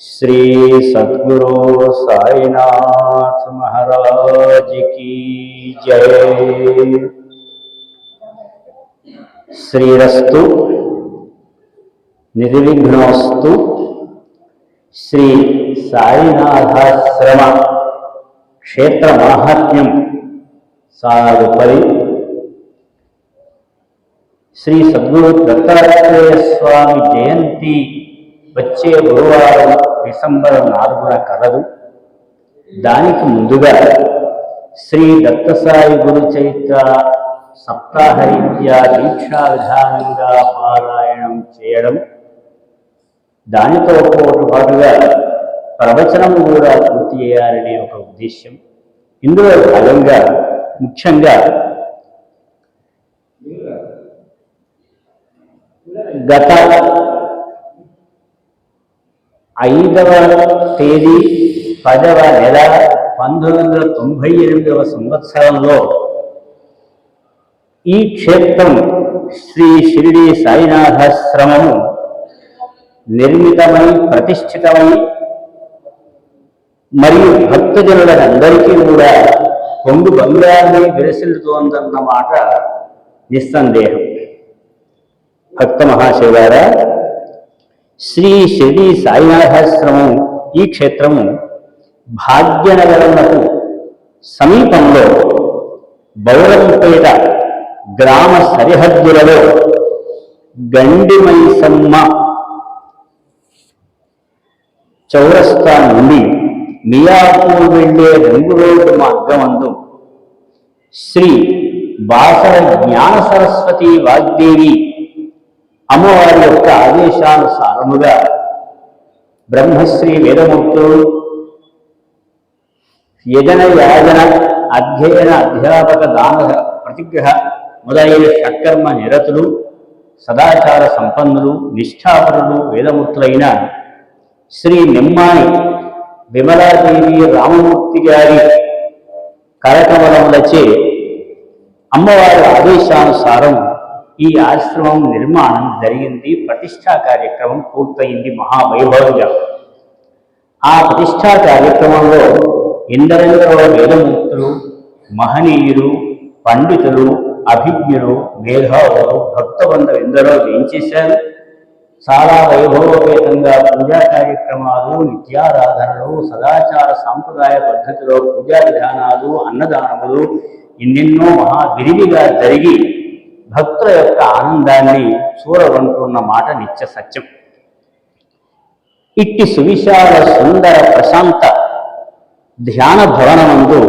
श्री सद्गुरु साईनाथ महाराज की जय। श्रीरस्तु निर्विघ्नोस्तु। श्री साईनाथाश्रम क्षेत्र माहात्म्यं सागुपरि श्री सद्गुरु दत्तात्रेय स्वामी जयंती వచ్చే గురువారం డిసెంబర్ 4న కలదు. దానికి ముందుగా శ్రీ దత్తసాయి గురు చరిత్ర సప్తాహరీత్యా దీక్షా విధానంగా పారాయణం చేయడం, దానితో పాటుగా ప్రవచనం కూడా పూర్తి చేయాలనే ఒక ఉద్దేశ్యం. ఇందులో భాగంగా ముఖ్యంగా గత 5వ తేదీ 10వ నెల 1998వ సంవత్సరంలో ఈ క్షేత్రం శ్రీ షిరిడి సాయినాథాశ్రమము నిర్మితమై ప్రతిష్ఠితమై మరియు భక్తజనులందరికీ కూడా కొంగు బంగారమే విరసిల్లుతోందన్న మాట నిస్సందేహం. భక్త మహాశివారా, శ్రీ షిరిడి సాయినాథాశ్రమం ఈ క్షేత్రము భాగ్యనగరమునకు సమీపంలో బౌరంపేట గ్రామ సరిహద్దులలో గండిమైసమ్మ చౌరస్తా నుండి మియాపూర్ వెళ్లే రంగు రోడ్డు మార్గమందు శ్రీ బాసర జ్ఞాన సరస్వతి వాగ్దేవి అమ్మవారి యొక్క ఆదేశానుసారముగా బ్రహ్మశ్రీ వేదమూర్తులు యజన యాజన అధ్యయన అధ్యాపక దాన ప్రతిగ్రహ మొదలైన షట్కర్మ నిరతులు, సదాచార సంపన్నులు, నిష్ఠాపరులు, వేదమూర్తులైన శ్రీ నిమ్మాని విమలాదేవి రామమూర్తి గారి కరకమలములచే అమ్మవారి ఆదేశానుసారం ఈ ఆశ్రమం నిర్మాణం జరిగింది. ప్రతిష్టా కార్యక్రమం పూర్తయింది మహావైభవంగా. ఆ ప్రతిష్టా కార్యక్రమంలో ఎందరెందరో వేదమూర్తులు, మహనీయులు, పండితులు, అభిజ్ఞులు, మేధావులు, భక్తబంధువులు ఎందరో వేయించేశారు. చాలా వైభవోపేతంగా పూజా కార్యక్రమాలు, నిత్యారాధనలు, సదాచార సాంప్రదాయ పద్ధతిలో పూజా విధానాలు, అన్నదానములు ఎన్నెన్నో విరివిగా జరిగి భక్తుల యొక్క ఆనందాన్ని చూరగొంటున్న మాట నిత్య సత్యం. ఇట్టి సువిశాల సుందర ప్రశాంత ధ్యాన భవనమందు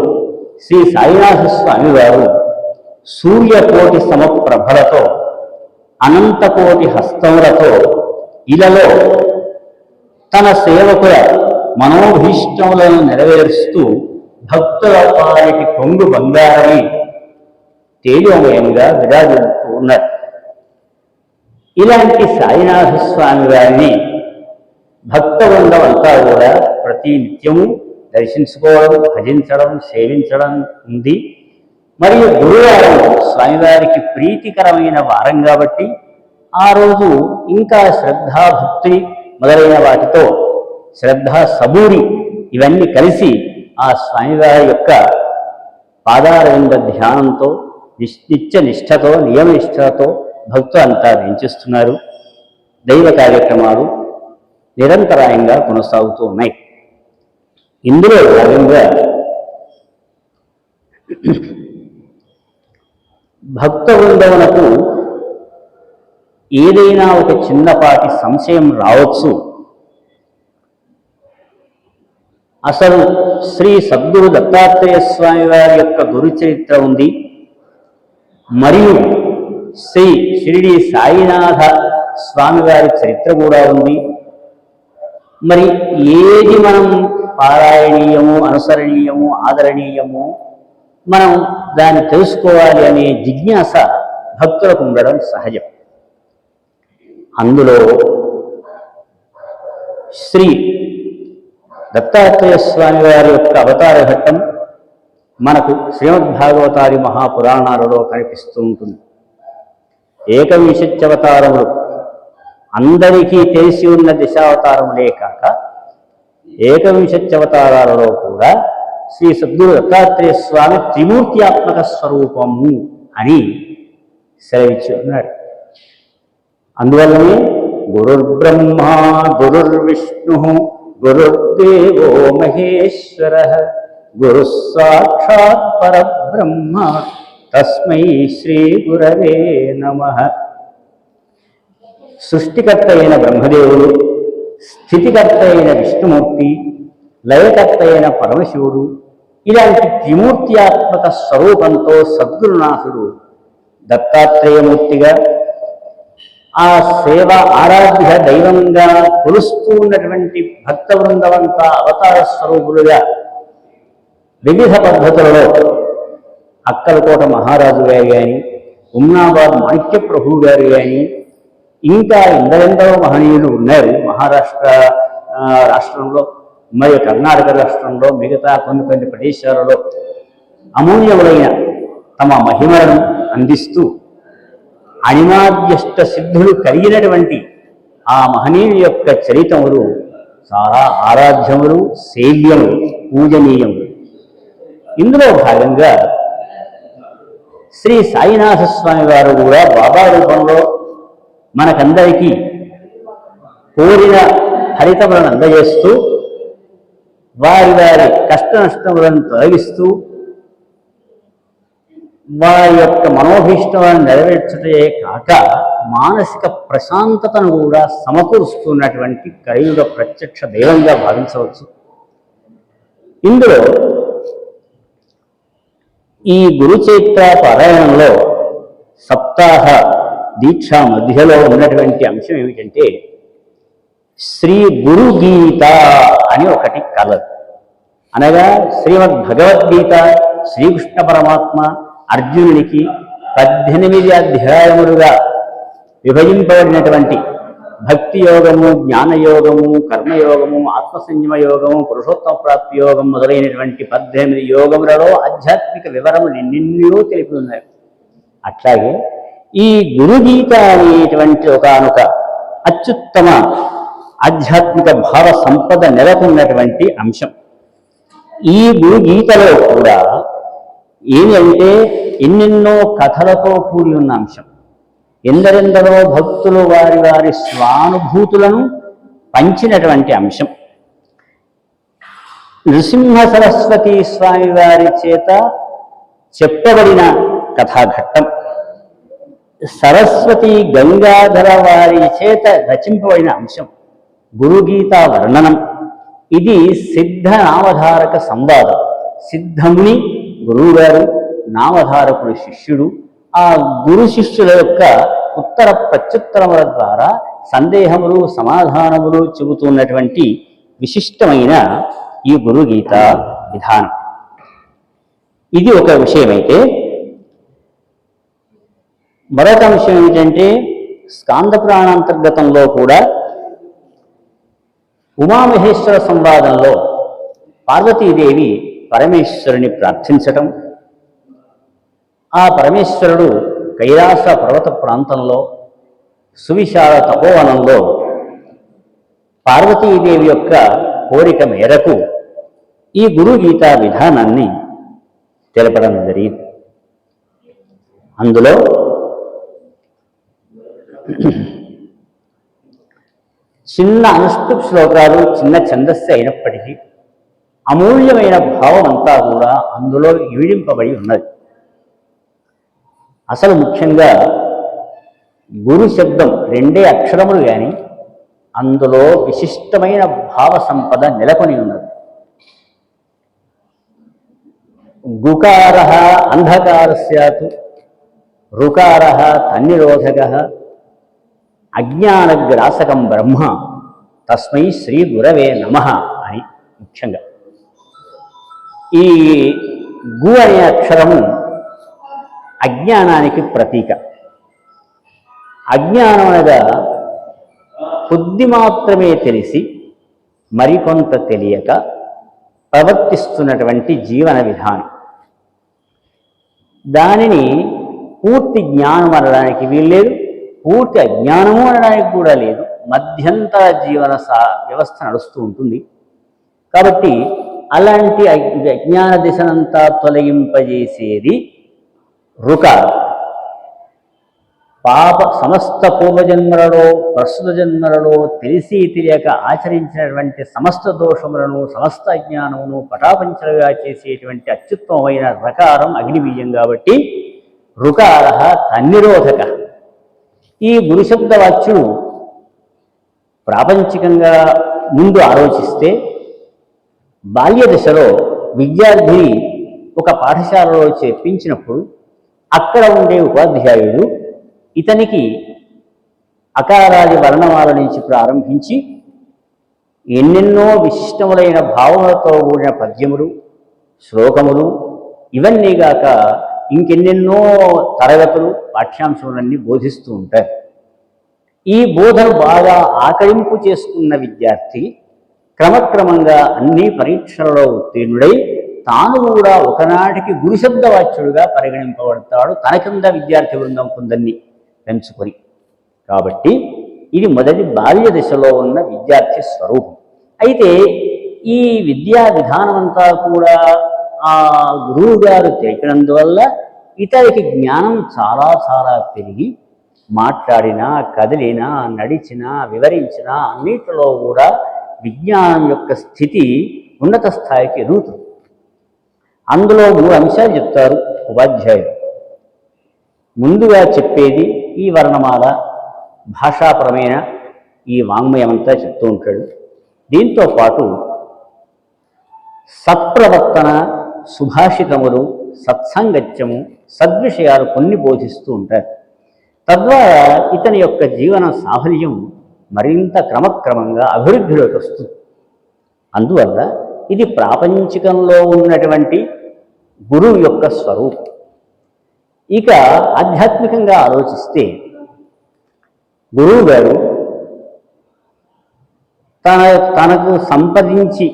శ్రీ సాయినాథ స్వామి వారు సూర్యకోటి సమప్రభలతో, అనంతకోటి హస్తములతో ఇలలో తన సేవకుల మనోభీష్టములను నెరవేరుస్తూ భక్తుల వారికి కొంగు బంగారమై తేజోమయంగా విరాజిల్లుతూ ఉన్నారు. ఇలాంటి సాయినాథ స్వామి వారిని భక్తవృందం అంతా కూడా ప్రతి నిత్యము దర్శించుకోవడం, భజించడం, సేవించడం ఉంది. మరియు గురువారం స్వామివారికి ప్రీతికరమైన వారం కాబట్టి ఆ రోజు ఇంకా శ్రద్ధాభక్తి మొదలైన వాటితో శ్రద్ధ సబూరి ఇవన్నీ కలిసి ఆ స్వామివారి యొక్క పాదారవింద ధ్యానంతో నిత్య నిష్ఠతో, నియమనిష్టతో భక్తులంతా వెంచిస్తున్నారు. దైవ కార్యక్రమాలు నిరంతరాయంగా కొనసాగుతూ ఉన్నాయి. ఇందులో భాగంగా భక్త బృందమునకు ఏదైనా ఒక చిన్నపాటి సంశయం రావచ్చు. అసలు శ్రీ సద్గురు దత్తాత్రేయ స్వామి వారి యొక్క గురు చరిత్ర ఉంది, మరియు శ్రీ షిరిడి సాయినాథ స్వామివారి చరిత్ర కూడా ఉంది. మరి ఏది మనం పారాయణీయము, అనుసరణీయము, ఆదరణీయము, మనం దాన్ని తెలుసుకోవాలి అనే జిజ్ఞాస భక్తులకు ఉండడం సహజం. అందులో శ్రీ దత్తాత్రేయ స్వామి వారి యొక్క అవతార ఘట్టం మనకు శ్రీమద్భాగవతాది మహాపురాణాలలో కనిపిస్తూ ఉంటుంది. ఏకవింశత్యవతారములు అందరికీ తెలిసి ఉన్న దశావతారములే కాక ఏకవింశత్యవతారాలలో కూడా శ్రీ సద్గురు దత్తాత్రేయ స్వామి త్రిమూర్త్యాత్మక స్వరూపము అని సెలవిచ్చి ఉన్నారు. అందువల్లనే గురుర్బ్రహ్మ గురుర్విష్ణు గురుర్దేవో మహేశ్వర గురు సాక్షాత్ పరబ్రహ్మ తస్మై శ్రీ గురవే నమః. సృష్టికర్త అయిన బ్రహ్మదేవుడు, స్థితికర్త అయిన విష్ణుమూర్తి, లయకర్త అయిన పరమశివుడు, ఇలాంటి త్రిమూర్త్యాత్మక స్వరూపంతో సద్గురునాథుడు దత్తాత్రేయమూర్తిగా ఆ సేవ ఆరాధ్య దైవంగా కొలుస్తూ ఉన్నటువంటి భక్త బృందవంతా అవతార స్వరూపులుగా వివిధ పద్ధతులలో అక్కలకోట మహారాజు గారు కానీ, ఉమ్నాబాద్ మాణిక్య ప్రభు గారు కానీ, ఇంకా ఎందరెందరో మహనీయులు ఉన్నారు. మహారాష్ట్ర రాష్ట్రంలో, మరియు కర్ణాటక రాష్ట్రంలో, మిగతా కొన్ని ప్రదేశాలలో అమూల్యములైన తమ మహిమలను అందిస్తూ అనిమాద్యష్ట సిద్ధులు కలిగినటువంటి ఆ మహనీయుల యొక్క చరితములు చాలా ఆరాధ్యములు, సేవ్యములు, పూజనీయములు. ఇందులో భాగంగా శ్రీ సాయినాథ స్వామి వారు కూడా బాబా రూపంలో మనకందరికీ కోరిన ఫలితములను అందజేస్తూ వారి వారి కష్ట నష్టములను తొలగిస్తూ వారి యొక్క మనోభీష్టలను నెరవేర్చటే కాక మానసిక ప్రశాంతతను కూడా సమకూరుస్తున్నటువంటి కలియుగ ప్రత్యక్ష దైవంగా భావించవచ్చు. ఇందులో ఈ గురుచైత్ర పారాయణంలో సప్తాహ దీక్ష మధ్యలో ఉన్నటువంటి అంశం ఏమిటంటే శ్రీ గురు గీత అని ఒకటి కలదు. అనగా శ్రీమద్ భగవద్గీత శ్రీకృష్ణ పరమాత్మ అర్జునునికి 18 అధ్యాయములుగా విభజింపబడినటువంటి భక్తి యోగము, జ్ఞానయోగము, కర్మయోగము, ఆత్మసంయమ యోగము, పురుషోత్తమ ప్రాప్తి యోగం మొదలైనటువంటి 18 యోగములలో ఆధ్యాత్మిక వివరములు ఎన్నెన్నో తెలిపి ఉన్నాయి. అట్లాగే ఈ గురుగీత అనేటువంటి ఒకనొక అత్యుత్తమ ఆధ్యాత్మిక భావ సంపద నెలకొన్నటువంటి అంశం. ఈ గురుగీతలో కూడా ఏమి అంటే ఎన్నెన్నో కథలతో కూడి ఉన్న అంశం. ఎందరెందరో భక్తులు వారి వారి స్వానుభూతులను పంచినటువంటి అంశం. నృసింహ సరస్వతి స్వామి వారి చేత చెప్పబడిన కథాఘట్టం, సరస్వతి గంగాధర వారి చేత రచింపబడిన అంశం గురుగీతా వర్ణనం. ఇది సిద్ధ నామధారక సంవాదం. సిద్ధముని గురువుగారు, నామధారకుడు శిష్యుడు. ఆ గురు శిష్యుల యొక్క ఉత్తర ప్రత్యుత్తరముల ద్వారా సందేహములు, సమాధానములు చెబుతున్నటువంటి విశిష్టమైన ఈ గురుగీత విధానం. ఇది ఒక విషయమైతే, మరొక అంశం ఏమిటంటే స్కాంద పురాణాంతర్గతంలో కూడా ఉమామహేశ్వర సంవాదంలో పార్వతీదేవి పరమేశ్వరుని ప్రార్థించటం, ఆ పరమేశ్వరుడు కైలాస పర్వత ప్రాంతంలో సువిశాల తపోవనంలో పార్వతీదేవి యొక్క కోరిక మేరకు ఈ గురుగీతా విధానాన్ని తెలపడం జరిగింది. అందులో చిన్న అనుష్ఠుప్ శ్లోకాలు, చిన్న ఛందస్సు అయినప్పటికీ అమూల్యమైన భావం అంతా కూడా అందులో ఈడింపబడి ఉన్నది. అసలు ముఖ్యంగా గురు శబ్దం 2 అక్షరములు కానీ అందులో విశిష్టమైన భావ సంపద నెలకొని ఉన్నది. గుకార అంధకార స్యాత్, రుకార తన్నిరోధక, అజ్ఞానగ్రాసకం బ్రహ్మ తస్మై శ్రీ గురవే నమః అని ముఖ్యంగా. ఈ గు అనే అక్షరము అజ్ఞానానికి ప్రతీక. అజ్ఞానం అనగా కొద్ది మాత్రమే తెలిసి మరికొంత తెలియక ప్రవర్తిస్తున్నటువంటి జీవన విధానం. దానిని పూర్తి జ్ఞానం అనడానికి వీల్లేదు, పూర్తి అజ్ఞానము అనడానికి కూడా లేదు. మధ్యంతర జీవన వ్యవస్థ నడుస్తూ ఉంటుంది. కాబట్టి అలాంటి అజ్ఞాన దిశనంతా తొలగింపజేసేది రుకారం. సమస్త పూర్వజన్మలలో ప్రస్తుత జన్మలలో తెలిసి తెలియక ఆచరించినటువంటి సమస్త దోషములను సమస్త అజ్ఞానమును పటాపంచలుగా చేసేటువంటి అత్యుత్తమమైన రకారం అగ్నిబీజం కాబట్టి రుకార తన్నిరోధక. ఈ గురుశబ్దవాచ్యుడు ప్రాపంచికంగా ముందు ఆలోచిస్తే బాల్య దశలో విద్యార్థిని ఒక పాఠశాలలో చేర్పించినప్పుడు అక్కడ ఉండే ఉపాధ్యాయుడు ఇతనికి అకారాది వర్ణమాల నుంచి ప్రారంభించి ఎన్నెన్నో విశిష్టములైన భావములతో కూడిన పద్యములు, శ్లోకములు, ఇవన్నీగాక ఇంకెన్నెన్నో తరగతులు, పాఠ్యాంశములన్నీ బోధిస్తూ ఉంటారు. ఈ బోధన బాగా ఆకలింపు చేసుకున్న విద్యార్థి క్రమక్రమంగా అన్ని పరీక్షలలో ఉత్తీర్ణుడై తాను కూడా ఒకనాటికి గురుశబ్దవాచ్యుడుగా పరిగణింపబడతాడు, తన కింద విద్యార్థి బృందం కొందరిని పెంచుకొని. కాబట్టి ఇది మొదటి బాల్య దశలో ఉన్న విద్యార్థి స్వరూపం. అయితే ఈ విద్యా విధానమంతా కూడా ఆ గురువు గారు తెలిపినందువల్ల ఇతనికి జ్ఞానం చాలా చాలా పెరిగి మాట్లాడినా, కదిలినా, నడిచినా, వివరించినా అన్నిటిలో కూడా విజ్ఞానం యొక్క స్థితి ఉన్నత స్థాయికి ఎదుగుతుంది. అందులో 3 అంశాలు చెప్తారు ఉపాధ్యాయుడు. ముందుగా చెప్పేది ఈ వర్ణమాల, భాషాపరమైన ఈ వాంగ్మయమంతా చెప్తూ ఉంటాడు. దీంతో పాటు సత్ప్రవర్తన, సుభాషితములు, సత్సంగత్యము, సద్విషయాలు కొన్ని బోధిస్తూ ఉంటారు. తద్వారా ఇతని యొక్క జీవన సాఫల్యం మరింత క్రమక్రమంగా అభివృద్ధిలోకి వస్తుంది. అందువల్ల ఇది ప్రాపంచికంలో ఉన్నటువంటి గురువు యొక్క స్వరూపం. ఇక ఆధ్యాత్మికంగా ఆలోచిస్తే గురువు గారు తనకు సంపాదించి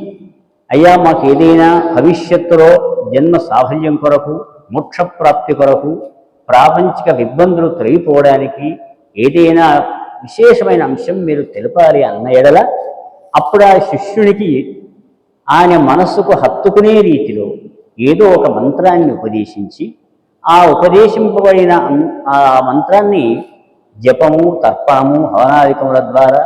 అయ్యా మాకు ఏదైనా భవిష్యత్తులో జన్మ సాఫల్యం కొరకు, మోక్షప్రాప్తి కొరకు, ప్రాపంచిక ఇబ్బందులు తొలగిపోవడానికి ఏదైనా విశేషమైన అంశం మీరు తెలపాలి అన్న ఎడల అప్పుడు ఆ శిష్యునికి ఆయన మనస్సుకు హత్తుకునే రీతిలో ఏదో ఒక మంత్రాన్ని ఉపదేశించి ఆ ఉపదేశింపబడిన ఆ మంత్రాన్ని జపము, తర్పణము, హవనాదికముల ద్వారా,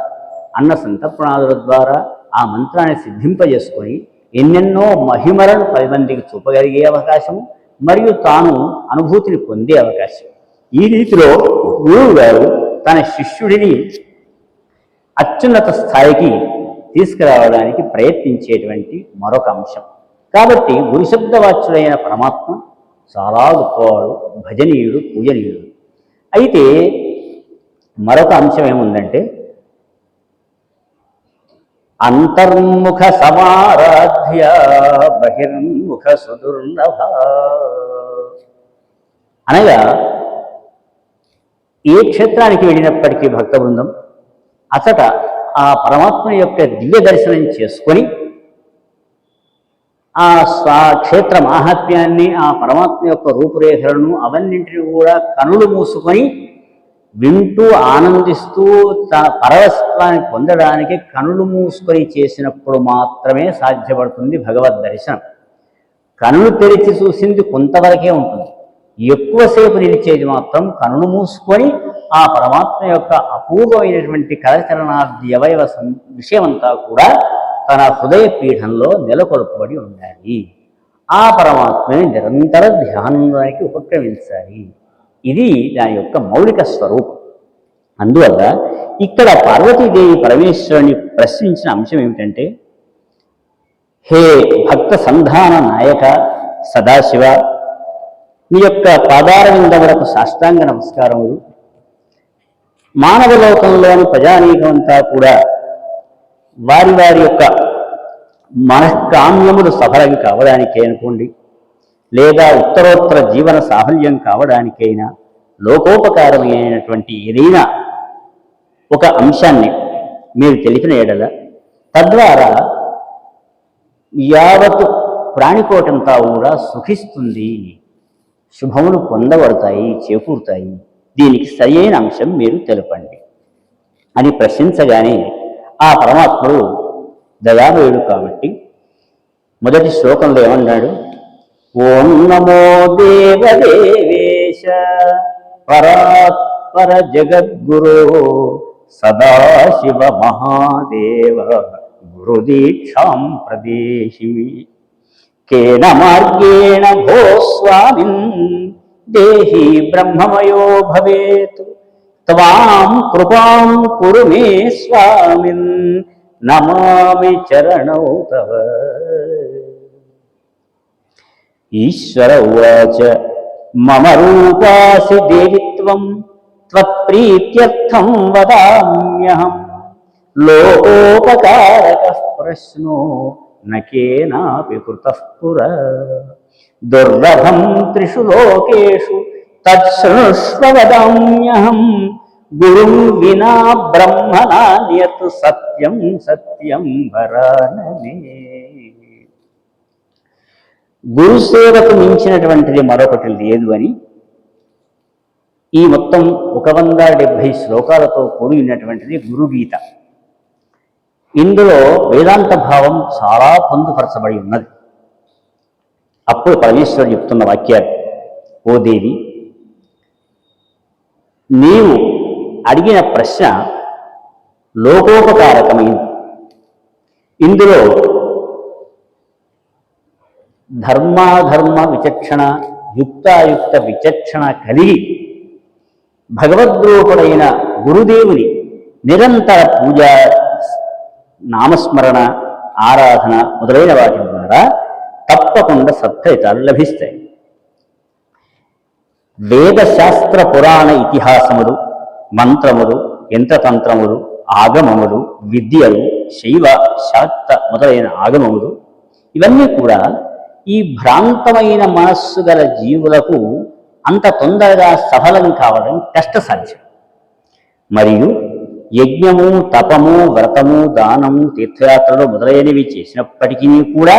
అన్న సంతర్పణాదుల ద్వారా ఆ మంత్రాన్ని సిద్ధింపజేసుకొని ఎన్నెన్నో మహిమలను 10 మందికి చూపగలిగే అవకాశము మరియు తాను అనుభూతిని పొందే అవకాశం. ఈ రీతిలో గురువు గారు తన శిష్యుడిని అత్యున్నత స్థాయికి తీసుకురావడానికి ప్రయత్నించేటువంటి మరొక అంశం. కాబట్టి గురుశబ్దవాచ్యుడైన పరమాత్మ చాలా గొప్పవాడు, భజనీయుడు, పూజనీయుడు. అయితే మరొక అంశం ఏముందంటే అంతర్ముఖ సమారాధ్య బహిర్ముఖ సుదుర్లభ. అనగా ఏ క్షేత్రానికి వెళ్ళినప్పటికీ భక్త బృందం అచట ఆ పరమాత్మ యొక్క దివ్య దర్శనం చేసుకొని ఆ క్షేత్ర మాహాత్మ్యాన్ని, ఆ పరమాత్మ యొక్క రూపురేఖలను అవన్నింటినీ కూడా కనులు మూసుకొని వింటూ ఆనందిస్తూ తన పరవశత్వాన్ని పొందడానికి కనులు మూసుకొని చేసినప్పుడు మాత్రమే సాధ్యపడుతుంది భగవద్ దర్శనం. కనులు తెరిచి చూసింది కొంతవరకే ఉంటుంది. ఎక్కువసేపు నిలిచేది మాత్రం కనులు మూసుకొని ఆ పరమాత్మ యొక్క అపూర్వమైనటువంటి కరచరణాది అవయవ విషయమంతా కూడా తన హృదయ పీఠంలో నెలకొల్పబడి ఉండాలి. ఆ పరమాత్మని నిరంతర ధ్యానానికి ఉపక్రమించాలి. ఇది దాని యొక్క మౌలిక స్వరూపం. అందువల్ల ఇక్కడ పార్వతీదేవి పరమేశ్వరుని ప్రశ్నించిన అంశం ఏమిటంటే, హే భక్త సంధాన నాయక సదాశివ, మీ యొక్క పాదారవిందములకు సాష్టాంగ నమస్కారములు. మానవలోకంలోని ప్రజానీకమంతా కూడా వారి వారి యొక్క మనఃకామ్యములు సఫలం కావడానికే అనుకోండి, లేదా ఉత్తరోత్తర జీవన సాఫల్యం కావడానికైనా లోకోపకారమైనటువంటి ఏదైనా ఒక అంశాన్ని మీరు తెలిపిన ఎడల తద్వారా యావత్ ప్రాణికోటంతా కూడా సుఖిస్తుంది, శుభములు పొందబడతాయి, చేకూరుతాయి. దీనికి సరియైన అంశం మీరు తెలపండి అని ప్రశ్నించగానే ఆ పరమాత్ముడు దయామయుడు కాబట్టి మొదటి శ్లోకంలో ఏమన్నాడు? ఓం నమో దేవదేవేశ పరాత్పర జగద్గురో సదాశివ మహాదేవ గురుదీక్షాం ప్రదేశి కేన మార్గేణ భో స్వామిన్ దేహి బ్రహ్మమయో భవేత్ త్వాం కృపాం కురు మే స్వామిన్ నమామి చరణౌ తవ. ఈశ్వర ఉవాచ మమ రూపాసి దేవిత్వం త్వత్ప్రీత్యర్థం వదామ్యహం లోకోపకారకః ప్రశ్నో నకేనాపి కృతః పురా దుర్లభం త్రిషు లోకేషు తచ్ఛృణుష్వ వదామ్యహం గురుం వినా బ్రహ్మణాన్యత్ సత్యం సత్యం వరాననే. గురుసేవకు మించినటువంటిది మరొకటి లేదు అని ఈ మొత్తం 170 శ్లోకాలతో కూడి ఉన్నటువంటిది గురుగీత. ఇందులో వేదాంత భావం చాలా పొందుపరచబడి ఉన్నది. అప్పుడు పరమేశ్వరుడు చెప్తున్న వాక్యాలు, ఓ దేవి, నీవు అడిగిన ప్రశ్న లోకోపకారకమైంది. ఇందులో ధర్మాధర్మ విచక్షణ, యుక్తాయుక్త విచక్షణ కలిగి భగవద్రూపుడైన గురుదేవుని నిరంతర పూజ, నామస్మరణ, ఆరాధన మొదలైన వాటి ద్వారా తప్పకుండా సత్ఫలితాలు లభిస్తాయి. వేదశాస్త్ర పురాణ ఇతిహాసములు, మంత్రములు, యంత్రతంత్రములు, ఆగమములు, విద్యలు, శైవ శాక్త మొదలైన ఆగమములు ఇవన్నీ కూడా ఈ భ్రాంతమైన మనస్సు గల జీవులకు అంత తొందరగా సఫలం కావడం కష్టసాధ్యం. మరియు యజ్ఞము, తపము, వ్రతము, దానము, తీర్థయాత్రలు మొదలైనవి చేసినప్పటికీ కూడా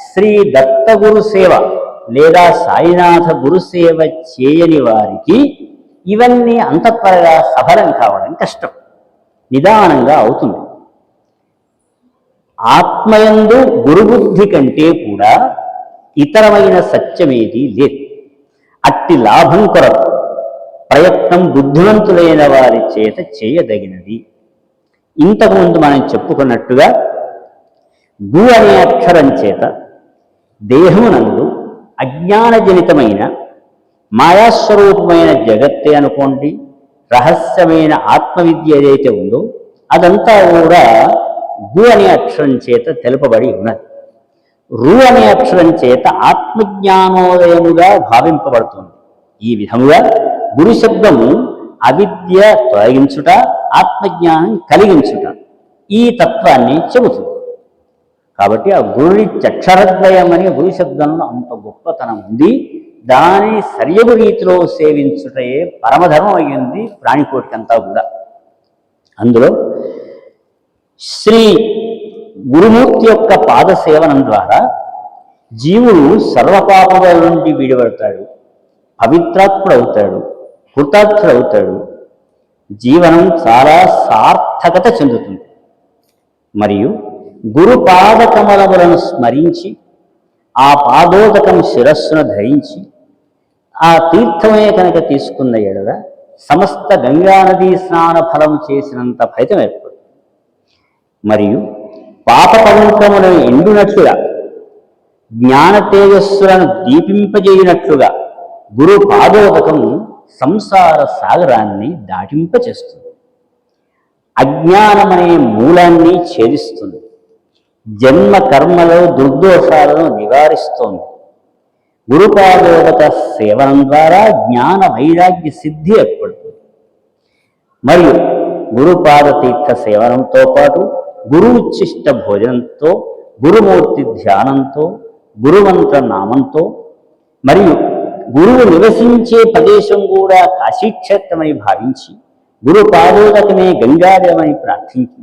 శ్రీ దత్తగురు సేవ లేదా సాయినాథ గురుసేవ చేయని వారికి ఇవన్నీ అంత త్వరగా సఫలం కావడం కష్టం, నిదానంగా అవుతుంది. ఆత్మయందు గురుబుద్ధి కంటే కూడా ఇతరమైన సత్యమేది లేదు. అట్టి లాభం కొరకు ప్రయత్నం బుద్ధివంతులైన వారి చేత చేయదగినది. ఇంతకుముందు మనం చెప్పుకున్నట్టుగా గు అనే అక్షరం చేత దేహమునందు అజ్ఞానజనితమైన మాయాస్వరూపమైన జగత్తే అనుకోండి, రహస్యమైన ఆత్మవిద్య ఏదైతే ఉందో అదంతా కూడా గు అనే అక్షరం చేత తెలుపబడి ఉన్నది. రు అనే అక్షరం చేత ఆత్మజ్ఞానోదయముగా భావింపబడుతుంది. ఈ విధముగా గురు శబ్దము అవిద్య తొలగించుట, ఆత్మజ్ఞానం కలిగించుట ఈ తత్వాన్ని చెబుతుంది. కాబట్టి ఆ గురుని చక్షరద్వయం అనే గురు శబ్దంలో అంత గొప్పతనం ఉంది. దాని సరియగు రీతిలో సేవించుటయే పరమధర్మం అయ్యింది ప్రాణికోటికంతా కూడా. అందులో శ్రీ గురుమూర్తి యొక్క పాద సేవనం ద్వారా జీవుడు సర్వపాపముల నుండి విడిపడతాడు, పవిత్రాత్ముడవుతాడు, కృతార్థుడవుతాడు. జీవనం చాలా సార్థకత చెందుతుంది. మరియు గురు పాదకమలములను స్మరించి ఆ పాదోదకం శిరస్సును ధరించి ఆ తీర్థమే కనుక తీసుకున్న ఎడల సమస్త గంగానదీ స్నాన ఫలం చేసినంత ఫలితం ఏర్పడుతుంది. మరియు పాప పంకములను ఎండునట్లుగా, జ్ఞాన తేజస్సులను దీపింపజేయునట్లుగా గురు పాదోదకము సంసార సాగరాన్ని దాటింపచేస్తుంది. అజ్ఞానమనే మూలాన్ని ఛేదిస్తుంది. జన్మ కర్మలో దుర్దోషాలను నివారిస్తోంది. గురుపాదోదక సేవనం ద్వారా జ్ఞాన వైరాగ్య సిద్ధి ఏర్పడుతుంది. మరియు గురుపాద తీర్థ సేవనంతో పాటు గురు ఉచ్ఛిష్ట భోజనంతో, గురుమూర్తి ధ్యానంతో, గురుమంత్ర నామంతో, మరియు గురువు నివసించే ప్రదేశం కూడా కాశీక్షేత్రమని భావించి, గురు పాదోదకమే గంగాదేవని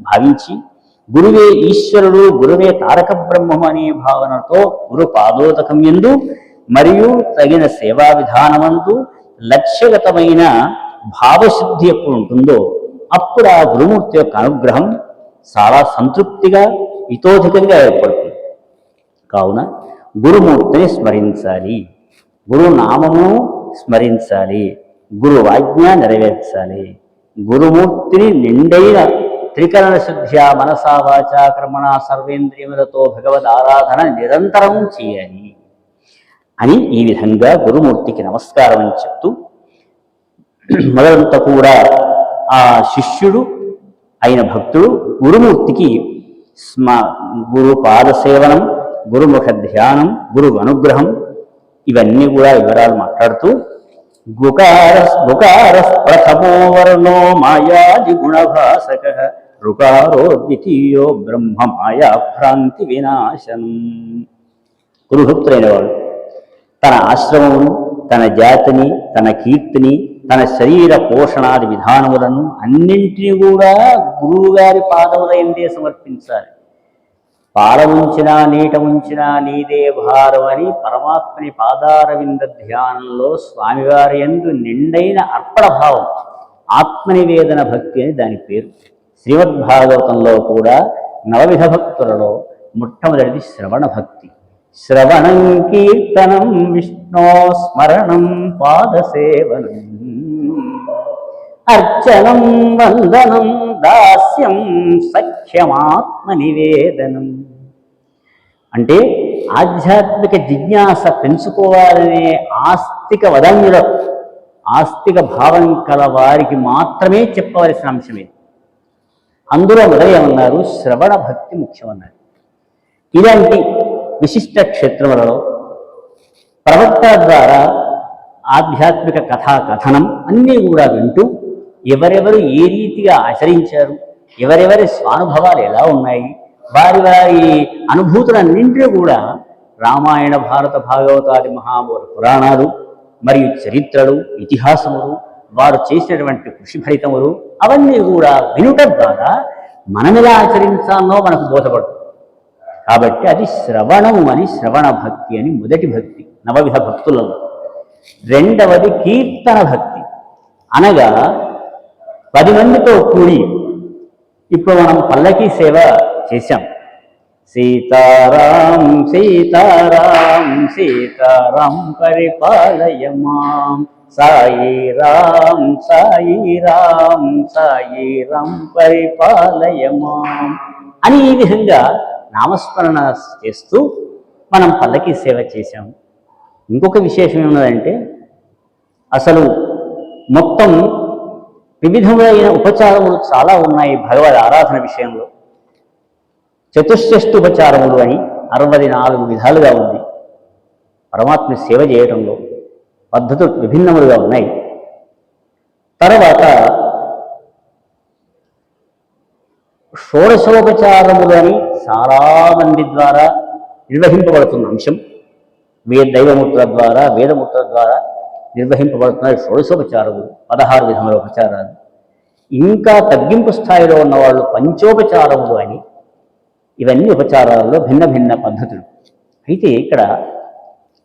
భావించి, గురువే ఈశ్వరుడు, గురువే తారక బ్రహ్మము అనే భావనతో గురు పాదోదకం యందు మరియు తగిన సేవా విధానమందు లక్ష్యగతమైన భావశుద్ధి ఎప్పుడు ఉంటుందో అప్పుడు ఆ గురుమూర్తి యొక్క అనుగ్రహం చాలా సంతృప్తిగా, ఇతోధికంగా ఏర్పడుతుంది. కావున గురుమూర్తిని స్మరించాలి, గురునామమును స్మరించాలి, గురువాజ్ఞ నెరవేర్చాలి. గురుమూర్తిని నిండైన త్రికరణ శుద్ధ్యా మనసా వాచా కర్మణ సర్వేంద్రియములతో భగవద్ ఆరాధన నిరంతరం చేయాలి అని ఈ విధంగా గురుమూర్తికి నమస్కారం అని చెప్తూ మొదలంతా కూడా ఆ శిష్యుడు అయిన భక్తుడు గురుమూర్తికి గురు పాదసేవనం, గురుముఖ ధ్యానం, గురువు అనుగ్రహం ఇవన్నీ కూడా వివరాలు మాట్లాడుతూ గుకారస్ ప్రథమో వర్ణో మాయాది గుణభాసక రుకారో ద్వితీయో బ్రహ్మ మాయా భ్రాంతి వినాశనం. గురుభక్తులైన వాడు తన ఆశ్రమమును, తన జాతిని, తన కీర్తిని, తన శరీర పోషణాది విధానములను అన్నింటినీ కూడా గురువుగారి పాదముల ఎందే సమర్పించాలి. పాలముంచినా నీట ఉంచినా నీదే భారం అని పరమాత్మని పాదారవింద ధ్యానంలో స్వామివారి యందు నిండైన అర్పణభావం ఆత్మనివేదన భక్తి అని దాని పేరు. శ్రీమద్భాగవతంలో కూడా నవవిధ భక్తులలో మొట్టమొదటిది శ్రవణ భక్తి. శ్రవణం కీర్తనం విష్ణో స్మరణం పాదసేవనం అర్చనం వందనం దాస్యం సఖ్యమాత్మ నివేదనం. అంటే ఆధ్యాత్మిక జిజ్ఞాస పెంచుకోవాలనే ఆస్తిక వదన్యులకు, ఆస్తిక భావం కల వారికి మాత్రమే చెప్పవలసిన అంశమే. అందులో మొదలైమన్నారు శ్రవణ భక్తి ముఖ్యమన్నారు. ఇలాంటి విశిష్ట క్షేత్రములలో ప్రవక్తల ద్వారా ఆధ్యాత్మిక కథా కథనం అన్నీ కూడా వింటూ ఎవరెవరు ఏ రీతిగా ఆచరించారు, ఎవరెవరి స్వానుభవాలు ఎలా ఉన్నాయి, వారి వారి అనుభూతులన్నింటినీ కూడా రామాయణ భారత భాగవతాది పురాణాలు మరియు చరిత్రలు, ఇతిహాసములు, వారు చేసినటువంటి కృషి ఫలితములు అవన్నీ కూడా వినుట ద్వారా మనం ఎలా ఆచరించాలో మనకు బోధపడుతుంది. కాబట్టి అది శ్రవణము అని శ్రవణ భక్తి అని మొదటి భక్తి నవవిధ భక్తులలో. రెండవది కీర్తన భక్తి, అనగా 10 మందితో కూడి ఇప్పుడు మనం పల్లకీ సేవ చేశాం. సీతారాం సీతారాం సీతారాం పరిపాలయ మాం, సాయి రాం సాయి రాం సాయి రాం పరిపాలయ మాం అని ఈ విధంగా నామస్మరణ చేస్తూ మనం పల్లకీ సేవ చేశాం. ఇంకొక విశేషం ఏమున్నదంటే అసలు మొత్తం వివిధమైన ఉపచారములు చాలా ఉన్నాయి భగవద్ ఆరాధన విషయంలో. చతుష్షష్ఠుపచారములు అని 64 విధాలుగా ఉంది. పరమాత్మ సేవ చేయడంలో పద్ధతులు విభిన్నములుగా ఉన్నాయి. తర్వాత షోడశోపచారములు అని చాలామంది ద్వారా నిర్వహింపబడుతున్న అంశం. దైవమూర్తుల ద్వారా, వేదమూర్తుల ద్వారా నిర్వహింపబడుతున్న షోడశోపచారములు, 16 విధముల ఉపచారాలు. ఇంకా తగ్గింపు స్థాయిలో ఉన్నవాళ్ళు పంచోపచారములు అని, ఇవన్నీ ఉపచారాలలో భిన్న భిన్న పద్ధతులు. అయితే ఇక్కడ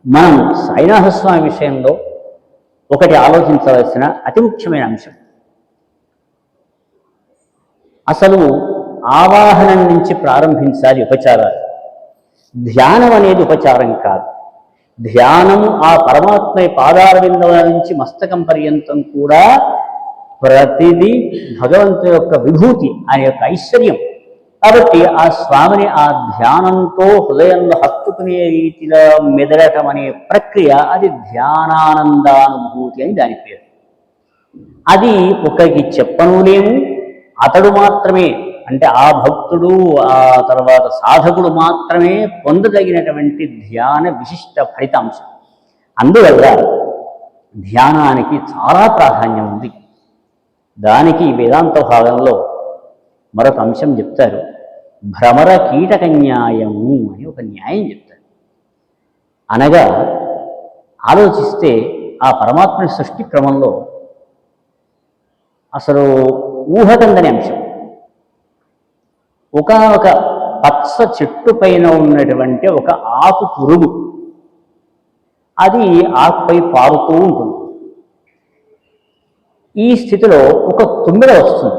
మనం సాయినాథస్వామి విషయంలో ఒకటి ఆలోచించవలసిన అతి ముఖ్యమైన అంశం, అసలు ఆవాహనం నుంచి ప్రారంభించాలి ఉపచారాలు. ధ్యానం అనేది ఉపచారం కాదు. ధ్యానము ఆ పరమాత్మ పాదారవిందముల నుంచి మస్తకం పర్యంతం కూడా ప్రతిదీ భగవంతుని యొక్క విభూతి, ఆయన యొక్క ఐశ్వర్యం. కాబట్టి ఆ స్వామిని ఆ ధ్యానంతో హృదయంలో హత్తుకునే రీతిలో మెదలటం అనే ప్రక్రియ అది ధ్యానానందానుభూతి అని దాని పేరు. అది ఒకరికి చెప్పను లేము, అతడు మాత్రమే అంటే ఆ భక్తుడు ఆ తర్వాత సాధకుడు మాత్రమే పొందదగినటువంటి ధ్యాన విశిష్ట ఫలితాంశం. అందువల్ల ధ్యానానికి చాలా ప్రాధాన్యం ఉంది. దానికి వేదాంత భాగంలో మరొక అంశం చెప్తారు, భ్రమర కీటక న్యాయము అని ఒక న్యాయం చెప్తారు. అనగా ఆలోచిస్తే ఆ పరమాత్మ సృష్టి క్రమంలో అసలు ఊహకందని అంశం. ఒక పచ్చ చెట్టు పైన ఉన్నటువంటి ఒక ఆకు పురుగు, అది ఆకుపై పారుతూ ఉంటుంది. ఈ స్థితిలో ఒక తుమ్మెద వస్తుంది.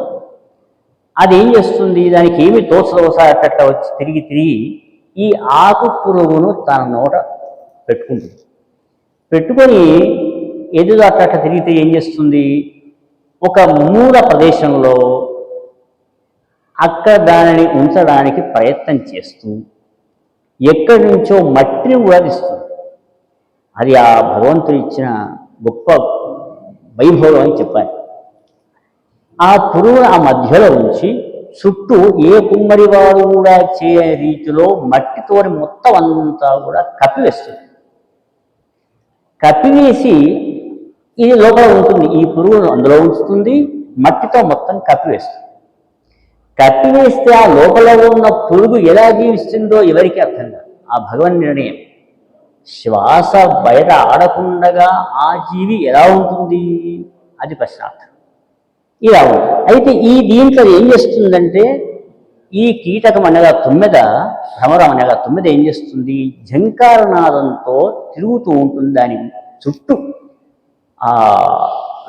అది ఏం చేస్తుంది, దానికి ఏమి తోచదోసారి అట్లా వచ్చి తిరిగి ఈ ఆకు పురుగును తన నోట పెట్టుకుంటుంది. పెట్టుకొని ఎదురు అట్ట తిరిగితే ఏం చేస్తుంది, ఒక మూల ప్రదేశంలో అక్కడ దానిని ఉంచడానికి ప్రయత్నం చేస్తూ ఎక్కడి నుంచో మట్టిని కూడా తీస్తుంది. అది ఆ భగవంతుడు ఇచ్చిన గొప్ప వైభవం అని చెప్పాలి. ఆ పురుగును ఆ మధ్యలో ఉంచి చుట్టూ ఏ కుమ్మరివాడు కూడా చేయని రీతిలో మట్టితోని మొత్తం అంతా కూడా కప్పివేస్తుంది. కప్పివేసి ఇది లోపల ఉంటుంది, ఈ పురుగును అందులో ఉంచుతుంది, మట్టితో మొత్తం కప్పివేస్తుంది. కప్పివేస్తే ఆ లోపల ఉన్న పురుగు ఎలా జీవిస్తుందో ఎవరికి అర్థం కాదు. ఆ భగవన్ నిర్ణయం. శ్వాస బయట ఆడకుండగా ఆ జీవి ఎలా ఉంటుంది, అది ప్రశ్నార్థం. ఇలా ఉంటుంది. అయితే ఈ దీంట్లో ఏం చేస్తుందంటే, ఈ కీటకం అనగా తుమ్మెద, భ్రమరం అనగా తుమ్మెద ఏం చేస్తుంది, ఝంకారనాదంతో తిరుగుతూ ఉంటుంది. దాని చుట్టూ ఆ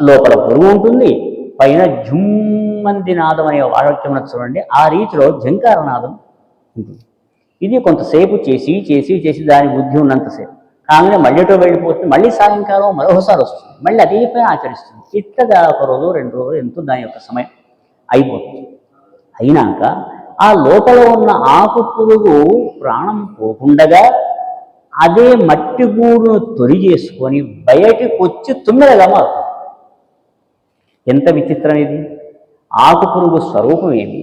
లోపల పురుగు ఉంటుంది, పైన జుమ్మంది నాదం అనే వాక్యం చూడండి, ఆ రీతిలో ఝంకారనాదం ఉంటుంది. ఇది కొంతసేపు చేసి చేసి చేసి దాని బుద్ధి ఉన్నంతసేపు కాగానే మళ్ళీతో వెళ్ళిపోతుంది. మళ్ళీ సాయంకాలం మరొకసారి వస్తుంది, మళ్ళీ అదే పని ఆచరిస్తుంది. ఇట్టగా ఒక రోజు 2 రోజులు ఎంతో దాని యొక్క సమయం అయిపోతుంది. అయినాక ఆ లోపల ఉన్న ఆకు పురుగు ప్రాణం పోకుండగా అదే మట్టి గూడును తొలి చేసుకొని బయటికి వచ్చి తుమ్మెదగా మారుతుంది. ఎంత విచిత్రం ఇది! ఆకు పురుగు స్వరూపం ఏమి,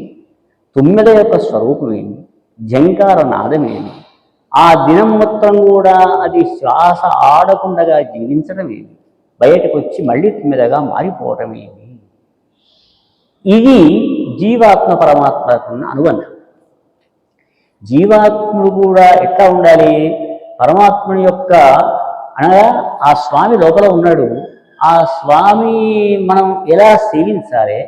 తుమ్మెద యొక్క స్వరూపం ఏమి, ఝంకార నాదమేమి, ఆ దినం మొత్తం కూడా అది శ్వాస ఆడకుండగా జీవించడం ఏమి, బయటకు వచ్చి మళ్ళీ తుమ్మెదగా మారిపోవటం ఏమి. ఇది జీవాత్మ పరమాత్మకున్న అనుబంధం. జీవాత్ముడు కూడా ఎట్లా ఉండాలి, పరమాత్ముని యొక్క అనగా ఆ స్వామి లోపల ఉన్నాడు, ఆ స్వామి మనం ఎలా సేవించాలి,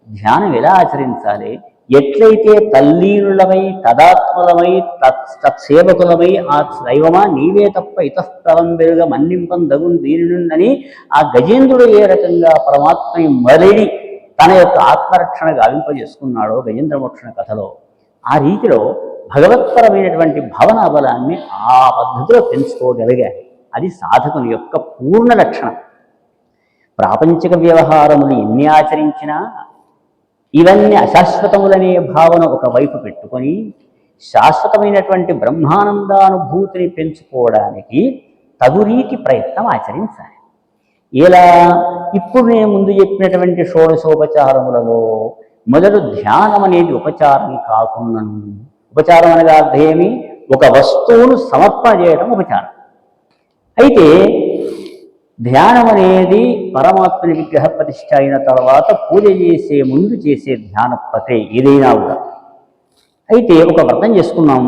ధ్యానం ఎలా ఆచరించాలి, ఎట్లయితే తల్లీనులమై తదాత్మలమై తత్సేవకులమై ఆ దైవమా నీవే తప్ప ఇతఃపరం వెలుగ మన్నింపం దగున్ దీనినుందని ఆ గజేంద్రుడు ఏ రకంగా పరమాత్మని మరలి తన యొక్క ఆత్మరక్షణ గావింపజేసుకున్నాడో గజేంద్రమోక్షణ కథలో, ఆ రీతిలో భగవత్పరమైనటువంటి భావనా బలాన్ని ఆ పద్ధతిలో పెంచుకోగలిగాలి. అది సాధకుని యొక్క పూర్ణ లక్షణం. ప్రాపంచిక వ్యవహారములు ఎన్ని ఆచరించినా ఇవన్నీ అశాశ్వతములనే భావన ఒకవైపు పెట్టుకొని శాశ్వతమైనటువంటి బ్రహ్మానందానుభూతిని పెంచుకోవడానికి తగురీతి ప్రయత్నం ఆచరించాలి. ఇలా ఇప్పుడు నేను ముందు చెప్పినటువంటి షోడశోపచారములలో మొదలు ధ్యానం అనేది ఉపచారం కాకున్నను. ఉపచారం అనగా అర్థమేమి, ఒక వస్తువును సమర్పణ చేయడం ఉపచారం. అయితే ధ్యానం అనేది పరమాత్మని విగ్రహ ప్రతిష్ఠ అయిన తర్వాత పూజ చేసే ముందు చేసే ధ్యాన పతే ఏదైనా కూడా. అయితే ఒక వ్రతం చేసుకున్నాం,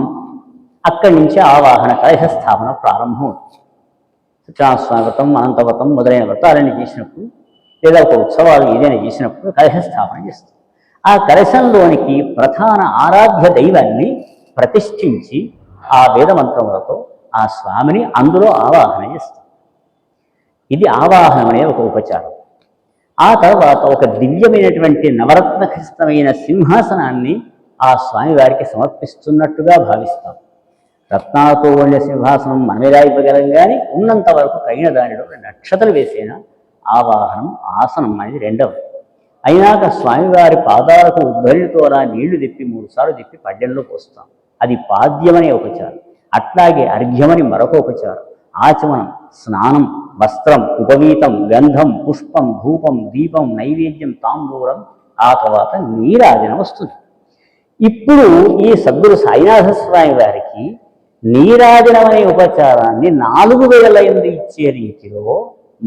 అక్కడి నుంచి ఆవాహన కలశ స్థాపన ప్రారంభం. సత్యనారాయణ వ్రతం, అనంత వ్రతం మొదలైన వ్రతాలన్నీ చేసినప్పుడు లేదా ఒక ఉత్సవాలు ఏదైనా చేసినప్పుడు కలశ స్థాపన చేస్తాం. ఆ కలశంలోనికి ప్రధాన ఆరాధ్య దైవాన్ని ప్రతిష్ఠించి ఆ వేదమంత్రములతో ఆ స్వామిని అందులో ఆవాహన చేస్తాం. ఇది ఆవాహనం అనే ఒక ఉపచారం. ఆ తర్వాత ఒక దివ్యమైనటువంటి నవరత్న ఖచ్చితమైన సింహాసనాన్ని ఆ స్వామివారికి సమర్పిస్తున్నట్టుగా భావిస్తాం. రత్నాలతో ఉండే సింహాసనం మనమేలా ఇవ్వగలం, కానీ ఉన్నంత వరకు కైన దానిలో 2 అక్షతలు వేసేన ఆవాహనం ఆసనం అనేది రెండవది. అయినాక స్వామివారి పాదాలకు ఉద్ధరితో అలా నీళ్లు తిప్పి 3 సార్లు తిప్పి పడ్డంలో పోస్తాం. అది పాద్యమనే ఉపచారం. అట్లాగే అర్ఘ్యమని మరొక ఉపచారం. ఆచమనం, స్నానం, వస్త్రం, ఉపవీతం, గంధం, పుష్పం, ధూపం, దీపం, నైవేద్యం, తాంబూలం, ఆ తర్వాత నీరాజనం వస్తుంది. ఇప్పుడు ఈ సద్గురు సాయినాథ స్వామి వారికి నీరాజనం అనే ఉపచారాన్ని 4000 ఇచ్చే రీతిలో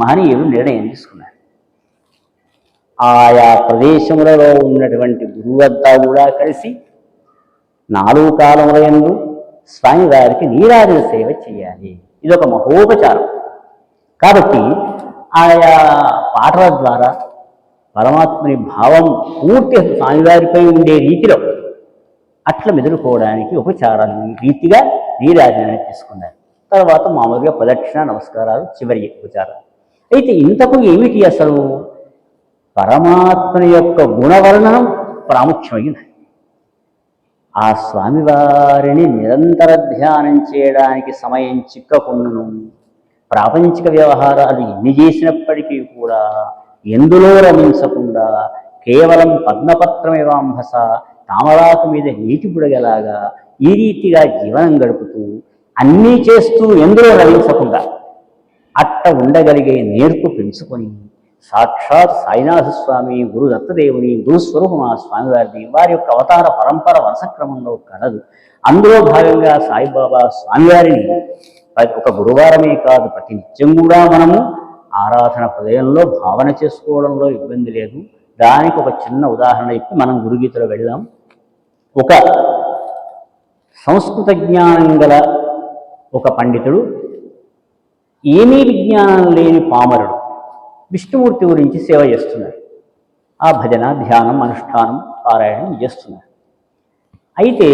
మహనీయులు నిర్ణయం తీసుకున్నారు. ఆయా ప్రదేశములలో ఉన్నటువంటి గురువంతా కూడా కలిసి 4 కాలముల యందు స్వామివారికి నీరాజన సేవ చేయాలి. ఇది ఒక మహోపచారం. కాబట్టి ఆయా పాటల ద్వారా పరమాత్మని భావం పూర్తి స్వామివారిపై ఉండే రీతిలో అట్లా మెదులుకోవడానికి ఉపచారాన్ని రీతిగా నీరాజనాన్ని తీసుకున్నారు. తర్వాత మామూలుగా ప్రదక్షిణ నమస్కారాలు చివరి ఉపచారాలు. అయితే ఇంతకు ఏమిటి అసలు పరమాత్మని యొక్క గుణవర్ణనం ప్రాముఖ్యమైనది. ఆ స్వామివారిని నిరంతర ధ్యానం చేయడానికి సమయం చిక్కకుండాను ప్రాపంచిక వ్యవహారాలు ఎన్ని చేసినప్పటికీ కూడా ఎందులో రమించకుండా కేవలం పద్మపత్రమేవాంభస తామరాకు మీద నీటి బుడగలాగా ఈ రీతిగా జీవనం గడుపుతూ అన్నీ చేస్తూ ఎందులో రమించకుండా అట్ట ఉండగలిగే నేర్పు పెంచుకొని సాక్షాత్ సాయినాథ స్వామి గురు దత్తదేవుని గురుస్వరూపం ఆ స్వామివారిని వారి యొక్క అవతార పరంపర వరుసక్రమంలో కలదు. అందులో భాగంగా సాయిబాబా స్వామివారిని ఒక గురువారమే కాదు ప్రతి నిత్యం కూడా మనము ఆరాధన హృదయంలో భావన చేసుకోవడంలో ఇబ్బంది లేదు. దానికి ఒక చిన్న ఉదాహరణ చెప్పి మనం గురుగీతలో వెళ్దాం. ఒక సంస్కృత జ్ఞానం గల ఒక పండితుడు, ఏమీ విజ్ఞానం లేని పామరుడు విష్ణుమూర్తి గురించి సేవ చేస్తున్నారు. ఆ భజన ధ్యానం అనుష్ఠానం పారాయణం చేస్తున్నారు. అయితే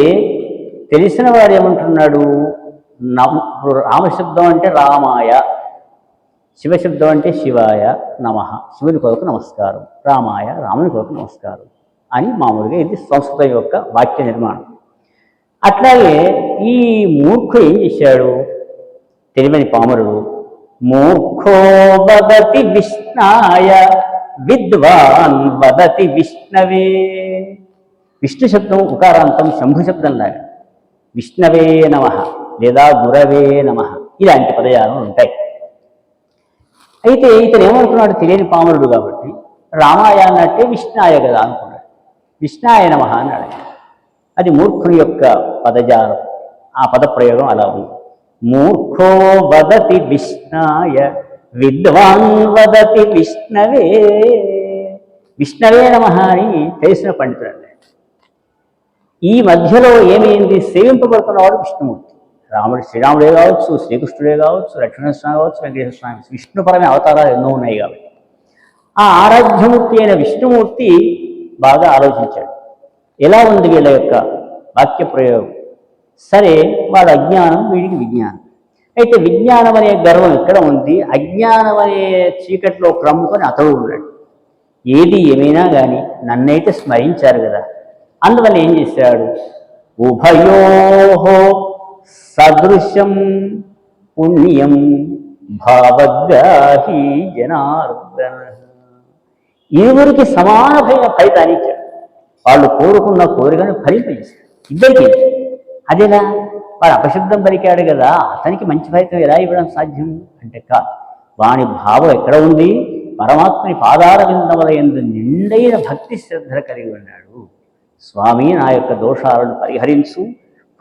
తెలిసిన వారు ఏమంటున్నాడు, రామశబ్దం అంటే రామాయ, శివశబ్దం అంటే శివాయ నమః, శివుని కొరకు నమస్కారం, రామాయ రాముని కొరకు నమస్కారం అని మామూలుగా ఇది సంస్కృతం యొక్క వాక్య నిర్మాణం. అట్లాగే ఈ మూర్ఖుడు ఏం చేశాడు, తెలివని పామరుడు, మూర్ఖో వదతి విష్ణాయ విద్వాన్ వదతి విష్ణవే. విష్ణు శబ్దం ఉకారాంతం శంభు శబ్దం లాగా విష్ణవే నమః లేదా గురవే నమః ఇలాంటి పదజాలం ఉంటాయి. అయితే ఇతను ఏమనుకున్నాడు, తెలియని పామరుడు కాబట్టి రామాయ అన్నట్టే విష్ణాయ కదా అనుకున్నాడు. విష్ణాయ నమః అన్నాడు. అది మూర్ఖుని యొక్క పదజాలం, ఆ పదప్రయోగం అలా ఉంది. మూర్ఖో వదతి విష్ణాయ విద్వాన్ వదతి విష్ణవే. విష్ణవే నమః అని తెలిసిన పండితుడు. ఈ మధ్యలో ఏమైంది, సేవింపబడుతున్నవాడు విష్ణుమూర్తి. రాముడు శ్రీరాముడే కావచ్చు, శ్రీకృష్ణుడే కావచ్చు, లక్ష్మణస్వామి కావచ్చు, వెంకటేశ్వర స్వామి, విష్ణుపరమైన అవతారాలు ఎన్నో ఉన్నాయి కాబట్టి ఆ ఆరాధ్యమూర్తి అయిన విష్ణుమూర్తి బాగా ఆలోచించాడు, ఎలా ఉంది వీళ్ళ యొక్క వాక్య ప్రయోగం. సరే, వాడు అజ్ఞానం, వీడికి విజ్ఞానం. అయితే విజ్ఞానం అనే గర్వం ఎక్కడ ఉంది, అజ్ఞానం అనే చీకట్లో క్రమ్ముకొని అతడు ఉన్నాడు. ఏది ఏమైనా కానీ నన్నైతే స్మరించారు కదా, అందువల్ల ఏం చేశాడు, ఉభయోహో సదృశం పుణ్యం భావగ్రాహి జనార్దన. ఇరువురికి సమానమైన ఫలితాన్ని ఇచ్చాడు. వాళ్ళు కోరుకున్న కోరికను ఫలింపజేశాడు ఇద్దరికి. అదేలా, వాడు అపశబ్దం పలికాడు కదా, అతనికి మంచి ఫలితం ఎలా ఇవ్వడం సాధ్యం అంటే కాదు. వాని భావం ఎక్కడ ఉంది, పరమాత్మని పాదార విందముల యందు నిండైన భక్తి శ్రద్ధ కలిగి ఉన్నాడు. స్వామి, నా యొక్క దోషాలను పరిహరించు,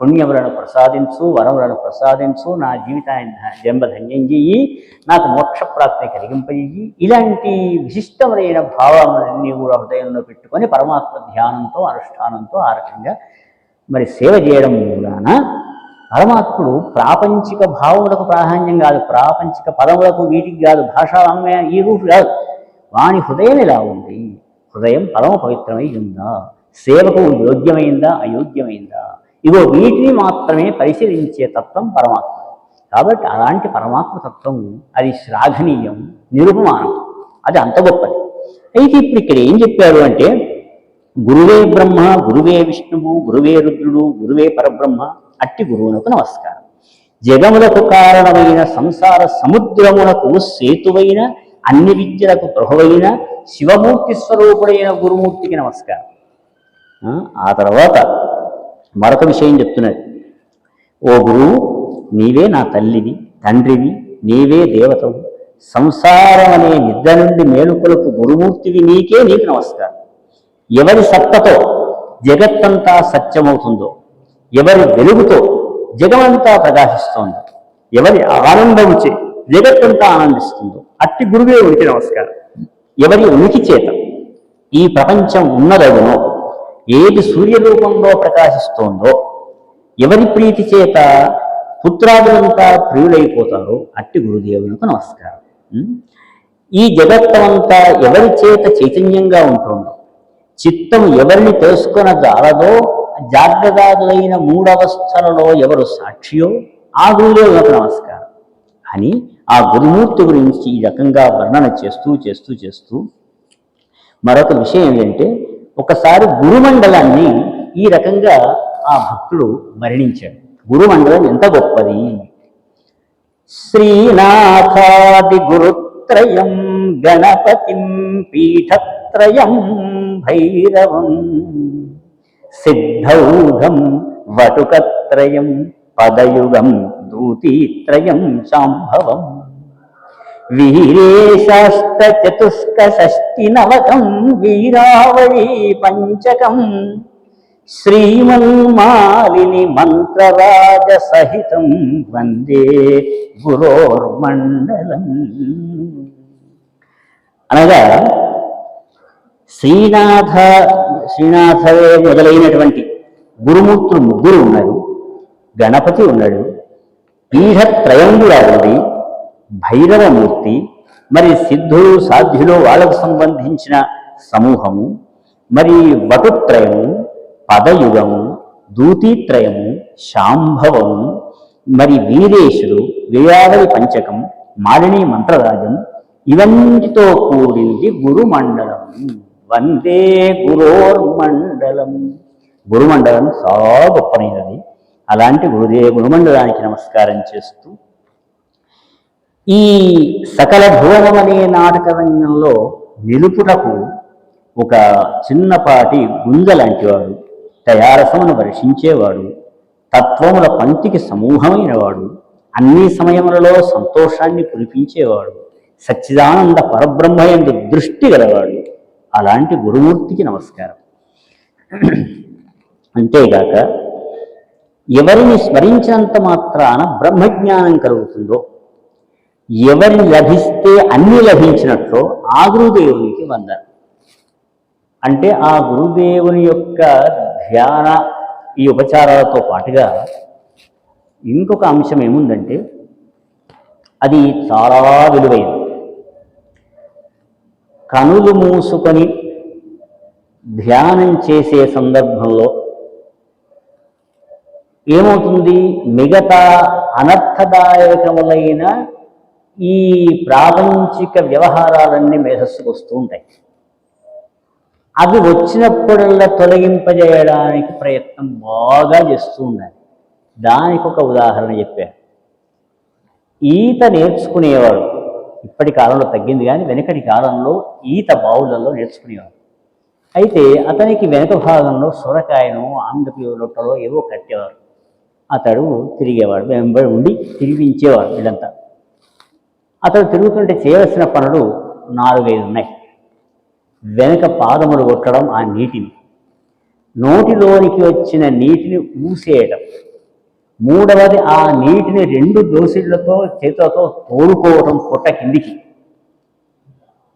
పుణ్యములను ప్రసాదించు, వరములను ప్రసాదించు, నా జీవితాన్ని జన్మధన్యం చెయ్యి, నాకు మోక్షప్రాప్తి కలిగింపజేయి. ఇలాంటి విశిష్టమైన భావాలన్నీ కూడా హృదయంలో పెట్టుకొని పరమాత్మ ధ్యానంతో అనుష్ఠానంతో ఆ రకంగా మరి సేవ చేయడం మూలాన పరమాత్ముడు ప్రాపంచిక భావములకు ప్రాధాన్యం కాదు, ప్రాపంచిక పదములకు వీటికి కాదు, భాషావాంగ్మయ ఈ రూపు కాదు. వాని హృదయం ఎలా ఉంది, హృదయం పరమ పవిత్రమై ఉందా, సేవకు యోగ్యమైందా అయోగ్యమైందా, ఇగో వీటిని మాత్రమే పరిశీలించే తత్వం పరమాత్మ. కాబట్టి అలాంటి పరమాత్మ తత్వం అది శ్లాఘనీయం, నిరుపమానం, అది అంత గొప్పది. అయితే ఇప్పుడు ఇక్కడ ఏం చెప్పాడు అంటే, గురువే బ్రహ్మ, గురువే విష్ణువు, గురువే రుద్రుడు, గురువే పరబ్రహ్మ, అట్టి గురువునకు నమస్కారం. జగములకు కారణమైన సంసార సముద్రమునకు సేతువైన అన్ని విద్యలకు ప్రభువైన శివమూర్తి స్వరూపుడైన గురుమూర్తికి నమస్కారం. ఆ తర్వాత మరొక విషయం చెప్తున్నాడు, ఓ గురువు, నీవే నా తల్లివి, తండ్రివి, నీవే దేవతవు, సంసారం అనే నిద్ర నుండి మేలుకొలకు గురుమూర్తివి నీకే, నీకు నమస్కారం. ఎవరి సత్తతో జగత్తంతా సత్యమవుతుందో, ఎవరి వెలుగుతో జగమంతా ప్రకాశిస్తోందో, ఎవరి ఆనందముచే జగత్తంతా ఆనందిస్తుందో అట్టి గురువే ఉనికి నమస్కారం. ఎవరి ఉనికి చేత ఈ ప్రపంచం ఉన్నదగునో, ఏది సూర్యరూపంలో ప్రకాశిస్తోందో, ఎవరి ప్రీతి చేత పుత్రాదులంతా ప్రియులైపోతారో అట్టి గురుదేవులకు నమస్కారం. ఈ జగత్తంతా ఎవరి చేత చైతన్యంగా ఉంటుందో, చిత్తం ఎవరిని తెలుసుకున్న జాలదో, జాగ్రత్తలైన మూడవస్థలలో ఎవరు సాక్షియో ఆ గురుదేవులకు నమస్కారం అని ఆ గురుమూర్తి గురించి ఈ రకంగా వర్ణన చేస్తూ చేస్తూ చేస్తూ మరొక విషయం ఏంటంటే, ఒకసారి గురుమండలాన్ని ఈ రకంగా ఆ భక్తుడు వర్ణించాడు. గురుమండలం ఎంత గొప్పది. శ్రీనాథాది గురుత్రయం గణపతిం పీఠత్రయం భైరవం సిద్ధౌఘం వటుకత్రయం పదయుగం దూతీత్రయం శాంభవం వీరేశాష్టచతుష్కషష్టినవకం వీరావళీ పంచకం శ్రీమన్మాలిని మంత్రరాజ సహితం వందే గురోర్మండలం. అనగా శ్రీనాథే మొదలైనటువంటి గురుమూర్తులు ముగ్గురు ఉన్నారు. గణపతి ఉన్నాడు, పీఠత్రయం కూడా ఉంది, భైరవమూర్తి, మరి సిద్ధులు సాధ్యులు వాళ్ళకు సంబంధించిన సమూహము, మరి వటుత్రయము, పదయుగము, దూతీత్రయము, శాంభవము, మరి వీరేశుడు, వీరావళి పంచకం, మాలిని మంత్రరాజం, ఇవన్నిటితో కూడింది గురుమండలం. వందే గురోర్మండలం. గురుమండలం చాలా గొప్పనైనది. అలాంటి గురుమండలానికి నమస్కారం చేస్తూ ఈ సకల భువనం అనే నాటక రంగంలో నిలుపుటకు ఒక చిన్నపాటి గుంజ లాంటివాడు, తయారసమును వర్షించేవాడు, తత్వముల పంక్తికి సమూహమైన వాడు, అన్ని సమయములలో సంతోషాన్ని కురిపించేవాడు, సచ్చిదానంద పరబ్రహ్మయందు దృష్టి గలవాడు. అలాంటి గురుమూర్తికి నమస్కారం. అంతేగాక ఎవరిని స్మరించినంత మాత్రాన బ్రహ్మజ్ఞానం కలుగుతుందో, ఎవరిని లభిస్తే అన్ని లభించినట్లో ఆ గురుదేవునికి వందనం. అంటే ఆ గురుదేవుని యొక్క ధ్యాన ఈ ఉపచారాలతో పాటుగా ఇంకొక అంశం ఏముందంటే అది చాలా విలువైనది. కనులు మూసుకొని ధ్యానం చేసే సందర్భంలో ఏమవుతుంది, మిగతా అనర్థదాయకములైన ఈ ప్రాపంచిక వ్యవహారాలన్నీ మేధస్సుకు వస్తూ ఉంటాయి. అవి వచ్చినప్పుడల్లా తొలగింపజేయడానికి ప్రయత్నం బాగా చేస్తూ ఉండాలి. దానికి ఒక ఉదాహరణ చెప్పారు. ఈత నేర్చుకునేవాడు, ఇప్పటి కాలంలో తగ్గింది కానీ వెనకటి కాలంలో ఈత బావులలో నేర్చుకునేవాడు. అయితే అతనికి వెనక భాగంలో సొరకాయను ఆంధ్రపి రొట్టెలో ఏవో కట్టేవారు. అతడు తిరిగేవాడు, వెంబడి ఉండి తిరిగించేవాడు. వీళ్ళంతా అతడు తిరుగుతుంటే చేయవలసిన పనులు 4-5 ఉన్నాయి. వెనక పాదములు కొట్టడం, ఆ నీటిని నోటిలోనికి వచ్చిన నీటిని ఊసేయటం, మూడవది ఆ నీటిని 2 దోసిళ్లతో చేతులతో తోడుకోవటం పొట్ట కిందికి.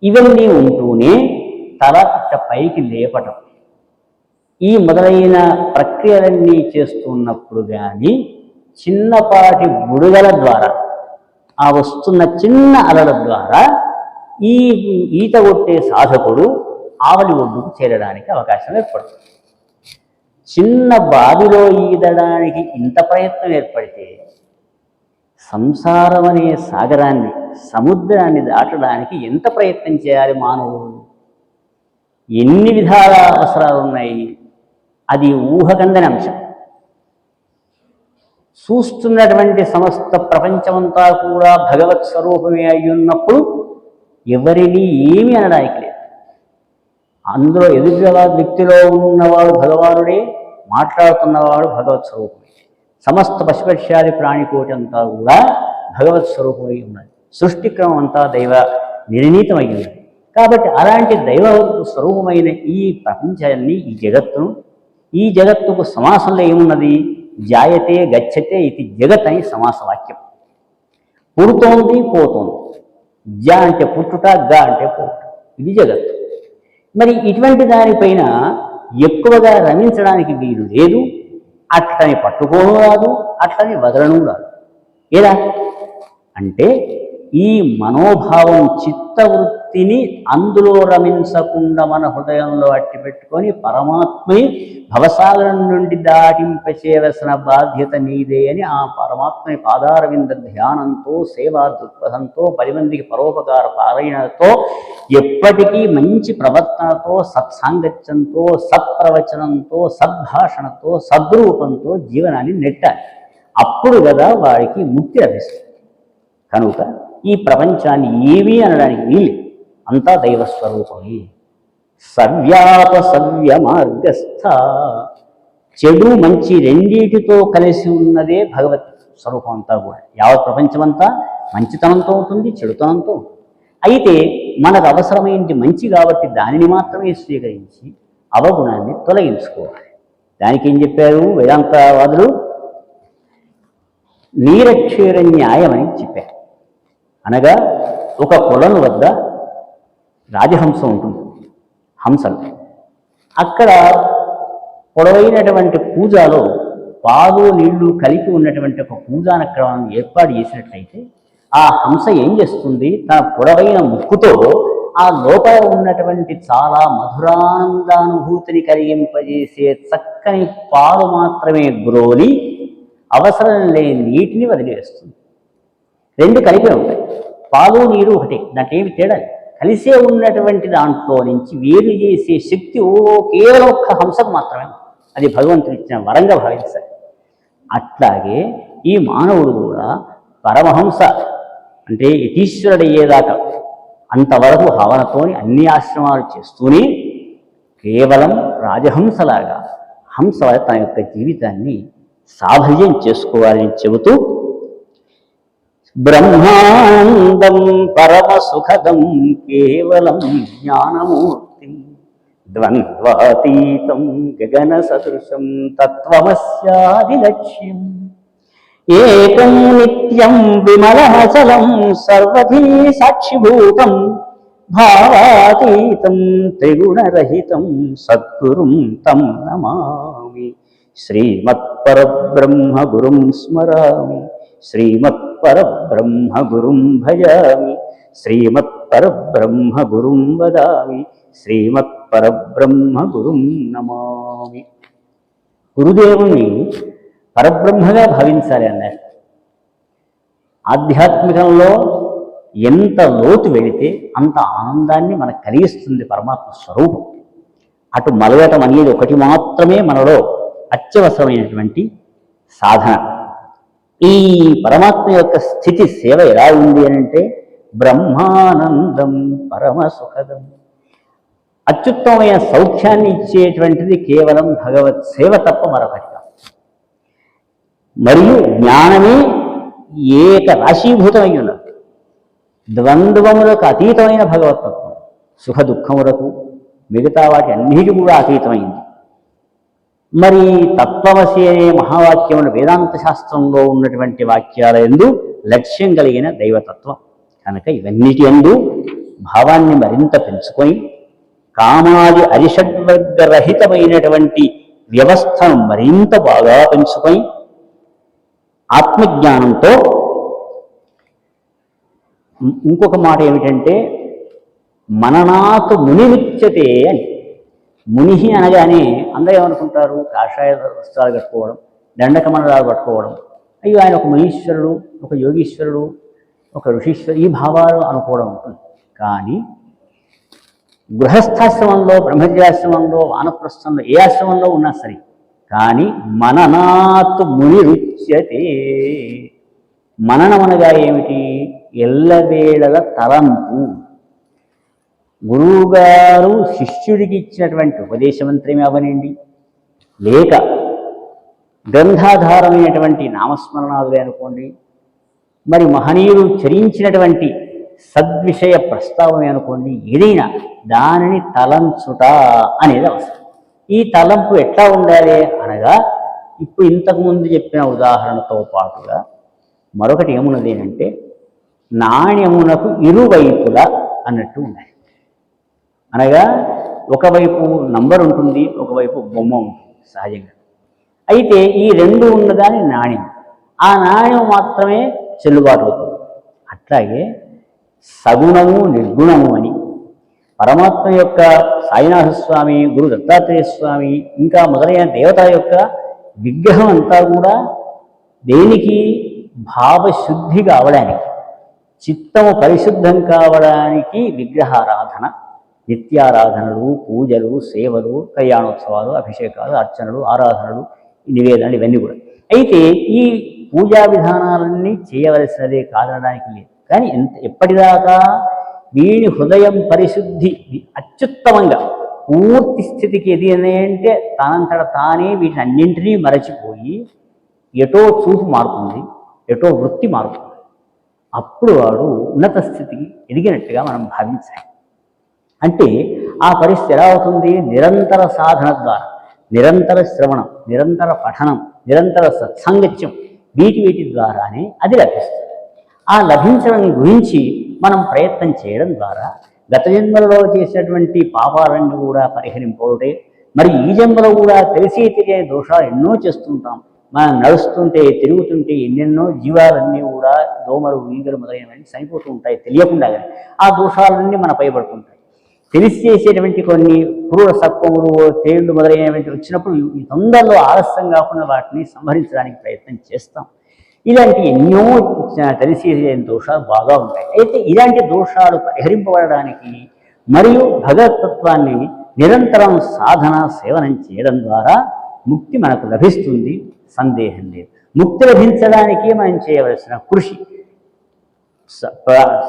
ఇవన్నీ ఉంటూనే తల ఇట్ట పైకి లేపటం. ఈ మొదలైన ప్రక్రియలన్నీ చేస్తున్నప్పుడు కానీ చిన్నపాటి బుడగల ద్వారా, ఆ వస్తున్న చిన్న అలల ద్వారా ఈ ఈత కొట్టే సాధకుడు ఆవలి ఒడ్డుకు చేరడానికి అవకాశం ఏర్పడుతుంది. చిన్న బావిలో ఈదడానికి ఇంత ప్రయత్నం ఏర్పడితే సంసారం అనే సాగరాన్ని, సముద్రాన్ని దాటడానికి ఎంత ప్రయత్నం చేయాలి మానవుడు? ఎన్ని విధాల అవసరాలు ఉన్నాయి. అది ఊహకందని అంశం. చూస్తున్నటువంటి సమస్త ప్రపంచమంతా కూడా భగవత్ స్వరూపమే అయ్యున్నప్పుడు ఎవరిని ఏమీ అనడానికి లేదు. అందులో ఎదుటి వ్యక్తిలో ఉన్నవాడు భగవానుడే, మాట్లాడుతున్నవాడు భగవత్ స్వరూపమే. సమస్త పశుపక్ష్యాది ప్రాణికోటి అంతా కూడా భగవత్ స్వరూపమై ఉన్నది. సృష్టిక్రమం అంతా దైవ నిర్ణీతమై ఉన్నది. కాబట్టి అలాంటి దైవ స్వరూపమైన ఈ ప్రపంచాన్ని, ఈ జగత్తుకు సమాసంలో ఏమున్నది? జాయతే గచ్చతే ఇది జగత్ అని సమాస వాక్యం. పుడుతోంది, పోతోంది. జ అంటే పుట్టుట, గ అంటే పోట. ఇది జగత్తు. మరి ఇటువంటి దానిపైన ఎక్కువగా రమించడానికి వీలు లేదు. అట్లని పట్టుకోను రాదు, అట్లని వదలను రాదు. ఎలా అంటే ఈ మనోభావం, చిత్తవృత్తి తిని అందులో రమించకుండా మన హృదయంలో అట్టి పెట్టుకొని పరమాత్మే భవసాగరం నుండి దాటింపచేయవలసిన బాధ్యత నీదే అని ఆ పరమాత్మని పాదారవింద ధ్యానంతో సేవా దృక్పథంతో 10 మందికి పరోపకార పారాయణతో ఎప్పటికీ మంచి ప్రవర్తనతో సత్సాంగత్యంతో సత్ప్రవచనంతో సద్భాషణతో సద్రూపంతో జీవనాన్ని నెట్టాలి. అప్పుడు కదా వాడికి ముక్తి లభిస్తుంది. కనుక ఈ ప్రపంచాన్ని ఏమీ అనడానికి వీలు, అంతా దైవస్వరూపమే. సవ్యాప సవ్య మార్గస్థ, చెడు మంచి రెండిటితో కలిసి ఉన్నదే భగవత్ స్వరూపం అంతా కూడా. యావత్ ప్రపంచమంతా మంచితనంతో ఉంటుంది, చెడుతనంతో ఉంటుంది. అయితే మనకు అవసరమైనది మంచి కాబట్టి దానిని మాత్రమే స్వీకరించి అవగుణాన్ని తొలగించుకోవాలి. దానికి ఏం చెప్పారు వేదాంతవాదులు? నీరక్షీర న్యాయం అని చెప్పారు. అనగా ఒక కొలను వద్ద రాజహంస ఉంటుంది, హంసలు. అక్కడ పొడవైనటువంటి పూజలో పాలు నీళ్లు కలిపి ఉన్నటువంటి ఒక పూజానక్రమాన్ని ఏర్పాటు చేసినట్లయితే ఆ హంస ఏం చేస్తుంది? తన పొడవైన ముక్కుతో ఆ లోపల ఉన్నటువంటి చాలా మధురానందానుభూతిని కలిగింపజేసే చక్కని పాలు మాత్రమే గ్రోలి అవసరం లేని నీటిని వదిలివేస్తుంది. రెండు కలిపే ఉంటాయి, పాలు నీరు ఒకటే, దాంట్లో ఏమి తేడా. కలిసే ఉన్నటువంటి దాంట్లో నుంచి వేరు చేసే శక్తి కేవలం ఒక్క హంసకు మాత్రమే. అది భగవంతుడు ఇచ్చిన వరంగా భావించాలి. అట్లాగే ఈ మానవుడు కూడా పరమహంస అంటే యతీశ్వరుడు అయ్యేదాకా అంతవరకు భావనతోని అన్ని ఆశ్రమాలు చేస్తూనే కేవలం రాజహంసలాగా హంస తన యొక్క జీవితాన్ని సాఫల్యం చేసుకోవాలని చెబుతూ బ్రహ్మానందం పరమ సుఖదం కేవలం జ్ఞానమూర్తి ద్వంద్వాతీతం గగన సదృశం తత్వమస్యాదిలక్ష్యం ఏకం నిత్యం విమలమచలం సర్వధీ సాక్షిభూతం భావాతీతం త్రిగుణరహితం సద్గురుం తం నమామి. శ్రీమత్పరబ్రహ్మ గురుం స్మరామి, శ్రీమత్పరబ్రహ్మ గురుం భజామి, శ్రీమత్పరబ్రహ్మ గురుం వదామి, శ్రీమత్పరబ్రహ్మ గురుం నమామి. గురుదేవుని పరబ్రహ్మగా భావించాలి అన్నారు. ఆధ్యాత్మికంలో ఎంత లోతు వెళితే అంత ఆనందాన్ని మనకు కలిగిస్తుంది పరమాత్మ స్వరూపం. అటు మలగటం అనేది ఒకటి మాత్రమే మనలో అత్యవసరమైనటువంటి సాధన. ఈ పరమాత్మ యొక్క స్థితి సేవ ఎలా ఉంది అని అంటే బ్రహ్మానందం పరమ సుఖదం. అత్యుత్తమమైన సౌఖ్యాన్ని ఇచ్చేటువంటిది కేవలం భగవత్ సేవ తప్ప మరొకటి కాదు. మరియు జ్ఞానమే ఏక రాశీభూతమై ఉన్నది. ద్వంద్వములకు అతీతమైన భగవతత్వం, సుఖ దుఃఖములకు మిగతా వాటి అన్నిటి కూడా అతీతమైంది. మరి తత్వమసి అనే మహావాక్యములు వేదాంత శాస్త్రంలో ఉన్నటువంటి వాక్యాల యందు లక్ష్యం కలిగిన దైవతత్వం కనుక ఇవన్నిటి యందు భావాన్ని మరింత పెంచుకొని కామాది అరిషడ్వర్గరహితమైనటువంటి వ్యవస్థను మరింత బాగా పెంచుకొని ఆత్మజ్ఞానంతో ఇంకొక మాట ఏమిటంటే మననాతు మునిముచ్యతే అని. ముని అనగానే అందరూ ఏమనుకుంటారు? కాషాయ వస్త్రాలు కట్టుకోవడం, దండకమండలాలు పట్టుకోవడం, అయ్యో ఆయన ఒక మునీశ్వరుడు, ఒక యోగీశ్వరుడు, ఒక ఋషీశ్వరుడు, ఈ భావాలు అనుకోవడం ఉంటుంది. కానీ గృహస్థాశ్రమంలో, బ్రహ్మచర్యాశ్రమంలో, వానప్రస్థంలో, ఏ ఆశ్రమంలో ఉన్నా సరే, కానీ మననాతు ముని రుచ్యతే. మననమనగా ఏమిటి? ఎల్లవేళల తలంపు. గురువుగారు శిష్యుడికి ఇచ్చినటువంటి ఉపదేశమంత్రమే అవనండి, లేక గ్రంథాధారమైనటువంటి నామస్మరణాదులే అనుకోండి, మరి మహనీయులు చరించినటువంటి సద్విషయ ప్రస్తావమే అనుకోండి, ఏదైనా దానిని తలంచుట అనేది అవసరం. ఈ తలంపు ఎట్లా ఉండాలి అనగా ఇప్పుడు ఇంతకుముందు చెప్పిన ఉదాహరణతో పాటుగా మరొకటి ఏమున్నది అంటే నాణ్యమునకు ఇరువైపులా అన్నట్టు ఉండాలి. అనగా ఒకవైపు నంబర్ ఉంటుంది, ఒకవైపు బొమ్మ ఉంటుంది సహజంగా. అయితే ఈ రెండు ఉన్నదాని నాణ్యం, ఆ నాణ్యం మాత్రమే చెల్లుబాటు అవుతుంది. అట్లాగే సగుణము నిర్గుణము అని పరమాత్మ యొక్క సాయినాథ స్వామి, గురు దత్తాత్రేయ స్వామి ఇంకా మొదలైన దేవత యొక్క విగ్రహం అంతా కూడా దేనికి? భావశుద్ధి కావడానికి, చిత్తము పరిశుద్ధం కావడానికి విగ్రహారాధన, నిత్యారాధనలు, పూజలు, సేవలు, కళ్యాణోత్సవాలు, అభిషేకాలు, అర్చనలు, ఆరాధనలు, నివేదనలు ఇవన్నీ కూడా. అయితే ఈ పూజా విధానాలన్నీ చేయవలసినదే కాదనడానికి లేదు. కానీ ఎప్పటిదాకా వీడి హృదయం పరిశుద్ధి అత్యుత్తమంగా పూర్తి స్థితికి ఎది అంటే తనంతట తానే వీటినన్నింటినీ మరచిపోయి ఎటో చూపు మారుతుంది, ఎటో వృత్తి మారుతుంది. అప్పుడు వాడు ఉన్నత స్థితికి ఎదిగినట్టుగా మనం భావించాలి. అంటే ఆ పరిస్థితి ఎలా అవుతుంది? నిరంతర సాధన ద్వారా, నిరంతర శ్రవణం, నిరంతర పఠనం, నిరంతర సత్సంగత్యం, వీటి ద్వారానే అది లభిస్తుంది. ఆ లభించడం గురించి మనం ప్రయత్నం చేయడం ద్వారా గత జన్మలలో చేసినటువంటి పాపాలన్నీ కూడా పరిహరింపవుటే, మరి ఈ జన్మలో కూడా తెలిసి తెలియని దోషాలు ఎన్నో చేస్తుంటాం. మనం నడుస్తుంటే, తిరుగుతుంటే ఎన్నెన్నో జీవాలన్నీ కూడా దోమలు, ఈగలు మొదలైనవన్నీ చనిపోతూ ఉంటాయి తెలియకుండా. ఆ దోషాలన్నీ మన పైబడుతుంటాయి. తెలిసి చేసేటువంటి కొన్ని క్రూర సర్పములు, తేళ్లు మొదలైనటువంటి వచ్చినప్పుడు ఈ తొందరలో ఆలస్యం కాకుండా వాటిని సంహరించడానికి ప్రయత్నం చేస్తాం. ఇలాంటి ఎన్నో తెలిసి దోషాలు బాగా ఉంటాయి. అయితే ఇలాంటి దోషాలు పరిహరింపబడడానికి మరియు భగవతత్వాన్ని నిరంతరం సాధన సేవనం చేయడం ద్వారా ముక్తి మనకు లభిస్తుంది, సందేహం లేదు. ముక్తి లభించడానికి మనం చేయవలసిన కృషి,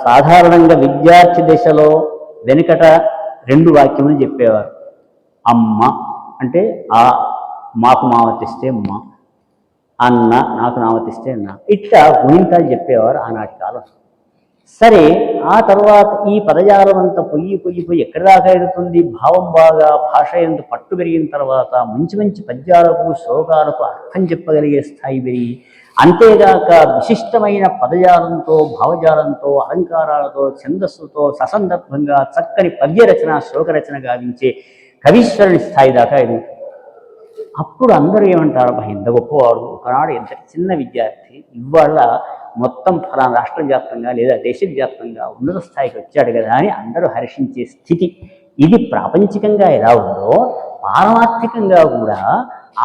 సాధారణంగా విద్యార్థి దశలో వెనుకట 2 వాక్యములు చెప్పేవారు. అమ్మ అంటే ఆ, మాకు మావతిస్తే మా, అన్న నాకు నామతిస్తే నా, ఇట్లా గుణింతాలు చెప్పేవారు ఆనాటి కాలం. సరే, ఆ తర్వాత ఈ పదజాలం అంతా పొయ్యి ఎక్కడి దాకా ఎదుగుతుంది? భావం బాగా భాష ఎందు పట్టు పెరిగిన తర్వాత మంచి మంచి పద్యాలకు, శ్లోకాలకు అర్థం చెప్పగలిగే స్థాయి పెరిగి, అంతేగాక విశిష్టమైన పదజాలంతో, భావజాలంతో, అలంకారాలతో, ఛందస్సుతో ససందర్భంగా చక్కని పద్యరచన, శ్లోకరచన గావించే కవీశ్వరుని స్థాయి దాకా ఎదుగుతుంది. అప్పుడు అందరూ ఏమంటారు? ఇంత గొప్పవాడు, ఒకనాడు ఎంతటి చిన్న విద్యార్థి ఇవాళ మొత్తం ఫలానా రాష్ట్రం వ్యాప్తంగా లేదా దేశవ్యాప్తంగా ఉన్నత స్థాయికి వచ్చాడు కదా అని అందరూ హర్షించే స్థితి. ఇది ప్రాపంచికంగా ఎలా ఉందో పారమార్థికంగా కూడా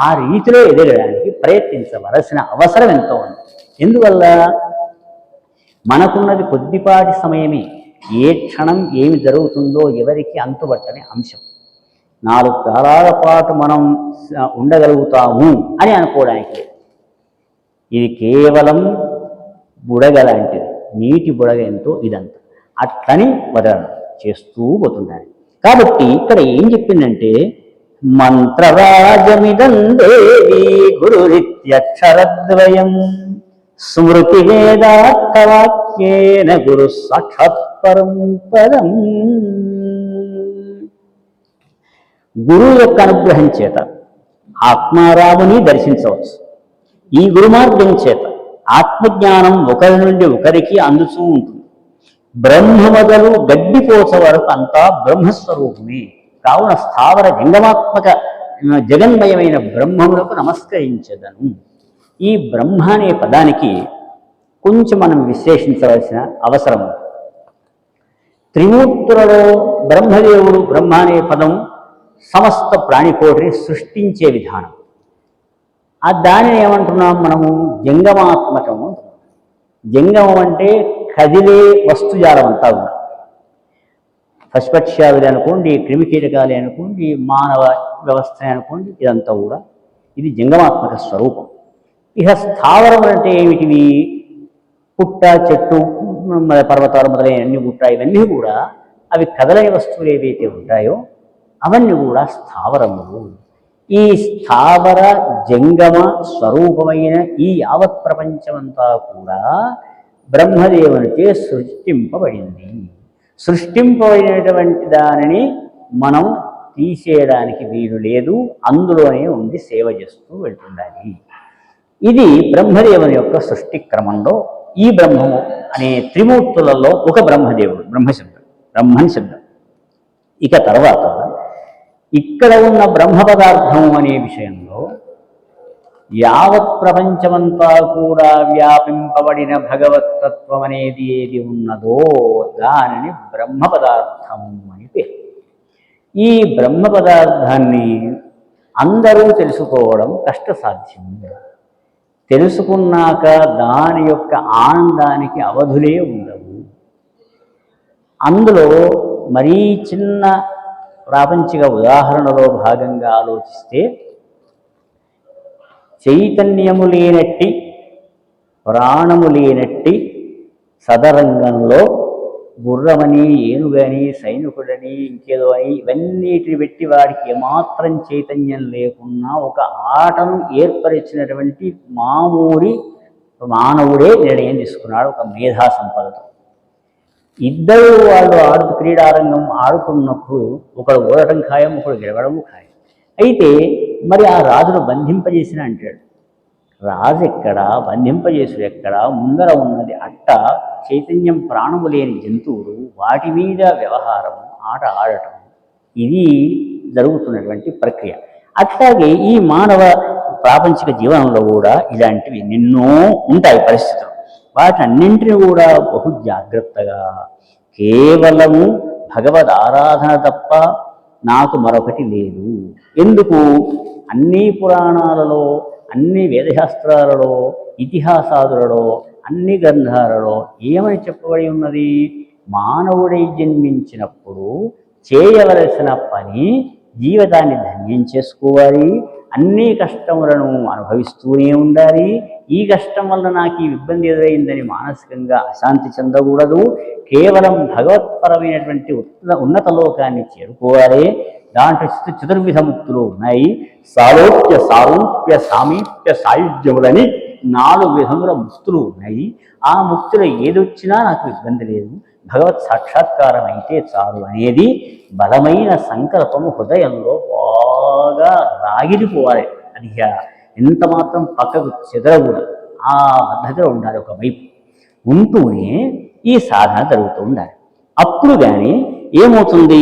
ఆ రీతిలో ఎదగడానికి ప్రయత్నించవలసిన అవసరం ఎంతో ఉంది. ఎందువల్ల? మనకున్నది కొద్దిపాటి సమయమే. ఏ క్షణం ఏమి జరుగుతుందో ఎవరికి అంతుబట్టని అంశం. 4 కాలాల పాటు మనం ఉండగలుగుతాము అని అనుకోవడానికి లేదు. ఇది కేవలం బుడగ లాంటిది, నీటి బుడగ ఎంతో ఇదంతా. అట్లని వదలడం చేస్తూ పోతుండాలి. కాబట్టి ఇక్కడ ఏం చెప్పిందంటే, మంత్రరాజమిదం దేవి గురురిత్యక్షరద్వయం స్మృతి వేదార్థవాక్యేన గురు సాక్షాత్పరం పదం. గురువు యొక్క అనుగ్రహం చేత ఆత్మారాముని దర్శించవచ్చు. ఈ గురుమార్గం చేత ఆత్మజ్ఞానం ఒకరి నుండి ఒకరికి అందుతూ ఉంటుంది. బ్రహ్మ మొదలు గడ్డిపోస వరకు అంతా బ్రహ్మస్వరూపమే. కావున స్థావర జంగమాత్మక జగన్మయమైన బ్రహ్మములకు నమస్కరించదను. ఈ బ్రహ్మ అనే పదానికి కొంచెం మనం విశ్లేషించవలసిన అవసరం. త్రిమూర్తులలో బ్రహ్మదేవుడు, బ్రహ్మ అనే పదం సమస్త ప్రాణికోటిని సృష్టించే విధానం. ఆ దానిని ఏమంటున్నాం మనము? జంగమాత్మకము. జంగమం అంటే కదిలే వస్తుజాలం అంతా కూడా. పశుపక్ష్యాలు అనుకోండి, క్రిమికీటకాలే అనుకోండి, మానవ వ్యవస్థ అనుకోండి, ఇదంతా కూడా ఇది జంగమాత్మక స్వరూపం. ఇక స్థావరం అంటే ఏమిటివి? పుట్ట, చెట్టు, పర్వతాలు మొదలైనవన్నీ ఉంటాయి. ఇవన్నీ కూడా అవి కదలని వస్తువులు ఏవైతే ఉంటాయో అవన్నీ కూడా స్థావరములు. ఈ స్థావర జంగమ స్వరూపమైన ఈ యావత్ ప్రపంచమంతా కూడా బ్రహ్మదేవునిచే సృష్టింపబడింది. సృష్టింపబడినటువంటి దానిని మనం తీసేయడానికి వీలు లేదు. అందులోనే ఉండి సేవ చేస్తూ వెళ్తుండాలి. ఇది బ్రహ్మదేవుని యొక్క సృష్టి క్రమంలో ఈ బ్రహ్మము అనే త్రిమూర్తులలో ఒక బ్రహ్మదేవుడు, బ్రహ్మని శబ్దం. ఇక తర్వాత ఇక్కడ ఉన్న బ్రహ్మ పదార్థం అనే విషయంలో యావత్ ప్రపంచమంతా కూడా వ్యాపింపబడిన భగవత్తత్వం అనేది ఏది ఉన్నదో దానిని బ్రహ్మ పదార్థము అని పేరు. ఈ బ్రహ్మ పదార్థాన్ని అందరూ తెలుసుకోవడం కష్టసాధ్యం. తెలుసుకున్నాక దాని యొక్క ఆనందానికి అవధులే ఉండవు. అందులో మరీ చిన్న ప్రాపంచిక ఉదాహరణలో భాగంగా ఆలోచిస్తే, చైతన్యము లేనట్టి ప్రాణము లేనట్టి సదరంగంలో గుర్రమని, ఏనుగని, సైనికుడని, ఇంకేదో అని ఇవన్నిటిని పెట్టి వాడికి ఏమాత్రం చైతన్యం లేకున్నా ఒక ఆటను ఏర్పరిచినటువంటి మామూలు మానవుడే నిర్ణయం తీసుకున్నాడు ఒక మేధా సంపదతో. ఇద్దరు వాళ్ళు క్రీడారంగం ఆడుతున్నప్పుడు ఒకడు ఓడటం ఖాయం, ఒకడు గెలవడం ఖాయం. అయితే మరి ఆ రాజును బంధింపజేసిన అంటాడు. రాజు ఎక్కడ, బంధింపజేసుడు ఎక్కడ? ముందర ఉన్నది అట్ట చైతన్యం ప్రాణము లేని జంతువులు, వాటి మీద వ్యవహారం, ఆట ఆడటం, ఇది జరుగుతున్నటువంటి ప్రక్రియ. అట్లాగే ఈ మానవ ప్రాపంచిక జీవనంలో కూడా ఇలాంటివి ఎన్నెన్నో ఉంటాయి పరిస్థితులు. వాటన్నింటినీ కూడా బహు జాగ్రత్తగా కేవలము భగవద్ ఆరాధన తప్ప నాకు మరొకటి లేదు. ఎందుకు? అన్ని పురాణాలలో, అన్ని వేదశాస్త్రాలలో, ఇతిహాసాదులలో, అన్ని గ్రంథాలలో ఏమని చెప్పబడి ఉన్నది? మానవుడై జన్మించినప్పుడు చేయవలసిన పని జీవితాన్ని ధన్యం చేసుకోవాలి, అన్ని కష్టములను అనుభవిస్తూనే ఉండాలి. ఈ కష్టం వల్ల నాకు ఈ ఇబ్బంది ఎదురైందని మానసికంగా అశాంతి చెందకూడదు. కేవలం భగవత్పరమైనటువంటి ఉన్నత లోకాన్ని చేరుకోవాలి. దాంట్లో చతుర్విధ ముక్తులు ఉన్నాయి. సాలోక్య, సారూప్య, సామీప్య, సాయుధ్యములని 4 విధముల ముక్తులు ఉన్నాయి. ఆ ముక్తులు ఏదొచ్చినా నాకు ఇబ్బంది లేదు, భగవత్ సాక్షాత్కారం అయితే చాలు అనేది బలమైన సంకల్పము హృదయంలో బాగా రాగిలిపోవాలి. అది ఎంత మాత్రం పక్కకు చెదరకూడదు. ఆ పద్ధతిలో ఉండాలి. ఒకవైపు ఉంటూనే ఈ సాధన జరుగుతూ ఉండాలి. అప్పుడు కానీ ఏమవుతుంది?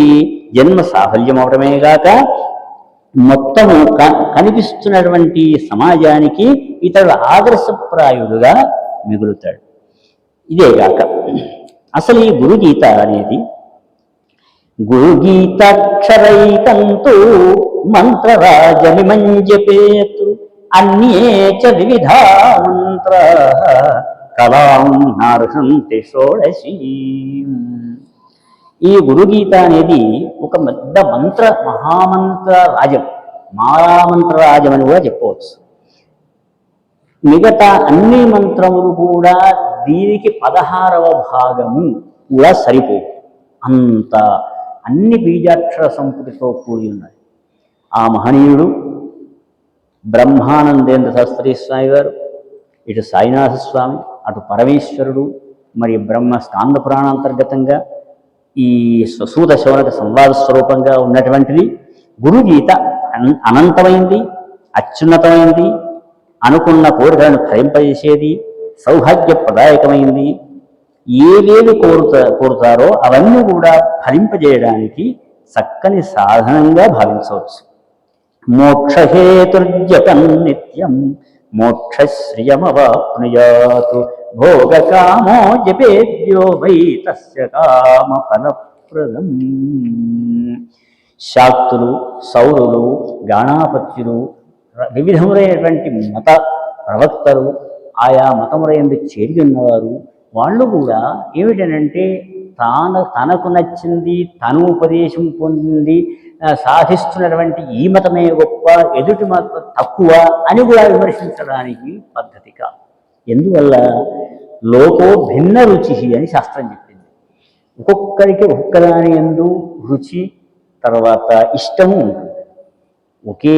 జన్మ సాఫల్యం అవడమే గాక మొత్తము కనిపిస్తున్నటువంటి సమాజానికి ఇతడు ఆదర్శప్రాయుడుగా మిగులుతాడు. ఇదేగాక అసలు ఈ గురుగీత అనేది, గురుగీతాక్షరైకంతు మంత్రరాజమిమంజపేతు అన్యే చ వివిధా మంత్ర కలాం నార్హంతి షోడశీ. ఈ గురుగీత అనేది ఒక పెద్ద మహామంత్ర రాజం, మాయామంత్ర రాజం అని కూడా చెప్పవచ్చు. మిగతా అన్ని మంత్రములు కూడా దీనికి 16వ భాగము కూడా సరిపోవు. అంత అన్ని బీజాక్షర సంపుటితో కూడి ఉన్నది. ఆ మహనీయుడు బ్రహ్మానందేంద్ర శాస్త్రి స్వామి గారు, ఇటు సాయినాథ స్వామి, అటు పరమేశ్వరుడు, మరి బ్రహ్మ స్కాంద పురాణాంతర్గతంగా ఈ సూత శౌనక సంవాద స్వరూపంగా ఉన్నటువంటిది గురుగీత. అనంతమైంది, అత్యున్నతమైంది, అనుకున్న కోరికలను ఫలింపజేసేది, సౌభాగ్యప్రదాయకమైంది. ఏవేవి కోరుతారో అవన్నీ కూడా ఫలింపజేయడానికి చక్కని సాధనంగా భావించవచ్చు. మోక్షహేతుర్జపం నిత్యం మోక్షశ్రియమవాప్నుయాతు భోగకామో జపేద్యో వై తస్య కామ ఫలప్రదం. శాక్తులు, సౌరులు, గాణాపత్యులు, వివిధములైనటువంటి మత ప్రవక్తలు, ఆయా మతములందు చేరి ఉన్నవారు, వాళ్ళు కూడా ఏమిటనంటే తనకు నచ్చింది, తను ఉపదేశం పొందింది సాధిస్తున్నటువంటి ఈ మతమే గొప్ప, ఎదుటి మతం తక్కువ అని కూడా విమర్శించడానికి పద్ధతి కాదు. ఎందువల్ల? లోకో భిన్న రుచి అని శాస్త్రం చెప్పింది. ఒక్కొక్కరికి ఒక్కొక్కదాని యందు రుచి, తర్వాత ఇష్టము ఉంటుంది. ఒకే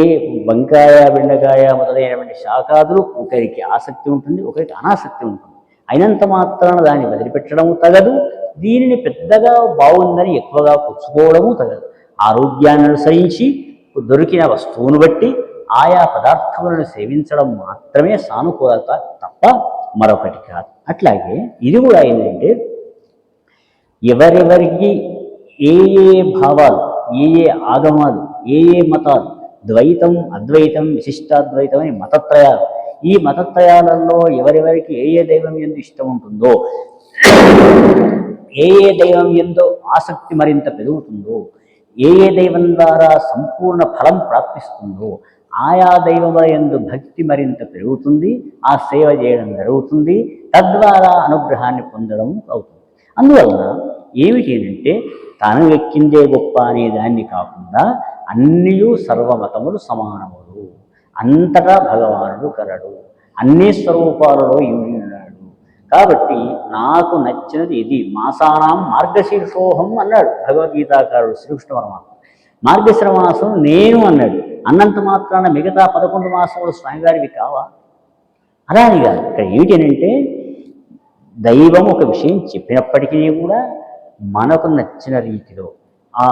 వంకాయ, బెండకాయ మొదలైనటువంటి శాకాదులు ఒకరికి ఆసక్తి ఉంటుంది, ఒకరికి అనాసక్తి ఉంటుంది. అయినంత మాత్రాన దాన్ని వదిలిపెట్టడము తగదు. దీనిని పెద్దగా బాగుందని ఎక్కువగా పుచ్చుకోవడము తగదు. ఆరోగ్యాన్ని అనుసరించి దొరికిన వస్తువును బట్టి ఆయా పదార్థములను సేవించడం మాత్రమే సానుకూలత తప్ప మరొకటి కాదు. అట్లాగే ఇది కూడా ఏంటంటే, ఎవరెవరికి ఏ ఏ భావాలు, ఏ ఏ ఆగమాలు, ఏ ఏ మతాలు ద్వైతం, అద్వైతం, విశిష్టాద్వైతం అని మతత్రయాలు. ఈ మతత్రయాలలో ఎవరెవరికి ఏ ఏ దైవం యందు ఇష్టం ఉంటుందో, ఏ ఏ దైవం యందు ఆసక్తి మరింత పెరుగుతుందో, ఏ ఏ దైవం ద్వారా సంపూర్ణ ఫలం ప్రాప్తిస్తుందో ఆయా దైవముల యందు భక్తి మరింత పెరుగుతుంది, ఆ సేవ చేయడం జరుగుతుంది, తద్వారా అనుగ్రహాన్ని పొందడం అవుతుంది. అందువలన ఏమిటి అంటే తను ఎక్కిందే గొప్ప అనే దాన్ని కాకుండా అన్నీ సర్వమతములు సమానములు, అంతటా భగవానుడు కలడు, అన్ని స్వరూపాలలో ఇమిడి ఉన్నాడు. కాబట్టి నాకు నచ్చినది ఇది, మాసానాం మార్గశీర్షోహం అన్నాడు భగవద్గీతాకారుడు శ్రీకృష్ణ పరమాత్మ. మార్గశిర మాసం నేను అన్నాడు. అన్నంత మాత్రాన మిగతా 11 మాసములు స్వామివారివి కావా? అలా అని కాదు. ఇక్కడ ఏమిటి అంటే దైవం ఒక విషయం చెప్పినప్పటికీ కూడా మనకు నచ్చిన రీతిలో ఆ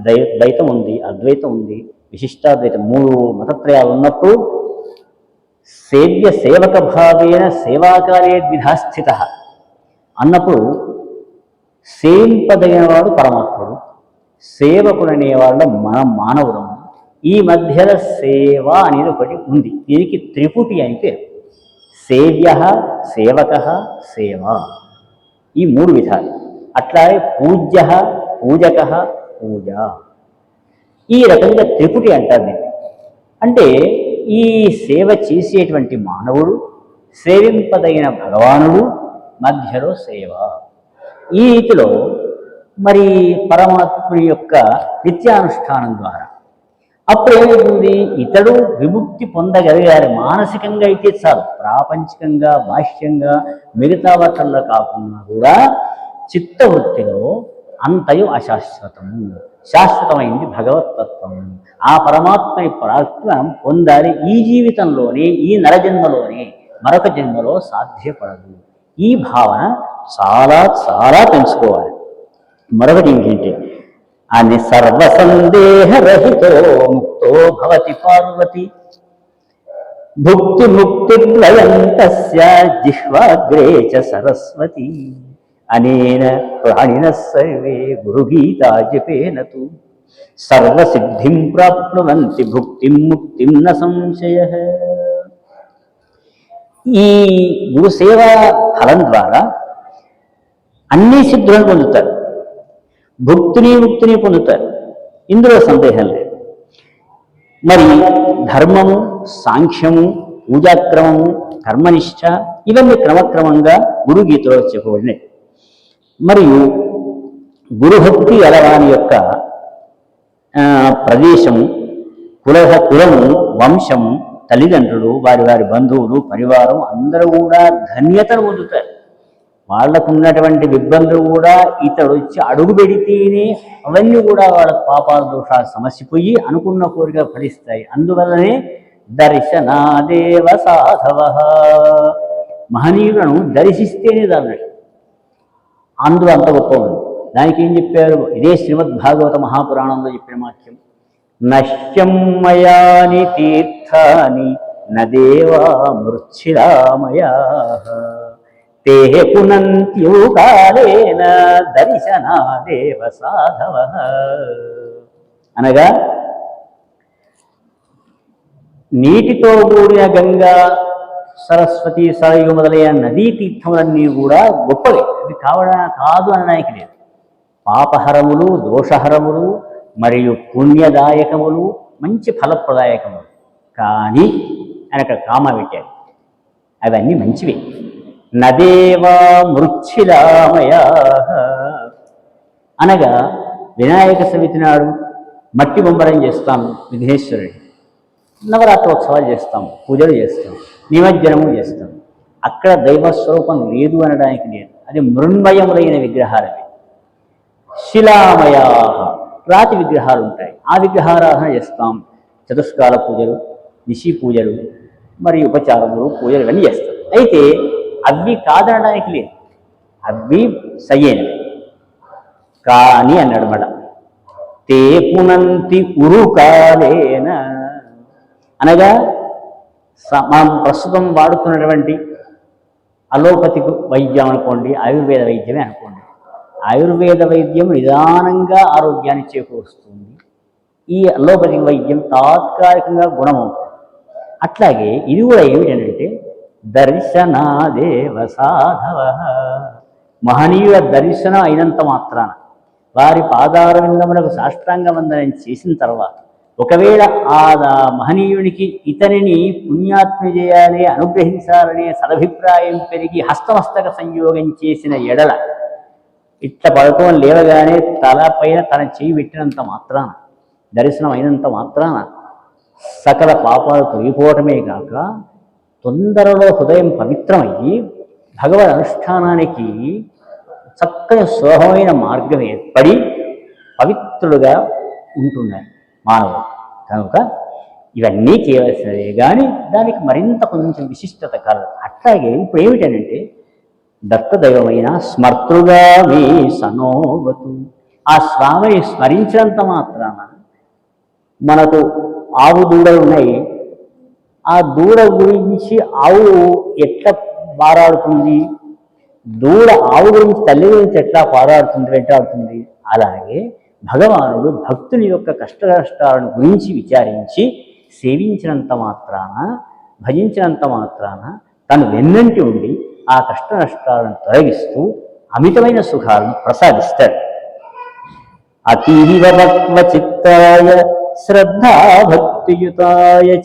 ద్వైతం ఉంది, అద్వైతం ఉంది, విశిష్టాద్వైతం 3 మతత్రయాలు ఉన్నప్పుడు సేవ్య సేవక భావేన సేవాకార్యే ద్విధాస్థిత అన్నప్పుడు సేవింపదగిన వాడు పరమాత్ముడు, సేవకుడు అనేవాళ్ళు మనం మానవుడము. ఈ మధ్యలో సేవ అనేది ఒకటి ఉంది. దీనికి త్రిపుటి అని పేరు. సేవ్య, సేవక, సేవ, ఈ 3 విధాలు. అట్లాగే పూజ్య, పూజక, పూజ, ఈ రకంగా త్రిపుటి అంటారు దీన్ని. అంటే ఈ సేవ చేసేటువంటి మానవుడు, సేవింపదగిన భగవానుడు, మధ్యలో సేవ. ఈ రీతిలో మరి పరమాత్ముని యొక్క నిత్యానుష్ఠానం ద్వారా అప్పుడు ఏమవుతుంది, ఇతడు విముక్తి పొందగలిగారు. మానసికంగా అయితే చాలు, ప్రాపంచికంగా బాహ్యంగా మిగతా వాటిల్లో కాకుండా కూడా చిత్తవృత్తిలో అంతయు అశాశ్వతము, శాశ్వతమైంది భగవతత్వం. ఆ పరమాత్మని ప్రాప్తి పొందాలి ఈ జీవితంలోనే, ఈ నరజన్మలోనే, మరొక జన్మలో సాధ్యపడదు. ఈ భావన చాలా చాలా పెంచుకోవాలి. మరొకటి ఏంటంటే అని సర్వసందేహరహితో ముక్తో భవతి పార్వతి భుక్తి ముక్తి ప్రయంతస్య జిహ్వాగ్రే చ సరస్వతి అనేన ప్రాణిన సర్వే గురుగీతా జపేనతు సర్వసిద్ధిం ప్రాప్నువంతి భుక్తిం ముక్తిం న సంశయ. ఈ గురుసేవా ఫలం ద్వారా అన్ని సిద్ధులను పొందుతారు, భుక్తిని ముక్తిని పొందుతారు, ఇందులో సందేహం లేదు. మరి ధర్మము, సాంఖ్యము, పూజాక్రమము, కర్మనిష్ట ఇవన్నీ క్రమక్రమంగా గురుగీతలో చెప్పబడినాయి. మరియు గురుభక్తి అలవాని యొక్క ప్రదేశము, కులము, వంశము, తల్లిదండ్రులు, వారి వారి బంధువులు, పరివారం అందరూ కూడా ధన్యతను పొందుతారు. వాళ్లకు ఉన్నటువంటి ఇబ్బందులు కూడా ఇతడు వచ్చి అడుగు పెడితేనే అవన్నీ కూడా వాళ్ళ పాపాల దోషాలు సమసిపోయి అనుకున్న కోరిక ఫలిస్తాయి. అందువల్లనే దర్శనాదేవ సాధవ, మహనీయులను దర్శిస్తేనే దాన్ని అందులో అంత గొప్ప ఉంది. దానికి ఏం చెప్పారు, ఇదే శ్రీమద్భాగవత మహాపురాణంలో చెప్పిన వాక్యం, నశ్యం మయాని తీర్థాని నదేవా మృచ్ఛిరామయా తే పునంత్యూకాలేన దర్శనాదేవ సాధవ. అనగా నీటితో కూడిన గంగా, సరస్వతి, సరయు మొదలైన నదీ తీర్థములన్నీ కూడా గొప్పవే, అవి కాదు అనడానికి లేదు. పాపహరములు, దోషహరములు మరియు పుణ్యదాయకములు, మంచి ఫలప్రదాయకములు. కానీ ఆయన అక్కడ కామ పెట్టారు, అవన్నీ మంచివే. నదేవా మృచ్ఛిలామయా అనగా వినాయక చవితి నాడు మట్టి బొమ్మరం చేస్తాం విఘ్నేశ్వరుడి, నవరాత్రోత్సవాలు చేస్తాం, పూజలు చేస్తాం, నిమజ్జనము చేస్తాం. అక్కడ దైవస్వరూపం లేదు అనడానికి లేదు, అది మృణ్మయములైన విగ్రహాలవి. శిలామయా, రాతి విగ్రహాలు ఉంటాయి, ఆ విగ్రహారాధన చేస్తాం. చతుష్కాల పూజలు, నిశి పూజలు, మరియు ఉపచారములు, పూజలు ఇవన్నీ చేస్తాం. అయితే అవి కాదనడానికి లేదు, అవి సయ్యనవి. కానీ అన్నాడు మళ్ళా, తే పునంతి ఉరుకాలేన అనగా మనం ప్రస్తుతం వాడుతున్నటువంటి అలోపతిక్ వైద్యం అనుకోండి, ఆయుర్వేద వైద్యమే అనుకోండి. ఆయుర్వేద వైద్యం నిదానంగా ఆరోగ్యాన్ని చేకూరుస్తుంది. ఈ అల్లోపతి వైద్యం తాత్కాలికంగా గుణమవుతుంది. అట్లాగే ఇది కూడా ఏమిటంటే దర్శనాదేవ సాధవ. మహనీయుల దర్శనం అయినంత మాత్రాన, వారి పాదారవిందములకు సాష్టాంగ వందనం చేసిన తర్వాత, ఒకవేళ ఆ మహనీయునికి ఇతనిని పుణ్యాత్మ చేయాలి, అనుగ్రహించాలనే సదభిప్రాయం పెరిగి హస్తమస్తక సంయోగం చేసిన ఎడల, ఇట్ట పడుకోని లేవగానే తల పైన తన చేయి పెట్టినంత మాత్రాన, దర్శనం అయినంత మాత్రాన సకల పాపాలు తొలగిపోవటమే కాక తొందరలో హృదయం పవిత్రమయ్యి భగవద్ అనుష్ఠానానికి చక్కని సులభమైన మార్గం ఏర్పడి పవిత్రుడుగా ఉంటున్నాడు మానవుడు. కనుక ఇవన్నీ చేయవలసినవే, కానీ దానికి మరింత కొంచెం విశిష్టత కలదు. అట్లాగే ఇప్పుడు ఏమిటనంటే దత్తదైవమైన స్మర్తృగా మీ సనోవతు. ఆ స్వామిని స్మరించినంత మాత్రాన మనకు ఆవు దూడలు ఉన్నాయి. ఆ దూడ గురించి ఆవు ఎట్లా పారాడుతుంది, దూడ ఆవు గురించి తల్లి గురించి ఎట్లా పారాడుతుంది, వెంటాడుతుంది. అలాగే భగవానుడు భక్తుని యొక్క కష్టాలను గురించి విచారించి సేవించినంత మాత్రాన, భజించినంత మాత్రాన తను వెన్నంటి ఉండి ఆ కష్ట నష్టాలను తొలగిస్తూ అమితమైన సుఖాలను ప్రసాదిస్తాడు. అతీవ చిత్తాయ శ్రద్ధాభక్తియుతాయ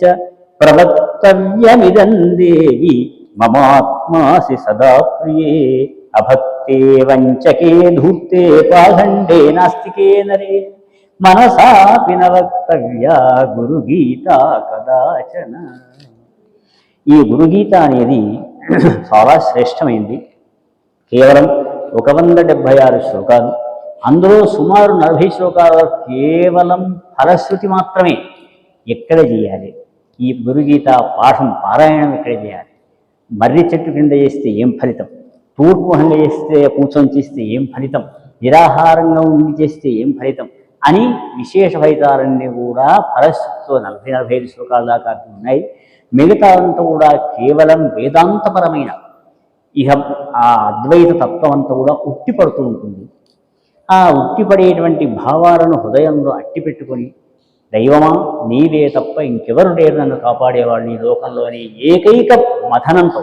చ ప్రవక్తవ్యమిదం దేవి మమాత్మాసి సదా ప్రియే. అభక్తే వంచకే ధూర్తే పాఖండే నాస్తికే నరే మనసాపి న వక్తవ్యా గురుగీత కదాచన. ఈ గురుగీత అనేది చాలా శ్రేష్టమైంది. కేవలం 176 శ్లోకాలు. అందులో సుమారు 40 శ్లోకాలు కేవలం ఫలశ్రుతి మాత్రమే. ఎక్కడ చేయాలి ఈ గురుగీత పాఠం, పారాయణం ఎక్కడ చేయాలి? మర్రి చెట్టు కింద చేస్తే ఏం ఫలితం, తూర్పు మొహంగా చేస్తే కూర్చొని చేస్తే ఏం ఫలితం, నిరాహారంగా ఉండి చేస్తే ఏం ఫలితం అని విశేష ఫలితాలన్నీ కూడా ఫలశ్రుతితో 40-45 శ్లోకాల దాకా ఉన్నాయి. మిగతా అంతా కూడా కేవలం వేదాంతపరమైన ఇహ ఆ అద్వైత తత్వం అంతా కూడా ఉట్టిపడుతూ ఉంటుంది. ఆ ఉట్టిపడేటువంటి భావాలను హృదయంలో అట్టిపెట్టుకొని, దైవమా నీవే తప్ప ఇంకెవరు లేరు నన్ను కాపాడేవాళ్ళు ఈ లోకంలోని ఏకైక మథనంతో.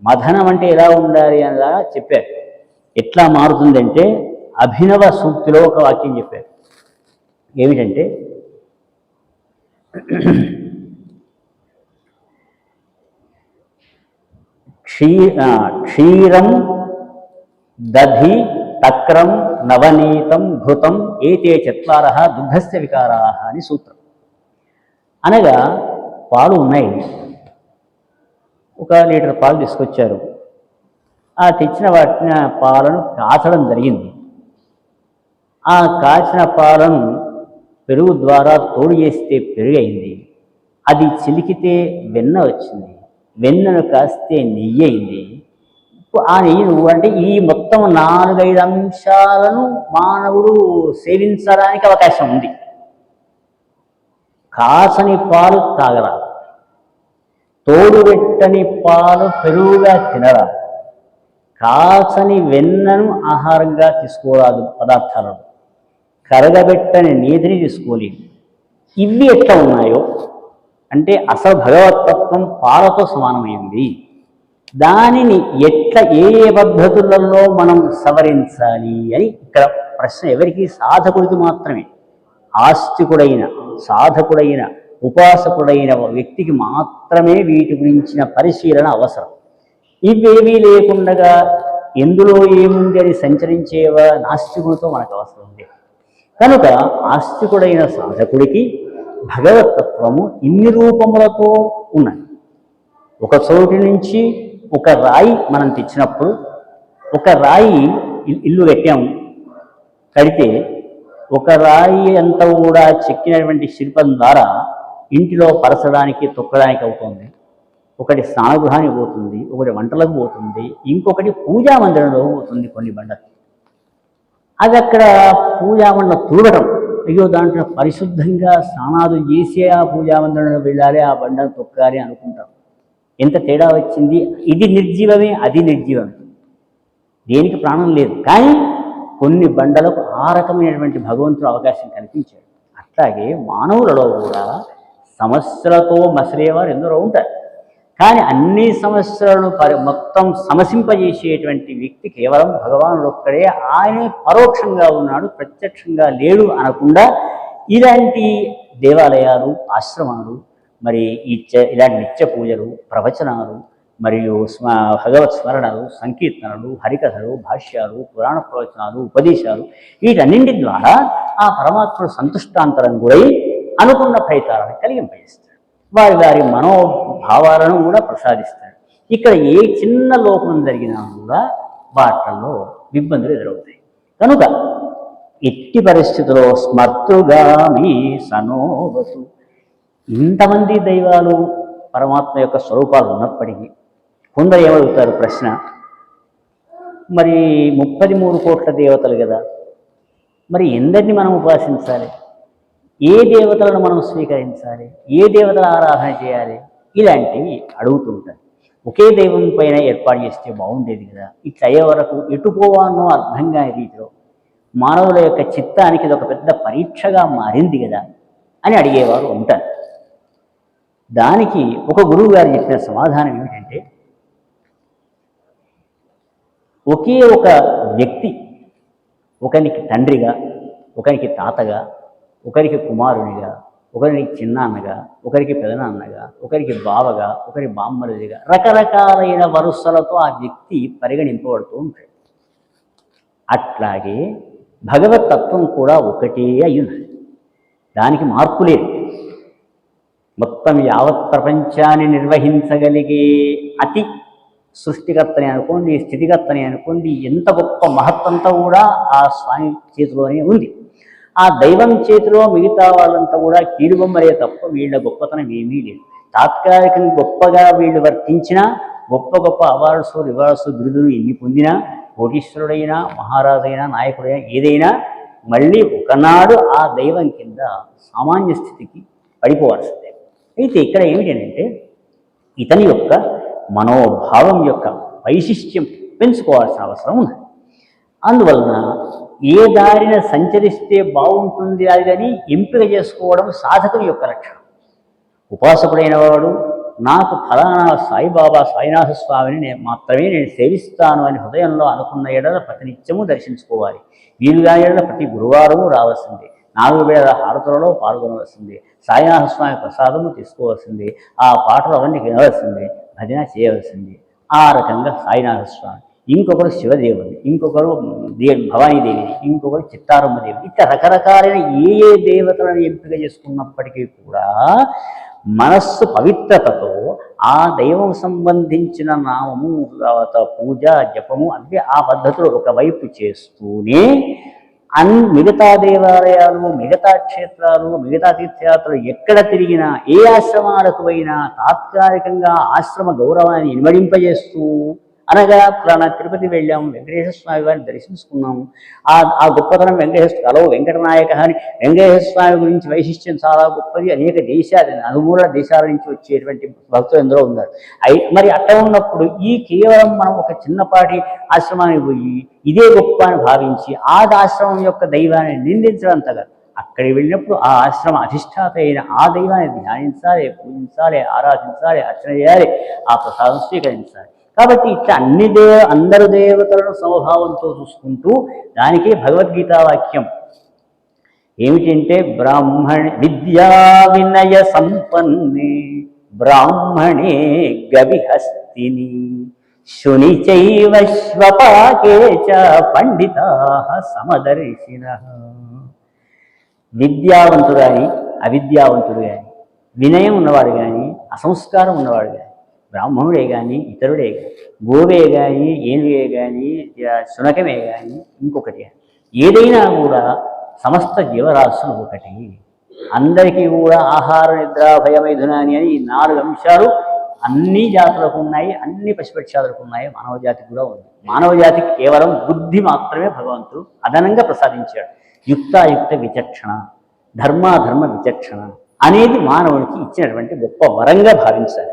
మథనం అంటే ఎలా ఉండాలి అలా చెప్పారు. ఎట్లా మారుతుందంటే అభినవ సూక్తిలో ఒక వాక్యం చెప్పారు. ఏమిటంటే క్షీరం దధి తక్రం నవనీతం ఘృతం ఏతే 4 దుగ్ధస్య వికారా అని సూత్రం. అనగా పాలు ఉన్నాయి, 1 లీటర్ పాలు తీసుకొచ్చారు. ఆ తెచ్చిన వాటిని పాలను కాచడం జరిగింది. ఆ కాచిన పాలను పెరుగు ద్వారా తోడు చేస్తే పెరుగు అయింది. అది చిలికితే వెన్న వచ్చింది, వెన్నను కాస్తే నెయ్యి అయింది. ఆ నెయ్యి అంటే ఈ మొత్తం 4-5 అంశాలను మానవుడు సేవించడానికి అవకాశం ఉంది. కాచని పాలు తాగరాదు, తోడుబెట్టని పాలు పెరుగుగా తినరాదు, కాచని వెన్నను ఆహారంగా తీసుకోరాదు, పదార్థాలను కరగబెట్టని నీతిని తీసుకోలేదు. ఇవి ఎట్లా ఉన్నాయో అంటే అసలు భగవతత్వం పాలతో సమానమైంది. దానిని ఎట్లా ఏ పద్ధతులలో మనం సవరించాలి అని ఇక్కడ ప్రశ్న. ఎవరికి? సాధకుడికి మాత్రమే. ఆస్తికుడైన, సాధకుడైన, ఉపాసకుడైన వ్యక్తికి మాత్రమే వీటి గురించిన పరిశీలన అవసరం. ఇవేమీ లేకుండా ఎందులో ఏముంది అని సంచరించేవా నాస్తికుడితో మనకు అవసరం ఉంది. కనుక ఆస్తికుడైన సాధకుడికి భగవతత్వము ఇన్ని రూపములతో ఉన్నది. ఒక చోటు నుంచి ఒక రాయి మనం తెచ్చినప్పుడు, ఒక రాయి ఇల్లు కట్టాము, కడితే ఒక రాయి అంతా కూడా చెక్కినటువంటి శిల్పం ద్వారా ఇంటిలో పరచడానికి, తొక్కడానికి అవుతుంది. ఒకటి స్నానగృహానికి పోతుంది, ఒకటి వంటలకు పోతుంది, ఇంకొకటి పూజా మందిరంలో పోతుంది. కొన్ని బండలు అది అక్కడ పూజామండలం తూడటం, అయ్యో దాంట్లో పరిశుద్ధంగా స్నానాలు చేసి ఆ పూజామందిరంలో వెళ్ళాలి, ఆ బండను తొక్కాలి అనుకుంటాం. ఎంత తేడా వచ్చింది! ఇది నిర్జీవమే, అది నిర్జీవమే, దేనికి ప్రాణం లేదు. కానీ కొన్ని బండలకు ఆ రకమైనటువంటి భగవంతుడు అవకాశం కల్పించాడు. అట్లా అట్లాగే మానవులలో కూడా సమస్యలతో మసిలేవారు ఎందరో ఉంటారు. కానీ అన్ని సమస్యలను మొత్తం సమసింపజేసేటువంటి వ్యక్తి కేవలం భగవానుడు ఒక్కడే. ఆయనే పరోక్షంగా ఉన్నాడు, ప్రత్యక్షంగా లేడు అనకుండా ఇలాంటి దేవాలయాలు, ఆశ్రమాలు, మరి ఇలాంటి నిత్య పూజలు, ప్రవచనాలు, మరియు భగవత్ స్మరణలు, సంకీర్తనలు, హరికథలు, భాష్యాలు, పురాణ ప్రవచనాలు, ఉపదేశాలు, వీటన్నింటి ద్వారా ఆ పరమాత్ముడు సంతుష్టాంతరం గురై అనుకున్న ఫలితాలను కలిగింపజేస్తాడు. వారి వారి మనోభావాలను కూడా ప్రసాదిస్తాడు. ఇక్కడ ఏ చిన్న లోపం జరిగినా కూడా వాటిల్లో ఇబ్బందులు ఎదురవుతాయి. కనుక ఎట్టి పరిస్థితుల్లో స్మర్తృగామి సనోవతు, ఇంతమంది దైవాలు పరమాత్మ యొక్క స్వరూపాలు ఉన్నప్పటికీ కొందరు ఏమడుగుతారు ప్రశ్న, మరి 33 కోట్ల దేవతలు కదా, మరి ఎందరిని మనం ఉపాసించాలి, ఏ దేవతలను మనం స్వీకరించాలి, ఏ దేవతల ఆరాధన చేయాలి, ఇలాంటివి అడుగుతుంటారు. ఒకే దైవం పైన ఏర్పాటు చేస్తే బాగుండేది కదా, ఇట్లా అయ్యే వరకు ఎటుపోవానో అర్థం కాని రీతిలో మానవుల యొక్క చిత్తానికి ఇది ఒక పెద్ద పరీక్షగా మారింది కదా అని అడిగేవారు ఉంటారు. దానికి ఒక గురువు గారు చెప్పిన సమాధానం ఏమిటంటే, ఒకే ఒక వ్యక్తి ఒకరికి తండ్రిగా, ఒకరికి తాతగా, ఒకరికి కుమారునిగా, ఒకరికి చిన్నాన్నగా, ఒకరికి పెదనాన్నగా, ఒకరికి బావగా, ఒకరి బామ్మరుదిగా, రకరకాలైన వరుసలతో ఆ వ్యక్తి పరిగణింపబడుతూ ఉంటాడు. అట్లాగే భగవతత్వం కూడా ఒకటే అయ్యున్నది, దానికి మార్పు లేదు. మొత్తం యావత్ ప్రపంచాన్ని నిర్వహించగలిగే అతి సృష్టికర్తని అనుకోండి, స్థితికర్తని అనుకోండి, ఎంత గొప్ప మహత్వంతో కూడా ఆ స్వామి చేతిలోనే ఉంది. ఆ దైవం చేతిలో మిగతా వాళ్ళంతా కూడా కీలుబొమ్మలే తప్ప వీళ్ళ గొప్పతనం ఏమీ లేదు. తాత్కాలికంగా గొప్పగా వీళ్ళు వర్తించినా, గొప్ప గొప్ప అవార్డ్స్, రివార్డ్స్, బిరుదులు ఎన్ని పొందినా, కోటీశ్వరుడైనా, మహారాజైనా, నాయకుడైనా, ఏదైనా మళ్ళీ ఒకనాడు ఆ దైవం కింద సామాన్య స్థితికి పడిపోవాల్సిందే. అయితే ఇక్కడ ఏమిటంటే ఇతని యొక్క మనోభావం యొక్క వైశిష్ట్యం పెంచుకోవాల్సిన అవసరం ఉంది. అందువలన ఏ దారిన సంచరిస్తే బాగుంటుంది అని ఎంపిక చేసుకోవడం సాధకుని యొక్క లక్షణం. ఉపాసకుడైన వాడు నాకు ఫలానా సాయిబాబా సాయినాథ స్వామిని మాత్రమే నేను సేవిస్తాను అని హృదయంలో అనుకున్న ఎడల ప్రతినిత్యము దర్శించుకోవాలి. వీలుగా ఎడల ప్రతి గురువారము రావాల్సిందే, 4 వేల హారతులలో పాల్గొనవలసిందే, సాయినాథ స్వామి ప్రసాదము తీసుకోవాల్సిందే, ఆ పాటలు అవన్నీ వినవలసిందే, భజన చేయవలసింది. ఆ రకంగా సాయినాథ స్వామి, ఇంకొకరు శివదేవుని, ఇంకొకరు భవానీదేవిని, ఇంకొకరు చిత్తారమ్మదేవిని, ఇట్లా రకరకాలైన ఏ దేవతలను ఎంపిక చేసుకున్నప్పటికీ కూడా మనస్సు పవిత్రతతో ఆ దైవం సంబంధించిన నామము, పూజ, జపము అవి ఆ పద్ధతిలో ఒకవైపు చేస్తూనే మిగతా దేవాలయాలు, మిగతా క్షేత్రాలు, మిగతా తీర్థయాత్రలు ఎక్కడ తిరిగినా, ఏ ఆశ్రమాలకు పోయినా తాత్కాలికంగా ఆశ్రమ గౌరవాన్ని ఇనుమడింపజేస్తూ, అనగా పురాణ తిరుపతి వెళ్ళాము, వెంకటేశ్వర స్వామి వారిని దర్శించుకున్నాము, ఆ గొప్పతనం వెంకటేశ్వర వెంకటనాయక అని వెంకటేశ్వర స్వామి గురించి వైశిష్ట్యం చాలా గొప్పది, అనేక దేశాలు, నలుమూల దేశాల నుంచి వచ్చేటువంటి భక్తులు ఎందరో ఉన్నారు. మరి అట్లా ఉన్నప్పుడు ఈ కేవలం మనం ఒక చిన్నపాటి ఆశ్రమానికి పోయి ఇదే గొప్ప అని భావించి ఆ ఆశ్రమం యొక్క దైవాన్ని నిందించడంతగా, అక్కడికి వెళ్ళినప్పుడు ఆ ఆశ్రమ అధిష్టాత అయిన ఆ దైవాన్ని ధ్యానించాలి, పూజించాలి, ఆరాధించాలి, అర్చన చేయాలి, ఆ ప్రసాదం స్వీకరించాలి. కాబట్టి ఇట్లా అందరు దేవతలను సమభావంతో చూసుకుంటూ, దానికే భగవద్గీతా వాక్యం ఏమిటంటే, విద్యా వినయ సంపన్నే బ్రాహ్మణే గవిహస్తిని శునిచైవ శ్వపాకే చ పండితాః సమదర్శినః. విద్యావంతుడు కానీ, అవిద్యావంతుడు కానీ, వినయం ఉన్నవాడు కానీ, అసంస్కారం ఉన్నవాడు కానీ, బ్రాహ్మణుడే కానీ, ఇతరుడే కానీ, గోవే కానీ, ఏనుగే కానీ, శునకమే కానీ, ఇంకొకటి ఏదైనా కూడా సమస్త జీవరాశులు ఒకటి. అందరికీ కూడా ఆహార, నిద్ర, భయమైధునాని అని 4 అంశాలు అన్ని జాతులకు ఉన్నాయి, అన్ని పశుపక్షాలకు ఉన్నాయి, మానవ జాతికి కూడా ఉంది. మానవ జాతికి కేవలం బుద్ధి మాత్రమే భగవంతుడు అదనంగా ప్రసాదించాడు. యుక్తాయుక్త విచక్షణ, ధర్మాధర్మ విచక్షణ అనేది మానవునికి ఇచ్చినటువంటి గొప్ప వరంగా భావించాలి.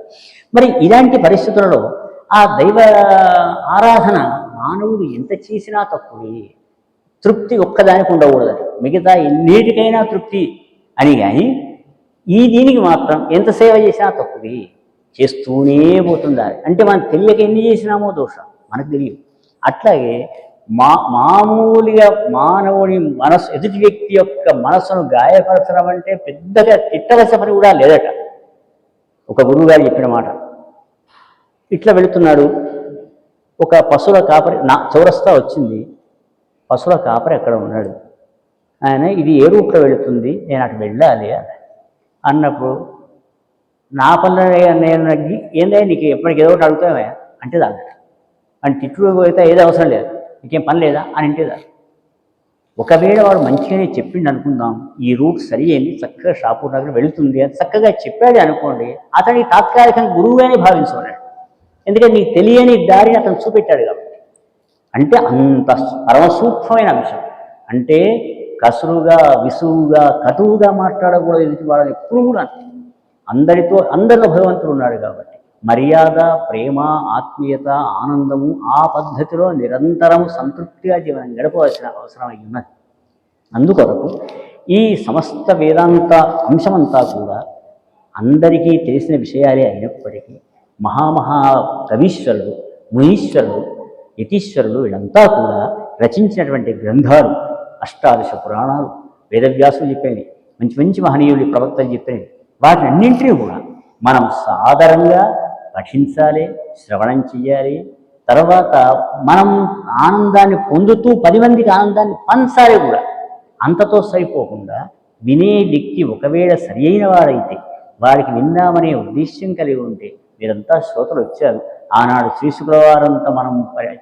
మరి ఇలాంటి పరిస్థితులలో ఆ దైవ ఆరాధన మానవుడు ఎంత చేసినా తప్పుడే. తృప్తి ఒక్కదానికి ఉండకూడదు, మిగతా ఎన్నిటికైనా తృప్తి అని. కానీ ఈ దీనికి మాత్రం ఎంత సేవ చేసినా తప్పుది, చేస్తూనే పోతుండాలి. అంటే మనం తెలియక ఎన్ని చేసినామో దోషం మనకు తెలియదు. అట్లాగే మామూలుగా మానవుని మనసు, ఎదుటి వ్యక్తి యొక్క మనసును గాయపరచడం అంటే పెద్దగా తిట్టవలసిన పని కూడా లేదట. ఒక గురువు గారు చెప్పిన మాట, ఇట్లా వెళుతున్నాడు, ఒక పశువుల కాపరి చౌరస్తా వచ్చింది, పశువుల కాపరి అక్కడ ఉన్నాడు. ఆయన ఇది ఏ రూట్లో వెళుతుంది, నేను అటు వెళ్ళాలి అన్నప్పుడు, నా పనులు నేను ఏందా నీకు ఎప్పటికి ఏదో ఒకటి అడుగుతామే అంటే దాన్ని అని తిట్టుడు పోతే ఏది అవసరం లేదు, నీకేం పని లేదా అని అంటేదా. ఒకవేళ వాడు మంచిగానే చెప్పిండు అనుకుందాం, ఈ రూట్ సరి అయింది, చక్కగా షాపూర్ నగర్ వెళుతుంది అని చక్కగా చెప్పాడు అనుకోండి, అతని తాత్కాలికంగా గురువుగానే భావించుకున్నాడు. ఎందుకంటే నీకు తెలియని దారిని అతను చూపెట్టాడు కాబట్టి. అంటే అంత పరమసూక్ష్మమైన అంశం. అంటే కసురుగా, విసువుగా, కటువుగా మాట్లాడకూడదు ఎదుటి వాళ్ళని ఎప్పుడు కూడా. అందరిలో భగవంతుడు ఉన్నాడు కాబట్టి మర్యాద, ప్రేమ, ఆత్మీయత, ఆనందము ఆ పద్ధతిలో నిరంతరం సంతృప్తిగా జీవనం గడపవలసిన అవసరం ఉన్నది. అందుకొరకు ఈ సమస్త వేదాంత అంశమంతా కూడా అందరికీ తెలిసిన విషయాలే అయినప్పటికీ మహామహా కవీశ్వరులు, మునీశ్వరులు, యతీశ్వరులు వీళ్ళంతా కూడా రచించినటువంటి గ్రంథాలు, అష్టాదశ పురాణాలు, వేదవ్యాసులు చెప్పేవి, మంచి మంచి మహనీయులు ప్రవక్తలు చెప్పేవి, వాటినన్నింటినీ కూడా మనం సాదరంగా పఠించాలి, శ్రవణం చెయ్యాలి. తర్వాత మనం ఆనందాన్ని పొందుతూ 10 మందికి ఆనందాన్ని పంచాలి కూడా. అంతతో సరిపోకుండా వినే వ్యక్తి ఒకవేళ సరి అయిన వాడైతే, వాడికి విందామనే ఉద్దేశ్యం కలిగి ఉంటే, మీరంతా శ్రోతలు వచ్చారు, ఆనాడు శ్రీ శుక్రవారంతా మనం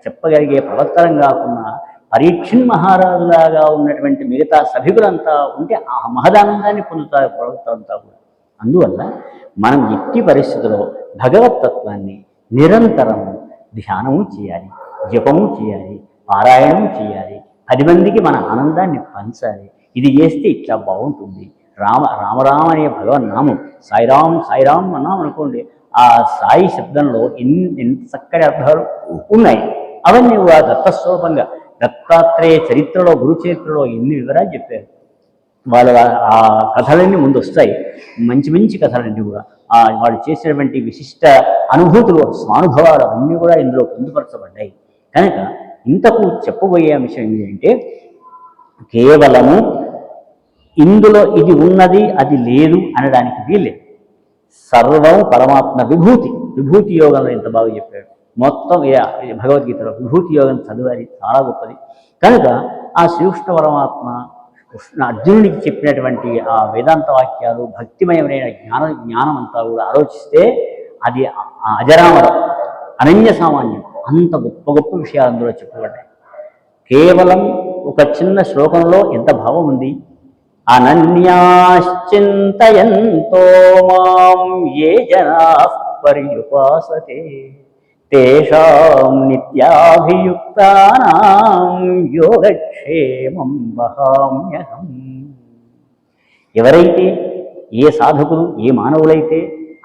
చెప్పగలిగే ప్రవర్తనం కాకుండా పరీక్షణ్ మహారాజులాగా ఉన్నటువంటి మిగతా సభికులంతా ఉంటే ఆ మహదానందాన్ని పొందుతారు ప్రవర్తనంతా కూడా. అందువల్ల మనం ఎట్టి పరిస్థితుల్లో భగవతత్వాన్ని నిరంతరం ధ్యానము చేయాలి, జపము చేయాలి, పారాయణము చేయాలి, 10 మందికి మన ఆనందాన్ని పంచాలి. ఇది చేస్తే ఇట్లా బాగుంటుంది. రామరామ అనే భగవన్నామం, సాయిరామ్ సాయిరామ్ అన్నాం అనుకోండి, ఆ సాయి శబ్దంలో ఎంత చక్కటి అర్థాలు ఉన్నాయి. అవన్నీ కూడా దత్తస్వరూపంగా దత్తాత్రేయ చరిత్రలో, గురు చరిత్రలో ఎన్ని వివరాలు చెప్పారు. వాళ్ళ ఆ కథలన్నీ ముందు వస్తాయి, మంచి మంచి కథలన్నీ కూడా. వాళ్ళు చేసినటువంటి విశిష్ట అనుభూతులు, స్వానుభవాలు అవన్నీ కూడా ఇందులో పొందుపరచబడ్డాయి. కనుక ఇంతకు చెప్పబోయే అంశం ఏంటంటే, కేవలము ఇందులో ఇది ఉన్నది అది లేదు అనడానికి వీల్లేదు. సర్వం పరమాత్మ విభూతి. విభూతి యోగంలో ఎంత బాగా చెప్పాడు. మొత్తం భగవద్గీతలో విభూతి యోగం చదివాలి, చాలా గొప్పది. కనుక ఆ శ్రీకృష్ణ పరమాత్మ అర్జునుడికి చెప్పినటువంటి ఆ వేదాంత వాక్యాలు, భక్తిమయమైన జ్ఞానం అంతా కూడా ఆలోచిస్తే అది అజరామరం, అనన్య సామాన్యం. అంత గొప్ప గొప్ప విషయాలు అందులో చెప్పబడ్డాయి. కేవలం ఒక చిన్న శ్లోకంలో ఎంత భావం ఉంది. అనన్యాశ్చింతయంతో మాం ఏ జనాః పర్యుపాసతే తేషాం నిత్యాభియుక్తానాం యోగక్షేమం వహామ్యహం. ఎవరైతే, ఏ సాధకులు, ఏ మానవులైతే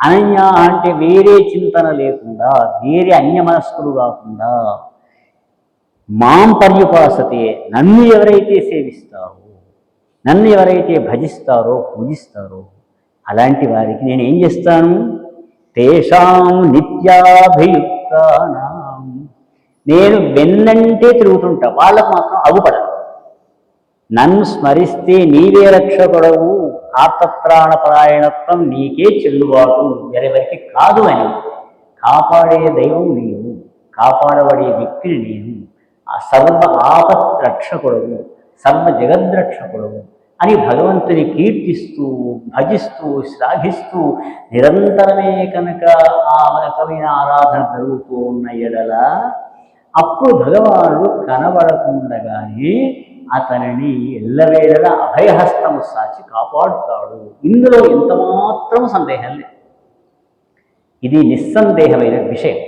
అనన్య అంటే వేరే చింతన లేకుండా, వేరే అన్యమనస్కులు కాకుండా, మాం పర్యుపాసతే నన్ను ఎవరైతే సేవిస్తారో, నన్ను ఎవరైతే భజిస్తారో, పూజిస్తారో, అలాంటి వారికి నేను ఏం చేస్తాను, తేషాం నిత్యాభియుక్తానాం, నేను వెన్నంటే తిరుగుతుంటా, వాళ్ళకు మాత్రం అగుపడను. నన్ను స్మరిస్తే నీవే రక్షకుడవు, ఆర్తత్రాణపరాయణత్వం నీకే చెల్లుబాటు, వేరెవరికి కాదు అని. కాపాడే దైవం నీవు, కాపాడబడే వ్యక్తిని నేను, ఆ సర్వ ఆపత్ రక్షకుడవు, సర్వ జగద్రక్షకుడవు అని భగవంతుని కీర్తిస్తూ, భజిస్తూ, శ్లాఘిస్తూ నిరంతరమే కనుక ఆ రకమైన ఆరాధన జరుగుతూ ఉన్న ఎడల అప్పుడు భగవానుడు కనబడకుండగానే అతనిని ఎల్లవేళలా అభయహస్తము సాచి కాపాడుతాడు. ఇందులో ఎంతమాత్రం సందేహం లేదు. ఇది నిస్సందేహమైన విషయం.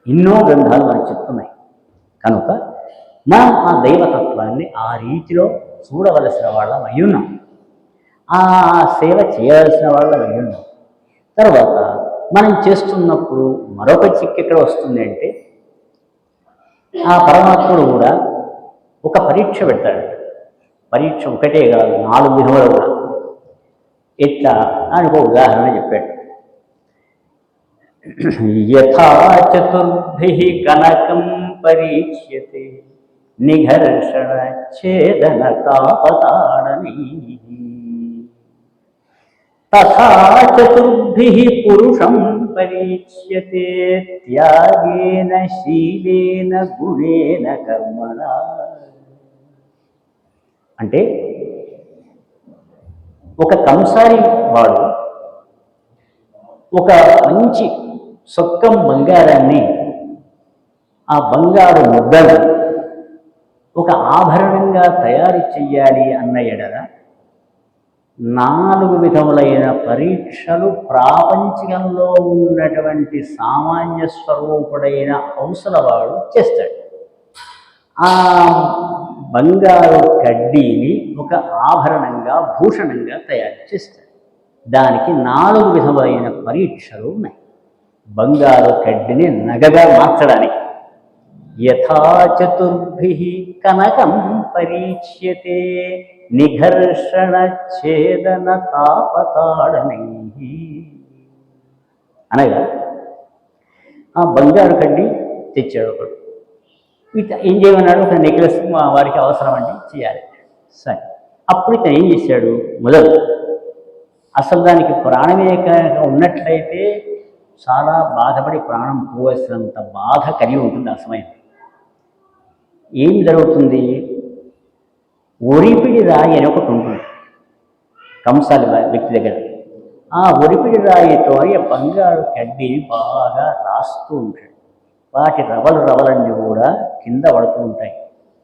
ఎన్నో గ్రంథాలు మనకు చెప్తున్నాయి. కనుక మనం ఆ దైవతత్వాన్ని ఆ రీతిలో చూడవలసిన వాళ్ళం అయ్యున్నాం, ఆ సేవ చేయవలసిన వాళ్ళం అయ్యున్నాం. తర్వాత మనం చేస్తున్నప్పుడు మరొక చిక్కు ఎక్కడ వస్తుంది అంటే, ఆ పరమాత్ముడు కూడా ఒక పరీక్ష పెడతాడు. పరీక్ష ఒకటే కాదు, 4 విధములు కూడా. ఎట్లా అని ఒక ఉదాహరణ చెప్పాడు. యథా చతుర్భిః కనకం పరీక్ష్యతే నిఘర్షణ ఛేదన తాపతాడనైః తథా చతుర్భిః పురుషం పరీక్ష్యతే త్యాగేన శీలేన గుణేన కర్మణా. అంటే ఒక కంసారి వాడు ఒక మంచి సొక్కం బంగారాన్ని, ఆ బంగారు ముద్దను ఒక ఆభరణంగా తయారు చెయ్యాలి అన్న ఎడల 4 విధములైన పరీక్షలు ప్రాపంచికంలో ఉన్నటువంటి సామాన్య స్వరూపుడైన హంసలవాడు చేస్తాడు. ఆ బంగారు కడ్డీని ఒక ఆభరణంగా, భూషణంగా తయారు చేస్తాడు. దానికి 4 విధములైన పరీక్షలు ఉన్నాయి బంగారు కడ్డిని నగగా మార్చడానికి. యథా చతుర్భిః కనకం పరీక్ష్యతే నిఘర్షణ ఛేదన తాపతాడనైః. అనగా ఆ బంగారు కడ్డి తెచ్చాడు ఒకడు. ఏం చేయమన్నాడు? ఒక నెక్లెస్ వారికి అవసరం అండి, చేయాలి. సరే, అప్పుడు ఇతను ఏం చేశాడు? మొదలు అసలు దానికి ప్రాణమే ఉన్నట్లయితే చాలా బాధపడి ప్రాణం పోవలసినంత బాధ కలిగి ఉంటుంది ఆ సమయం. ఏం జరుగుతుంది? ఒరిపిడి రాయి అని ఒకటి ఉంటుంది కంసాలి వ్యక్తి దగ్గర. ఆ ఒరిపిడి రాయితో బంగారు కడ్డీని బాగా రాస్తూ ఉంటాడు. వాటి రవలన్నీ కూడా కింద పడుతూ ఉంటాయి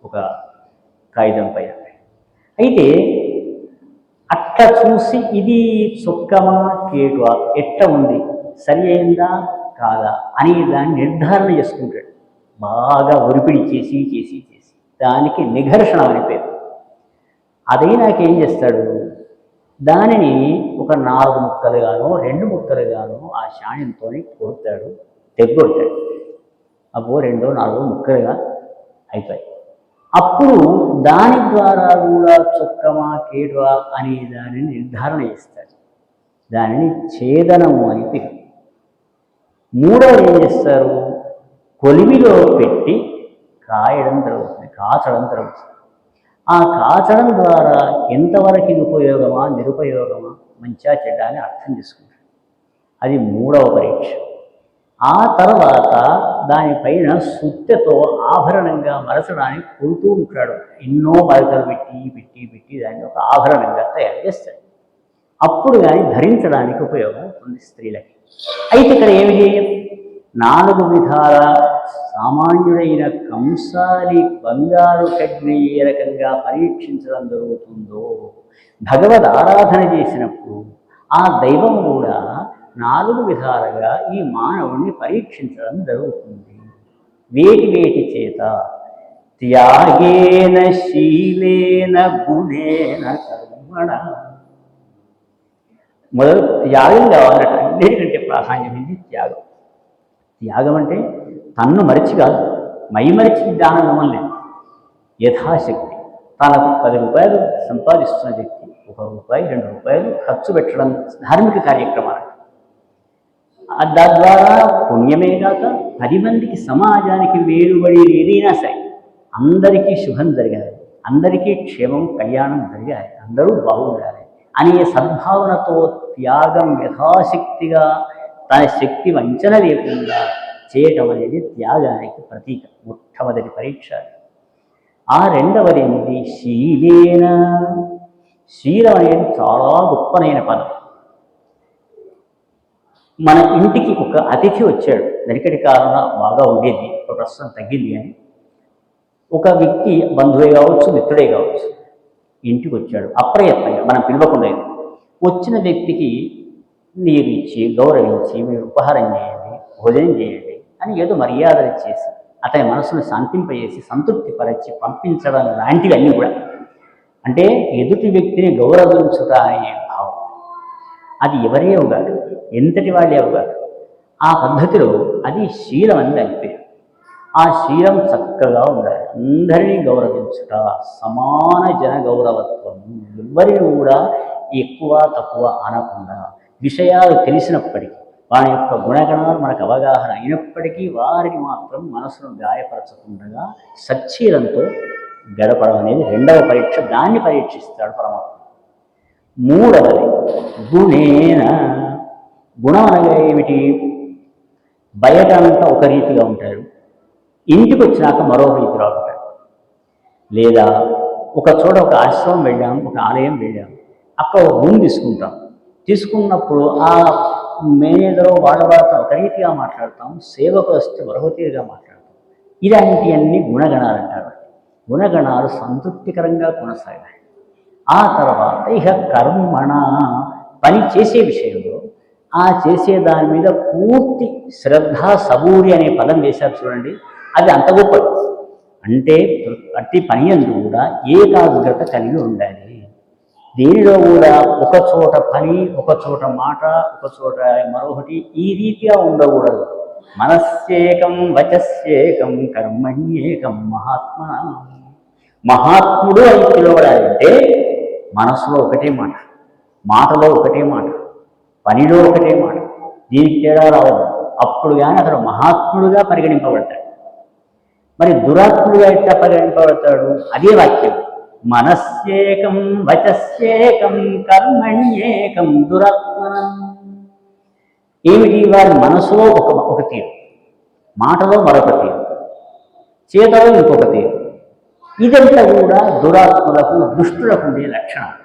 ఒక కాగితం పైన. అయితే అట్లా చూసి ఇది చొక్కమా కేటువా, ఎట్లా ఉంది, సరి అయిందా కాదా అని దాన్ని నిర్ధారణ చేసుకుంటాడు. బాగా ఒరిపిడి చేసి చేసి చేసి దానికి నిఘర్షణ అని పేరు. అదే నాకేం చేస్తాడు? దానిని ఒక 4 ముక్కలుగానో 2 ముక్కలుగానో ఆ శాణ్యంతో కొడతాడు, తెగ్గొడతాడు. అబ్బో 2 4 ముక్కలుగా అయిపోయాయి. అప్పుడు దాని ద్వారా కూడా చొక్కమా కేటువా అనే దానిని నిర్ధారణ చేస్తాడు. దానిని ఛేదనము అని పేరు. మూడవది ఏం చేస్తారు? కొలిమిలో పెట్టి కాయడం జరుగుతుంది, కాచడం జరుగుతుంది. ఆ కాచడం ద్వారా ఎంతవరకు ఉపయోగమా నిరుపయోగమా, మంచిగా చెడ్డ అని అర్థం చేసుకుంటాడు. అది 3వ పరీక్ష. ఆ తర్వాత దానిపైన సుత్తెతో ఆభరణంగా మరచడానికి కొడుతూ ఉంటాడు. ఎన్నో మరకలు పెట్టి పెట్టి పెట్టి దాన్ని ఒక ఆభరణంగా తయారు చేస్తాడు. అప్పుడు కానీ ధరించడానికి ఉపయోగం అవుతుంది స్త్రీలకి. అయితే ఇక్కడ ఏమి చేయం? 4 విధాల సామాన్యుడైన కంసాలి బంగారు కడ్డిని ఏ రకంగా పరీక్షించడం జరుగుతుందో, భగవద్ ఆరాధన చేసినప్పుడు ఆ దైవం కూడా 4 విధాలుగా ఈ మానవుడిని పరీక్షించడం జరుగుతుంది. వేటి చేత? త్యాగేన శీలేన గుణేన కర్మణ. మొదలు త్యాగం కావాలట. అన్నిటికంటే ప్రాధాన్యమైంది త్యాగం. త్యాగం అంటే తన్ను మరిచి కాదు, మైమరిచి దానం ఇవ్వలేదు. యథాశక్తి తనకు 10 రూపాయలు సంపాదిస్తున్న వ్యక్తి 1 రూపాయి 2 రూపాయలు ఖర్చు పెట్టడం ధార్మిక కార్యక్రమాలు. తద్వారా పుణ్యమే కాక 10 మందికి, సమాజానికి వేరుబడి ఏదైనా సరే అందరికీ శుభం జరగాలి, అందరికీ క్షేమం కళ్యాణం జరగాలి, అందరూ బాగుండాలి అనే సద్భావనతో త్యాగం యథాశక్తిగా తన శక్తి వంచన లేకుండా చేయటం అనేది త్యాగానికి ప్రతీక. మొట్టమొదటి పరీక్ష. ఆ రెండవది ఏంటి? శీలేన. శీలం అనేది చాలా గొప్పనైన పదం. మన ఇంటికి ఒక అతిథి వచ్చాడు. వెనకటి కాలంలో బాగా ఉండేది, ఒక ప్రస్తుతం తగ్గింది. కానీ ఒక వ్యక్తి బంధువే కావచ్చు, మిత్రుడే కావచ్చు, ఇంటికి వచ్చాడు అప్రయత్నంగా, మనం పిలవకుండా. వచ్చిన వ్యక్తికి నీరు ఇచ్చి గౌరవించి మీరు ఉపహారం చేయండి, భోజనం చేయండి అని ఏదో మర్యాదలు చేసి అతని మనసును శాంతింపజేసి సంతృప్తిపరచి పంపించడం లాంటివి అన్నీ కూడా. అంటే ఎదుటి వ్యక్తిని గౌరవించుట అనే భావం. అది ఎవరే కాదు, ఎంతటి వాళ్ళే కాదు. ఆ పద్ధతిలో అది శీలం అని దాని. ఆ శీలం చక్కగా ఉండాలి. అందరినీ గౌరవించుట, సమాన జన గౌరవత్వం, ఎవరిని కూడా ఎక్కువ తక్కువ అనకుండా విషయాలు తెలిసినప్పటికీ వారి యొక్క గుణగణాలు మనకు అవగాహన అయినప్పటికీ వారిని మాత్రం మనసును గాయపరచకుండా సచ్చీలంతో గడపడం అనేది రెండవ పరీక్ష. దాన్ని పరీక్షిస్తాడు పరమాత్మ. మూడవది గుణేన. గుణం అనగా ఏమిటి? బయట అంతా ఒక రీతిగా ఉంటాడు, ఇంటికి వచ్చినాక మరో రీతిగా ఉంటాడు. లేదా ఒక చోట ఒక ఆశ్రమం వెళ్ళాం, ఒక ఆలయం వెళ్ళాం, అక్కడ ఒక రూమ్ తీసుకున్నప్పుడు ఆ మేనేజరు వాళ్ళతో ఒక రీతిగా మాట్లాడతాం, సేవకు వస్తే మరొక తీరుగా మాట్లాడతాం. ఇలాంటివన్నీ గుణగణాలు అంటారు. గుణగణాలు సంతృప్తికరంగా కొనసాగాయి. ఆ తర్వాత ఇక కర్మణ, పని చేసే విషయంలో ఆ చేసే దాని మీద పూర్తి శ్రద్ధ, సబూరి అనే పదం వేశారు చూడండి, అది అంత గొప్పది. అంటే ప్రతి పని అందు కూడా ఏకాగ్రత కలిగి ఉండాలి. దేనిలో కూడా ఒక చోట పని, ఒక చోట మాట, ఒక చోట మరొకటి ఈ రీతిగా ఉండకూడదు. మనస్యేకం వచస్యేకం కర్మణ్యేకం మహాత్మ. మహాత్ముడు అని పిలవడాలంటే మనసులో ఒకటే మాట, మాటలో ఒకటే మాట, పనిలో ఒకటే మాట, దీనికి తేడా రావద్దు. అప్పుడు కానీ అతడు మహాత్ముడుగా పరిగణింపబడతాడు. మరి దురాత్ముడుగా ఎట్లా పరిగణింపబడతాడు? అదే వాక్యం, మనస్యేకం వచస్యేకం కర్మణ్యేకం దురాత్మ. ఏమిటి? వారి మనసులో ఒక తీరు, మాటలో మరొక తీరు, చేతలో ఇంకొక తీరు. ఇదంతా కూడా దురాత్మలకు, దుష్టులకు ఉండే లక్షణాలు.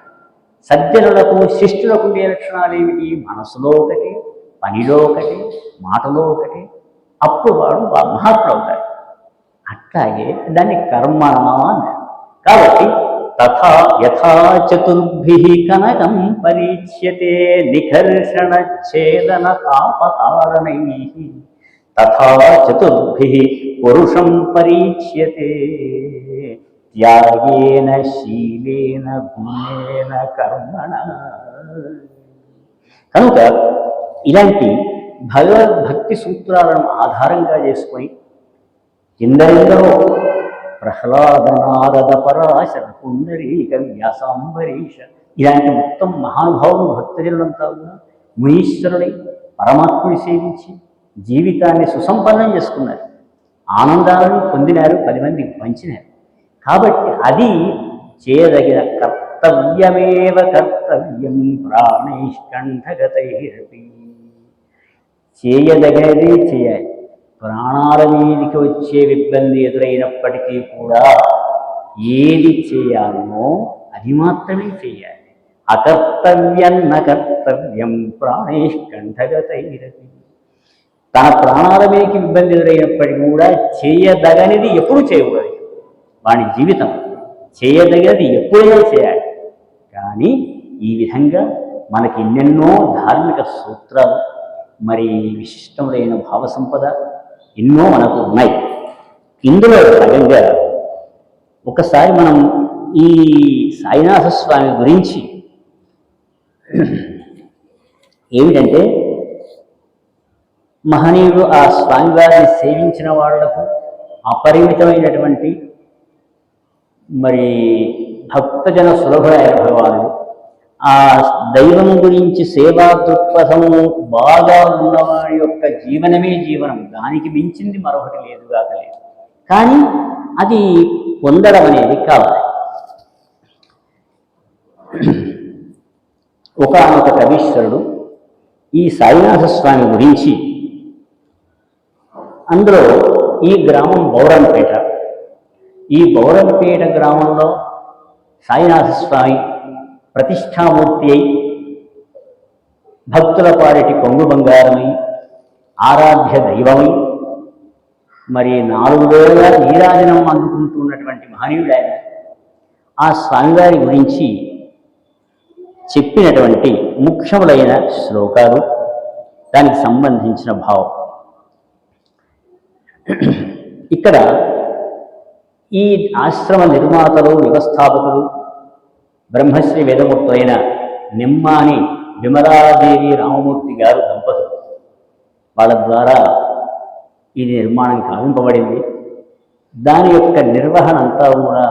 సజ్జనులకు, శిష్టులకు ఉండే లక్షణాలు ఏమిటి? మనసులో ఒకటి, పనిలో ఒకటి, మాటలో ఒకటి. అప్పుడు వాడు మహాత్ముడు అవుతాడు. అట్లాగే దాన్ని కర్మ అన్నారు. కాబట్టి తథా యథా చతుర్భిః కనకం పరీచ్యతే నికర్షణ ఛేదన తాపతారణైః తథా చతుర్భిః పురుషం పరీచ్యతే త్యాగేన శీలేన గుణేన కర్మణ. కనుక ఇలాంటి భగవద్భక్తి సూత్రాలను ఆధారంగా చేసుకొని ఎందరెందరో ప్రహ్లాద, నారద, పరాశర, పుండరీక, వ్యాసాంబరీష ఇలాంటి మొత్తం మహానుభావులు భక్తజనులంతా కూడా మునీశ్వరుడై పరమాత్ముని సేవించి జీవితాన్ని సుసంపన్నం చేసుకున్నారు, ఆనందాలను పొందినారు, 10 మందికి పంచినారు. కాబట్టి అది చేయదగిన కర్తవ్యమేవ కర్తవ్యం ప్రాణైష్కంఠగతైరపి. చేయదగినది చేయాలి. ప్రాణాల మీదికి వచ్చే ఇబ్బంది ఎదురైనప్పటికీ కూడా ఏది చేయాలనో అది మాత్రమే చేయాలి. అకర్తవ్యన్న కర్తవ్యం ప్రాణైష్కంఠగతైరపి. తన ప్రాణాల మీదకి ఇబ్బంది ఎదురైనప్పటికీ కూడా చేయదగనిది ఎప్పుడు చేయకూడదు. వాడి జీవితం చేయదగినది ఎప్పుడైనా చేయాలి. కానీ ఈ విధంగా మనకి ఎన్నెన్నో ధార్మిక సూత్రాలు, మరి విశిష్టములైన భావ సంపద ఎన్నో మనకు ఉన్నాయి. ఇందులో భాగంగా ఒకసారి మనం ఈ సాయినాథ స్వామి గురించి ఏమిటంటే, మహనీయుడు ఆ స్వామివారిని సేవించిన వాళ్లకు అపరిమితమైనటువంటి మరి భక్తజన సులభుడైన భగవానుడు, ఆ దైవం గురించి సేవా దృక్పథము బాగా ఉన్నవాడి యొక్క జీవనమే జీవనం, దానికి మించింది మరొకటి లేదుగాక లేదు. కానీ అది పొందడం అనేది కావాలి. ఒకానొక కవీశ్వరుడు ఈ సాయినాథ స్వామి గురించి, అందులో ఈ గ్రామం బౌరంపేట, ఈ బౌరంపేట గ్రామంలో సాయినాథ స్వామి ప్రతిష్టామూర్తి అయి భక్తుల పాలిటి కొంగు బంగారమై ఆరాధ్య దైవమై మరి 4 వేల నీరాజనం అందుకుంటున్నటువంటి మహనీయుడు ఆయన. ఆ స్వామివారి గురించి చెప్పినటువంటి ముఖ్యములైన శ్లోకాలు, దానికి సంబంధించిన భావం. ఇక్కడ ఈ ఆశ్రమ నిర్మాతలు, వ్యవస్థాపకులు బ్రహ్మశ్రీ వేదమూర్తి అయిన నిమ్మాని విమలాదేవి రామమూర్తి గారు దంపతులు, వాళ్ళ ద్వారా ఇది నిర్మాణం కావింపబడింది. దాని యొక్క నిర్వహణ అంతా కూడా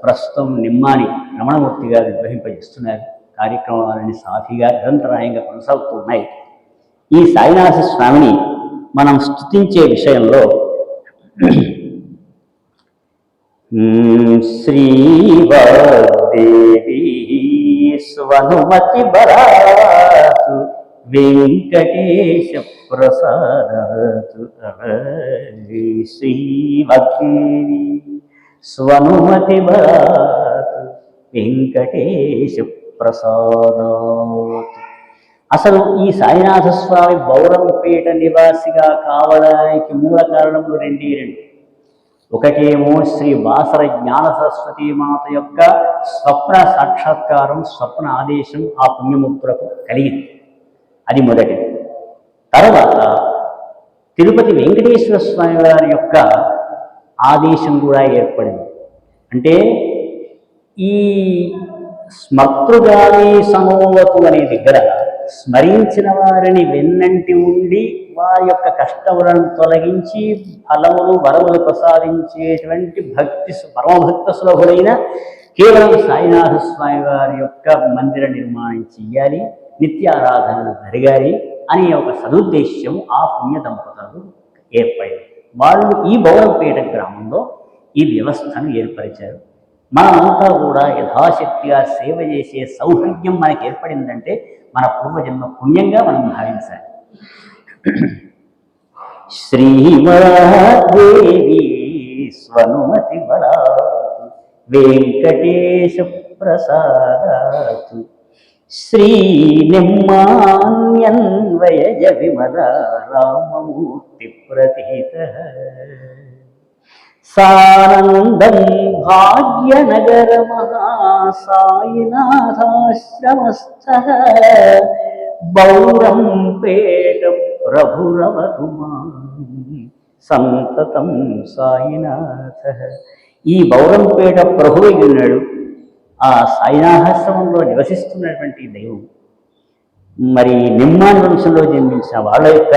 ప్రస్తుతం నిమ్మాని రమణమూర్తి గారు నిర్వహింపజేస్తున్నారు. కార్యక్రమాలని సాఫీగా నిరంతరాయంగా కొనసాగుతున్నాయి. ఈ సాయినాథ స్వామిని మనం స్తుతించే విషయంలో శ్రీవాగ్దేవి స్వనుమతి బరాతు వెంకటేశ ప్రసాదాతు. శ్రీవాగ్దేవి స్వనుమతి బరాతు వెంకటేశ ప్రసాదాతు. అసలు ఈ సాయినాథ స్వామి బౌరంపేట నివాసిగా కావడానికి మూల కారణములు రెండే రెండు. ఒకటేమో శ్రీ బాసర జ్ఞాన సరస్వతీ మాత యొక్క స్వప్న సాక్షాత్కారం, స్వప్న ఆదేశం ఆ పుణ్యమూర్తులకు కలిగింది. అది మొదటిది. తర్వాత తిరుపతి వెంకటేశ్వర స్వామి వారి యొక్క ఆదేశం కూడా ఏర్పడింది. అంటే ఈ స్మర్తృగామి సమోవతు అనే దగ్గర స్మరించిన వారిని వెన్నంటి ఉండి వారి యొక్క కష్టములను తొలగించి ఫలములు వరములు ప్రసాదించేటువంటి భక్తి పరమభక్త సులభుడైన కేవలం సాయినాథ స్వామి వారి యొక్క మందిర నిర్మాణం చెయ్యాలి, నిత్యారాధనలు జరగాలి అనే ఒక సదుద్దేశ్యం ఆ పుణ్య దంపతులకు ఏర్పడింది. వాళ్ళు ఈ బౌరంపేట గ్రామంలో ఈ వ్యవస్థను ఏర్పరిచారు. మనమంతా కూడా యథాశక్తిగా సేవ చేసే సౌభాగ్యం మనకి ఏర్పడిందంటే మన పూర్వజన్మ పుణ్యంగా మనం భావించాలి. శ్రీమహాదేవి స్వనుమతి బలాతు వెంకటేశ ప్రసాదాతు. శ్రీ నిమ్మాన్యన్వయజ విమల రామమూర్తి ప్రతీత. సానందం భాగ్యనగర మహాసాయినాథాశ్రమస్థ బౌరంపేట ప్రభురవతుమా సంతతం సాయినాథ. ఈ బౌరంపేట ప్రభువై ఉన్నాడు. ఆ సాయినాథాశ్రమంలో నివసిస్తున్నటువంటి దైవం మరి నిమ్మాని వంశంలో జన్మించిన వాళ్ళ యొక్క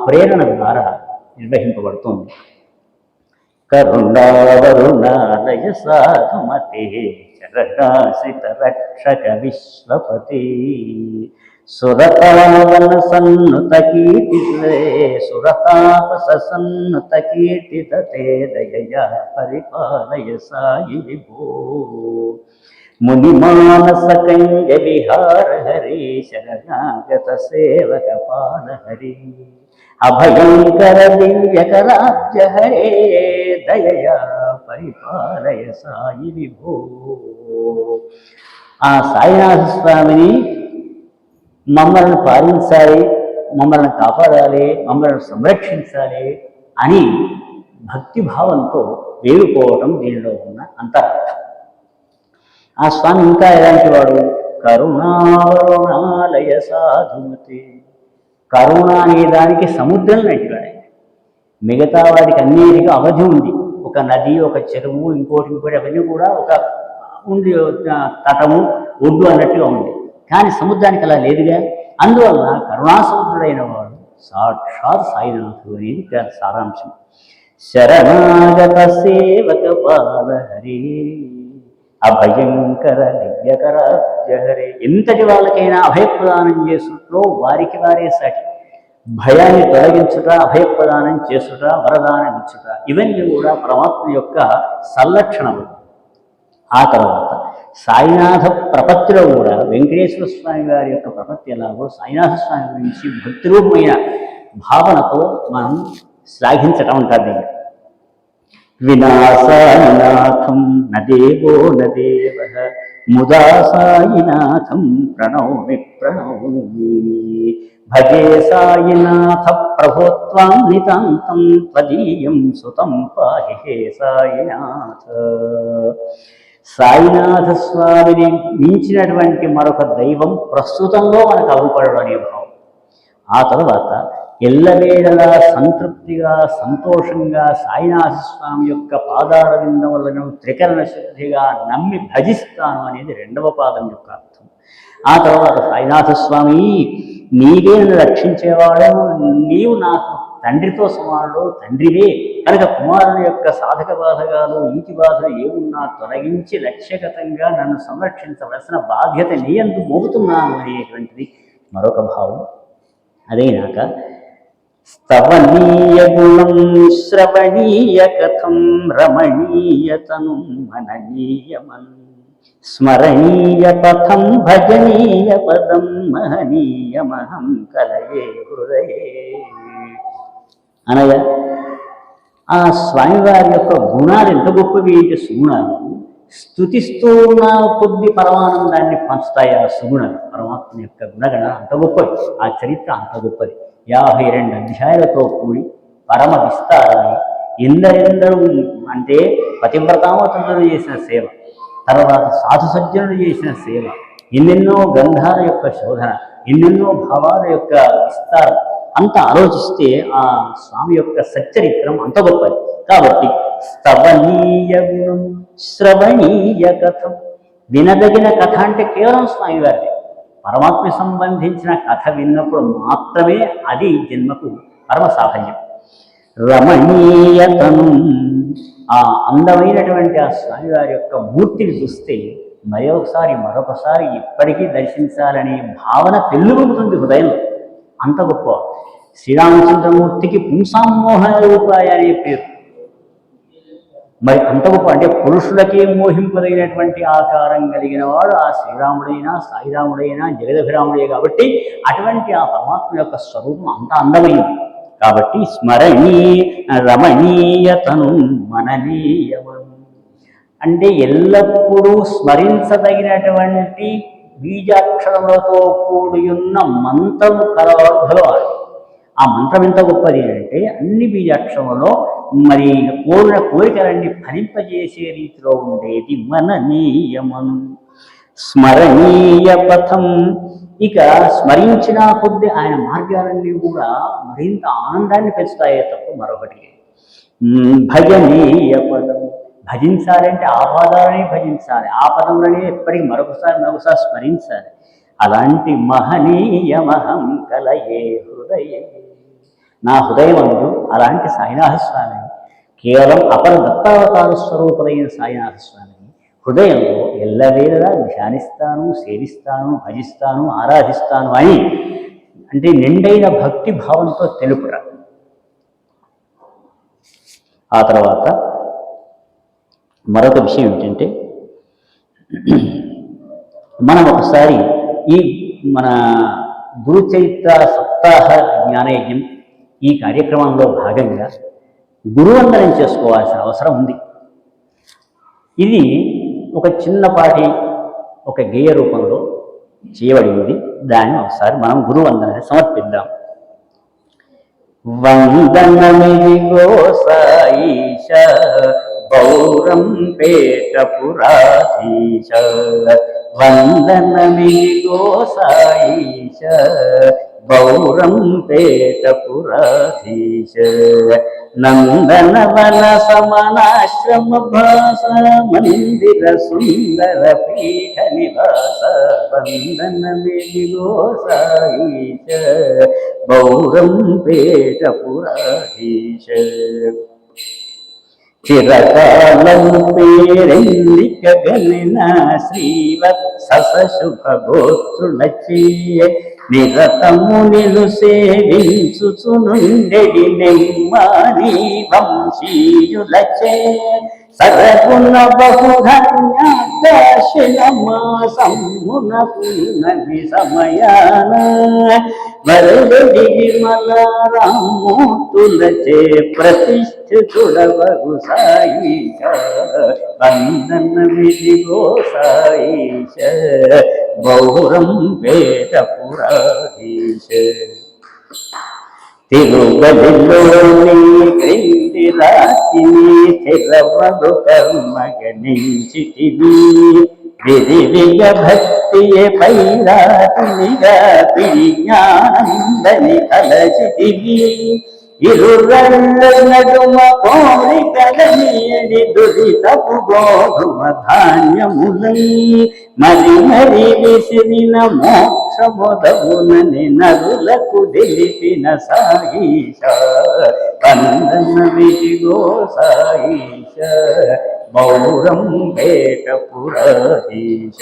ప్రేరణ ద్వారా నిర్వహింపబడుతుంది. కరుణావరుణాలయ సాధుమతే చరణాశ్రిత రక్షక విశ్వపతి. సురతావన సన్నుత కీర్తితే సురతాపస సన్నుత కీర్తితే దయయా పరిపాలయ సాయి విభో. మునిమానస కంజ విహార హరి శరణాగత సేవక పాల హరి. అభయంకర దివ్యకరాబ్జ హరే దయయా పరిపాలయ సాయి విభో. ఆ సాయినాథ స్వామిని మమ్మల్ని పాలించాలి, మమ్మల్ని కాపాడాలి, మమ్మల్ని సంరక్షించాలి అని భక్తిభావంతో వేడుకోవటం దీనిలో ఉన్న అంతరార్థం. ఆ స్వామి ఇంకా ఎలాంటి వాడు? కరుణావరుణాలయ సాధుమతి. కరుణ అనే దానికి సముద్రం లాంటివాడు. మిగతా వాడికి అన్నిటికీ అవధి ఉంది. ఒక నది, ఒక చెరువు, ఇంకోటి అవన్నీ కూడా ఒక ఉంది, తటము ఒడ్డు అన్నట్టుగా ఉంది. కానీ సముద్రానికి అలా లేదుగా. అందువల్ల కరుణాసముద్రుడైన వాడు సాక్షాత్ సాయినాథుడు అనేది సారాంశం. శరణాగత సేవక పాల హరి అభయంకర దివ్యకరాబ్జ హరి. ఎంతటి వాళ్ళకైనా అభయప్రదానం చేసుట్లో వారికి వారే సాటి. భయాన్ని తొలగించుట, అభయప్రదానం చేసుట, వరదానం ఇచ్చుట, ఇవన్నీ కూడా పరమాత్మ యొక్క సంలక్షణములు. ఆ తర్వాత సాయినాథ ప్రపత్తిలో కూడా వెంకటేశ్వర స్వామి వారి యొక్క ప్రపత్తి ఎలాగో సాయినాథ స్వామి గురించి భక్తిరూపమైన భావనతో మనం శ్లాఘించటం ఉంటుంది. వినాసాయినాథం నదేవో నదేవ ముదా సాయినాథం ప్రణౌమి ప్రణౌమి. భజే సాయినాథ ప్రభుత్వం నితాంతం త్వదీయం సుతం పాహి హే సాయినాథ. సాయినాథ స్వామిని మించినటువంటి మరొక దైవం ప్రస్తుతంలో మనకు అగుపడడం అనే భావం. ఆ తర్వాత ఎల్లవేళలా సంతృప్తిగా సంతోషంగా సాయినాథ స్వామి యొక్క పాదార విందములను త్రికరణ శుద్ధిగా నమ్మి భజిస్తాను అనేది రెండవ పాదం యొక్క అర్థం. ఆ తర్వాత సాయినాథ స్వామి నీవే నన్ను రక్షించేవాడు, నీవు నాకు తండ్రితో సమానుడు, తండ్రివే కనుక కుమారుని యొక్క సాధక బాధకాలు ఈతి బాధలు ఏమున్నా తొలగించి లక్ష్యగతంగా నన్ను సంరక్షించవలసిన బాధ్యత నీ యందు మోపుతున్నాను అనేటువంటిది మరొక భావం. అదైనాక స్తవనీయ గుణం శ్రవణీయ కథం రమణీయతను మననీయమన్ స్మరణీయ పథం భజనీయ పదం మహనీయమహం కలయే హృదయే. అనగా ఆ స్వామివారి యొక్క గుణాలు ఎంత గొప్పవి అంటే సుగుణాలు స్తుతిస్తూ ఉన్న కొద్ది పరమానందాన్ని పంచుతాయి. ఆ సుగుణాలు పరమాత్మ యొక్క గుణగణాలు అంత గొప్పది, ఆ చరిత్ర అంత గొప్పది. 52 అధ్యాయాలతో కూడి పరమ విస్తారమై ఎందరెందరూ అంటే పతివ్రతామతులు చేసిన సేవ, తర్వాత సాధు సజ్జనులు చేసిన సేవ, ఎన్నెన్నో గ్రంథాల యొక్క శోధన, ఎన్నెన్నో భావాల యొక్క విస్తారం అంత ఆలోచిస్తే ఆ స్వామి యొక్క సచ్చరిత్రం అంత గొప్పది. కాబట్టి స్తవనీయ గుణం శ్రవణీయ కథం, వినదగిన కథ అంటే కేవలం స్వామివారి పరమాత్మ సంబంధించిన కథ విన్నప్పుడు మాత్రమే అది జన్మకు పరమ సాఫల్యం. రమణీయతను, ఆ అందమైనటువంటి ఆ స్వామివారి యొక్క మూర్తిని చూస్తే మరొకసారి ఇప్పటికీ దర్శించాలనే భావన పెళ్ళుబుతుంది హృదయంలో. అంత గొప్ప శ్రీరామచంద్రమూర్తికి పుంసామోహన రూపాయ అనే పేరు. మరి అంత గొప్ప అంటే పురుషులకే మోహింపదగినటువంటి ఆకారం కలిగిన వాడు ఆ శ్రీరాముడైనా సాయిరాముడైనా జగదభిరాముడే. కాబట్టి అటువంటి ఆ పరమాత్మ యొక్క స్వరూపం అంత అందమైంది. కాబట్టి రమణీయతను మననీయమను అంటే ఎల్లప్పుడూ స్మరించదగినటువంటి బీజాక్షరములతో కూడి ఉన్న మంత్రము కలవాడు. ఆ మంత్రం ఎంత గొప్పది అంటే అన్ని బీజాక్షరములో మరి కోరిన కోరికలన్నీ ఫలింపజేసే రీతిలో ఉండేది మననీయమను స్మరణీయ పథం. ఇక స్మరించిన కొద్ది ఆయన మార్గాలన్నీ కూడా మరింత ఆనందాన్ని పెంచుతాయే తప్ప మరొకటి. భజనీయ పదం, భజించాలంటే ఆ పాదాలనే భజించాలి, ఆ పదములనే ఎప్పటికీ మరొకసారి స్మరించాలి. అలాంటి మహనీయమహం కలయే హృదయే, నా హృదయమందు అలాంటి సాయినాథస్వామి కేవలం అపర దత్తావతార స్వరూపులైన సాయినాథస్వామిని హృదయంలో ఎల్లవేళలా ధ్యానిస్తాను, సేవిస్తాను, భజిస్తాను, ఆరాధిస్తాను అని అంటే నిండైన భక్తి భావంతో తెలుపుట. ఆ తర్వాత మరొక విషయం ఏమిటంటే మనం ఒకసారి ఈ మన గురు చరిత్ర సప్తాహ జ్ఞానయజ్ఞం ఈ కార్యక్రమంలో భాగంగా గురువందనం చేసుకోవాల్సిన అవసరం ఉంది. ఇది ఒక చిన్నపాటి ఒక గేయ రూపంలో చేయబడింది. దాన్ని ఒకసారి మనం గురువందనాన్ని సమర్పిద్దాం. వందనమిదిగో సాయిష పౌరం పేట పురాధీశ, వందనమిదిగో సాయిష పౌరం పేట పురాధీశ, నందనవన సమనాశ్రమ భాస మందిర సుందర పీఠ నివాస, వందనమిదిగో సాయిష పౌరం పేట పురాధీశ. చిరకాలము పేరెల్లిక గణన శ్రీవత్స శుభగోత్రులచే నిరతము నిలు సేవించుచునుండెడి నెమ్మాని వంశీయులచే, సరగుణ బహుధన్యాకాశనమాసమున పున్నమి సమయాన వరదడి విమలారామూర్తులచే ప్రతిష్ఠితుడవగు సాయిష, వందనమిదిగో సాయిష గౌరం పేట పురాధీశ. తిరుగలిలోని క్రింది రాతిని తిరవదు కర్మగణించితివి, విరివిగ భక్తియే పైరాతినిగా పిజ్ఞానందని కలచితివి, ఇరురల్ల నడుమ కోరికలనియడి దురితపు గోధుమ ధాన్యములై మరి మరి విసిరిన మోక్ష మోక్షమొదవునని నరులకు తెలిపిన సాయిష వందనమిదిగో సాయిష మౌరం పేటపురీశ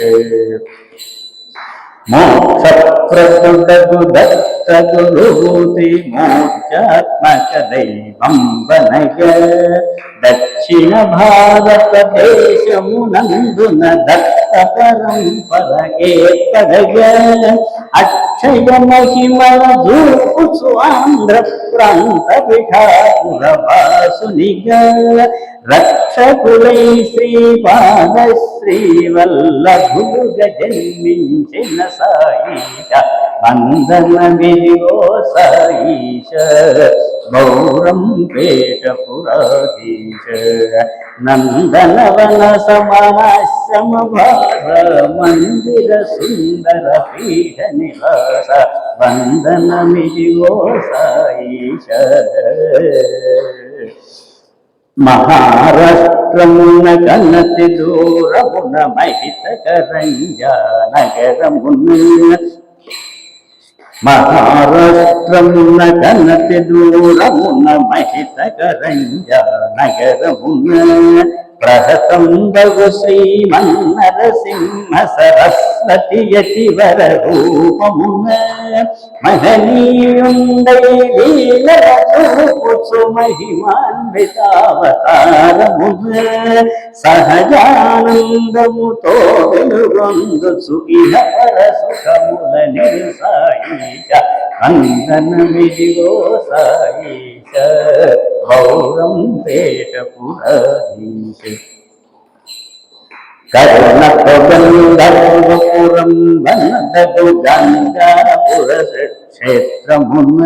మోక్షప్రదుడగు దత్తగురుతి మోక్షాత్మక దైవం వనగ దక్షిణ భారతదేశమునందున దత్త పరంపర ఏర్పడగ అక్షయ మహిమల చూపుచు ఆంధ్ర ప్రాంత పిఠాపుర వాసునిగా రక్షకులై శ్రీపాద శ్రీవల్లభులుగా జన్మించిన సాయిష వందనమిదిగో సాయిష గౌరం పేటపురీశ నందనవన సమాశ్రమ భార మందిర సుందర పీఠ నివాస వందనమిదిగో సాయిష మహారాష్ట్రమున కన్నతి దూరమున మహితకరంజ నగరమున మహారాష్ట్రమున కన్నతి దూరమున మహితకరంజ నగరమున ప్రహతంబగు శ్రీమన్నరసింహ సరస్వతి యతివర రూపమున మహనీయుండై లీలూచు మహిమాన్వితావతారమున సహజానందముతో వెలుగొందుచు ఇహ పరసుఖముల నిరుసాయిష వందనమిదిగో సాయిష గౌరం పేటపురీశ కరుణపురం వనదగు గంగాపుర క్షేత్రమున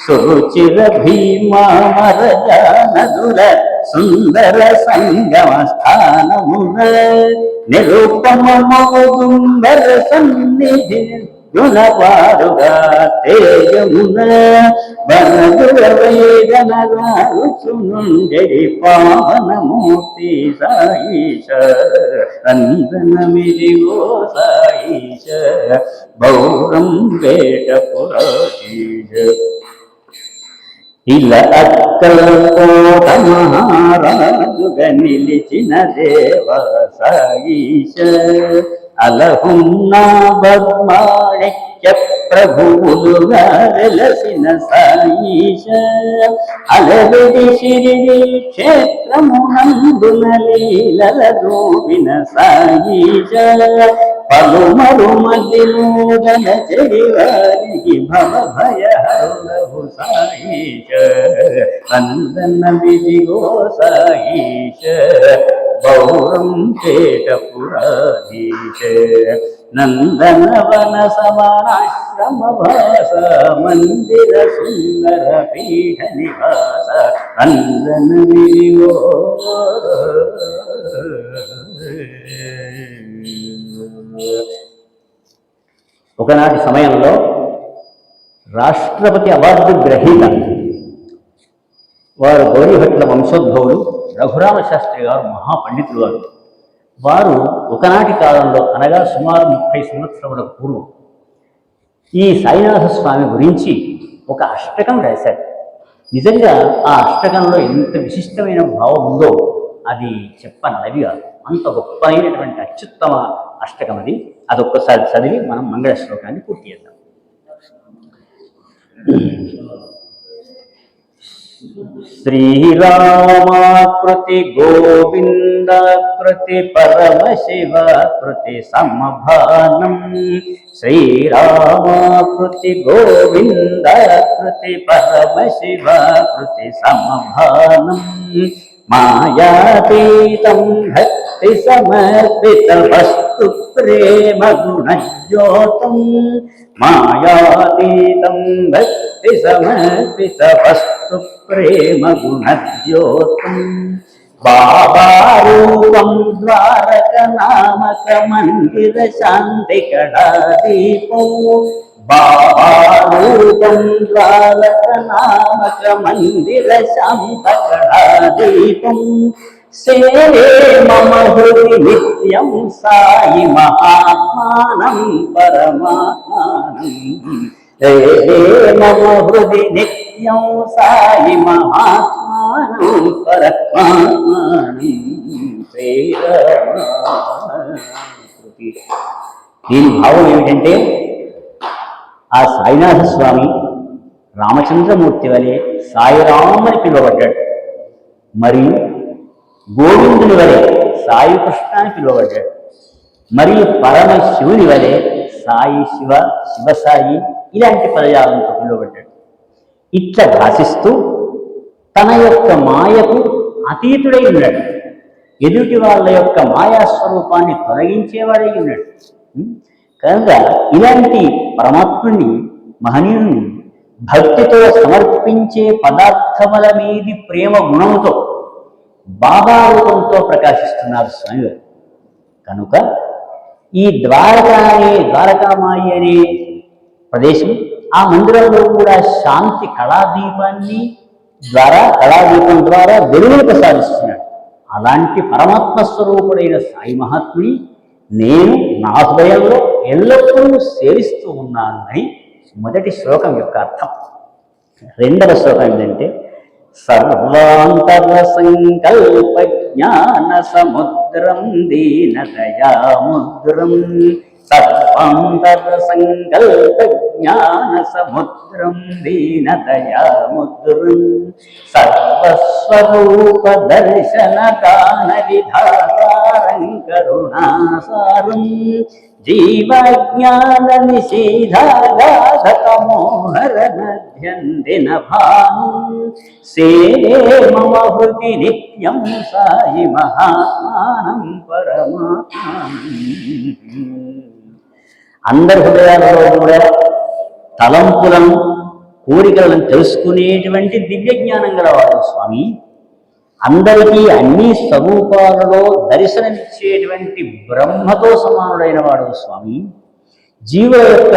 సురుచిర భీమామరజా నదుల సుందర సంగమ స్థానమున నిరుపమమౌదుంబర సన్నిధి గుణపారుగా తేజమున వనదుల వేదనగారుచునుండెడి పావనమూర్తి సాయిష వందనమిదిగో సాయిష గౌరం పేటపురీశ ఇలా అక్కల కోట మహారాజుగా నిలిచిన దేవ సాయిష అలహున్నా బద్మాణిక్య ప్రభువులుగా వెలసిన సాయిష అలవిడి శిరిడి క్షేత్రమునందున లీలల దూవిన సాయిష పలుమరు మదిలోగన చెడివారికి భవ భయహరులవు సాయిష వందనమిదిగో సాయిష గౌరం పేటపురీశ నందనవన సమాశ్రమ భాస మందిర సుందర పీఠ నివాస వందనమిదిగో ఒకనాటి సమయంలో రాష్ట్రపతి అవార్డు గ్రహీత వారు గౌరీభట్ల వంశోద్భవులు రఘురామ శాస్త్రి గారు మహాపండితులు వారు ఒకనాటి కాలంలో అనగా సుమారు 30 సంవత్సరములకు పూర్వం ఈ సాయినాథ స్వామి గురించి ఒక అష్టకం రాశారు. నిజంగా ఆ అష్టకంలో ఎంత విశిష్టమైన భావం ఉందో అది చెప్పనవి కాదు. అంత గొప్పైనటువంటి అత్యుత్తమ అష్టకం అది. అదొక్కసారి చదివి మనం మంగళ శ్లోకాన్ని పూర్తి చేద్దాం. శ్రీరామాకృతి గోవిందాకృతి పరమశివాకృతి సమభానం శ్రీరామాకృతి గోవిందాకృతి పరమశివాకృతి సమభానం మాయాతీతం భక్తి సమర్పిత వస్తు ప్రేమ గుణజ్యోతం మాయాతీతం భక్తి సమర్పిత వస్తు ప్రేమ గుణజ్యోతం బాబారూపం ద్వారక నామక మందిర శాంతి కళాదీపం బాబారూపం ద్వారక నామక మందిర శాంత కళాదీపం సేవే మమ హృది నిత్యం సాయి మహాత్మానం పరమాత్మానం సేవే మమ హృది నిత్యం సాయి మహాత్మానం పరమాత్మానం దీని భావం ఏమిటంటే ఆ సాయినాథ స్వామి రామచంద్రమూర్తి వలె సాయిరామని పిలువబడ్డాడు, మరియు గోవిందుని వలె సాయి కృష్ణ అని పిలువబడ్డాడు, మరియు పరమశివుని వలె సాయి శివ, శివసాయి ఇలాంటి పదజాలంతో పిలువబడ్డాడు. ఇట్లా భాషిస్తూ తన యొక్క మాయకు అతీతుడై ఉన్నాడు, ఎదుటి వాళ్ళ యొక్క మాయాస్వరూపాన్ని తొలగించేవాడై ఉన్నాడు. కనుక ఇలాంటి పరమాత్ముని, మహనీయుని భక్తితో సమర్పించే పదార్థముల మీది ప్రేమ గుణముతో బాబా రూపంతో ప్రకాశిస్తున్నారు స్వామివారు. కనుక ఈ ద్వారకామాయి అనే ప్రదేశం, ఆ మందిరంలో కూడా శాంతి కళాదీపం ద్వారా వెలుగులు ప్రసాదిస్తున్నాడు. అలాంటి పరమాత్మ స్వరూపుడైన సాయి మహాత్ముని నేను నా హృదయంలో ఎల్లప్పుడూ సేవిస్తూ ఉన్నాను అని మొదటి శ్లోకం యొక్క అర్థం. రెండవ శ్లోకం ఏంటంటే సర్వాంతర సంకల్ప జ్ఞాన సముద్రం దీనదయాముద్రం, సర్వాంతర సంకల్ప జ్ఞాన సముద్రం దీనదయాముద్రం, సర్వస్వరూప దర్శన కాన విధాతారం కరుణాసారం, జీవజ్ఞాన నిషేధాగాధతమోహరనధ్యందిన భాను, సేవే మమ హృది నిత్యం సాయి మహాత్మానం పరమాత్మానం. అందరి హృదయాలలో కూడా తలంపులను, కోరికలను తెలుసుకునేటువంటి దివ్య జ్ఞానం గలవాడు స్వామి. అందరికీ అన్ని స్వరూపాలలో దర్శనమిచ్చేటువంటి బ్రహ్మతో సమానుడైన వాడు స్వామి. జీవుల యొక్క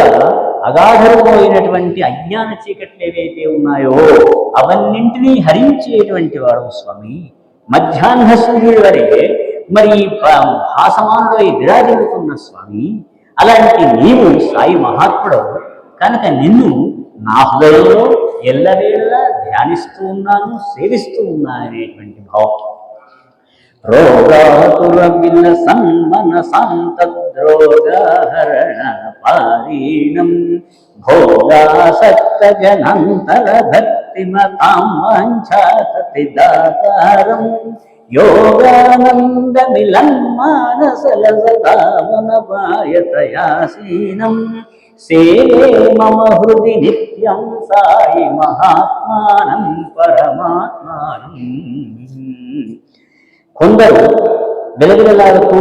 అగాధమైనటువంటి అజ్ఞాన చీకట్లు ఏవైతే ఉన్నాయో అవన్నింటినీ హరించేటువంటి వాడు స్వామి. మధ్యాహ్న సూర్యుడి వరే మరి భాసమానుడై విరాజిల్లుతున్న స్వామి. అలాంటి నీవు సాయి మహాత్ముడు కనుక నిన్ను నా హృదయంలో ఎల్లవేళలా ధ్యానిస్తూ ఉన్నాను, సేవిస్తూ ఉన్నాను అనేటువంటి భావం. రోగాతుర విన సన్మన శాంతద్రోగహరణ పారీణం, భోగాసక్త జనంతర భక్తిమతాం వాంఛాతతి దాతారం, యోగానంద మిలన్మానసలసతావన పాయతయాసీనం, సేవే మమ హృది నిత్యం సాయి మహాత్మానం పరమాత్మానం. కొందరు వెలవెలలాడుతూ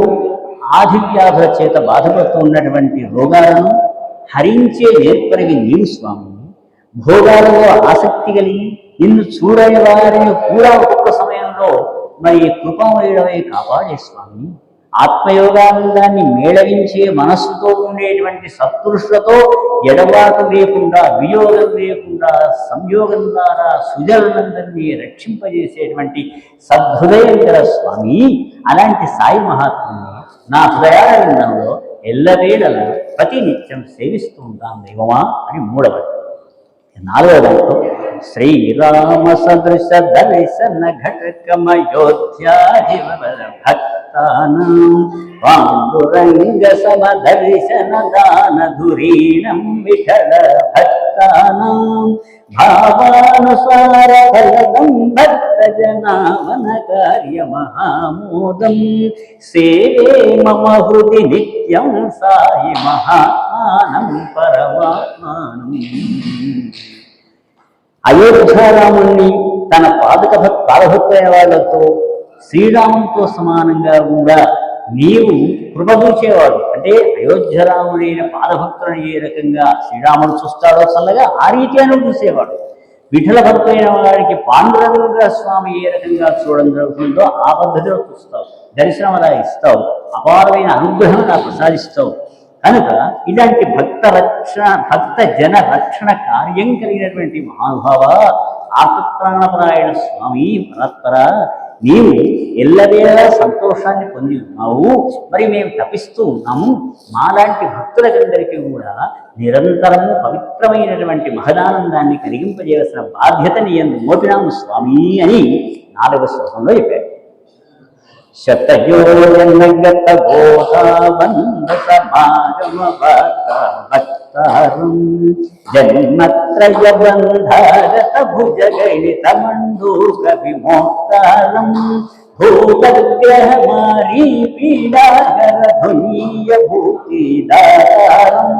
ఆధివ్యాధుల చేత బాధపడుతూ ఉన్నటువంటి రోగాలను హరించే నేర్పరివి నీవు స్వామి. భోగాలలో ఆసక్తి కలిగి నిన్ను చూడని వారిని కూడా ఒక్కొక్క సమయంలో మరి కృపామయుడవై కాపాడే స్వామి. ఆత్మయోగానందాన్ని మేళవించే మనస్సుతో ఉండేటువంటి సత్పురుషులతో ఎడబాటు లేకుండా, వియోగం లేకుండా సంయోగం ద్వారా సుజలందరినీ రక్షింపజేసేటువంటి సద్హృదయం గల స్వామి. అలాంటి సాయి మహాత్ముని నా హృదయాలలో ఎల్లవేళలా ప్రతినిత్యం సేవిస్తూ ఉంటాను దైవమా అని మూడవది. నాలుగవ దాంట్లో శ్రీరామ సదృశ దర్శన ఘటకమయోధ్యాధివర భక్తానాం, పాండురంగ సమదర్శన దాన ధురీణం విఠల భక్తానాం, భావానుసార ఫలదం భక్త జనావన కార్య మహామోదం, సేవే మమ హృది నిత్యం సాయి మహాత్మానం పరమాత్మానం. అయోధ్యారాముణ్ణి తన పాదభక్తైన వాళ్ళతో శ్రీరాముతో సమానంగా కూడా నీవు కృపదూచేవాడు. అంటే అయోధ్యరాముడైన పాదభక్తులను ఏ రకంగా శ్రీరాముడు చూస్తాడో చల్లగా ఆ రీతి అని చూసేవాడు. విఠల భక్తులైన వారికి పాండురంగ స్వామి ఏ రకంగా చూడడం జరుగుతుందో ఆ పద్ధతిలో చూస్తావు, దర్శనం అలా ఇస్తావు, అపారమైన అనుగ్రహం నాకు ప్రసాదిస్తావు. కనుక ఇలాంటి భక్త జన రక్షణ కార్యం కలిగినటువంటి మహానుభావ ఆత్మప్రాణపరాయణ స్వామి పరస్పర, నీవు ఎల్లవేళలా సంతోషాన్ని పొంది ఉన్నావు. మరి మేము తపిస్తూ ఉన్నాము. మాలాంటి భక్తులకందరికీ కూడా నిరంతరము పవిత్రమైనటువంటి మహదానందాన్ని కలిగింపజేయాల్సిన బాధ్యత నీ యందు మోపినాము స్వామి అని 4వ శ్లోకంలో చెప్పాడు. శతయోజనగత గోదావంద సమాగమ భక్తారం జన్మత్రయ బంధాగత భుజగణిత మండూక విమోక్తారం భూతగ్రహ మారీ పీడాగర ధునీయ భూతిదారం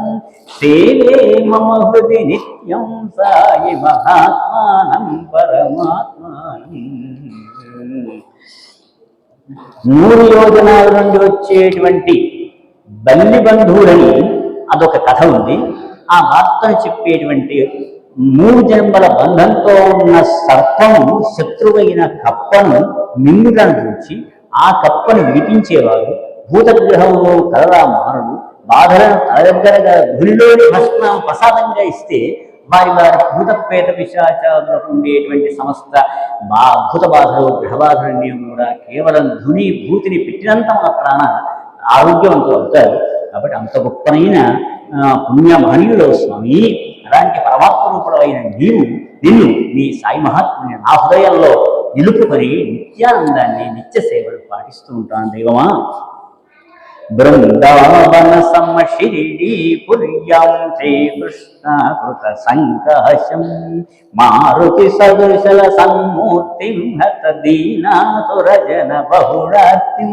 సేవే మమ హృది నిత్యం సాయి మహాత్మానం పరమాత్మానం. 3 యోజనాల నుండి వచ్చేటువంటి బల్లి బంధువులని అదొక కథ ఉంది. ఆ వార్తను చెప్పేటువంటి 3 జన్మల బంధంతో ఉన్న సర్పము శత్రువైన కప్పను మింగుటను చూచి ఆ కప్పను విడిపించేవారు. భూతగ్రహంలో కలరా మారుడు బాధలను తన దగ్గరగా గురిలోని భస్మ ప్రసాదంగా ఇస్తే వారి భూతప్రేత పిశాచాలకు ఉండేటువంటి సమస్త భూత బాధలు గ్రహబాధలన్నీ కూడా కేవలం ధుని భూతిని పెట్టినంత మాత్రాన ఆరోగ్యవంతులు అవుతారు. కాబట్టి అంత గొప్పనైన పుణ్య మహనీయుడు స్వామి. అలాంటి పరమాత్మ రూపుడైన నిన్ను నీ సాయి మహాత్ముని నా హృదయంలో నిలుపుకొని నిత్యానందాన్ని నిత్య సేవలు పాటిస్తూ ఉంటాను దైవమా. బృందావన సమశిరిడి పుర్యాం శ్రీకృష్ణ కృత సంకాశం మారుతి సదృశల సన్మూర్తిం హత దీనాతురజన బహుళార్తిం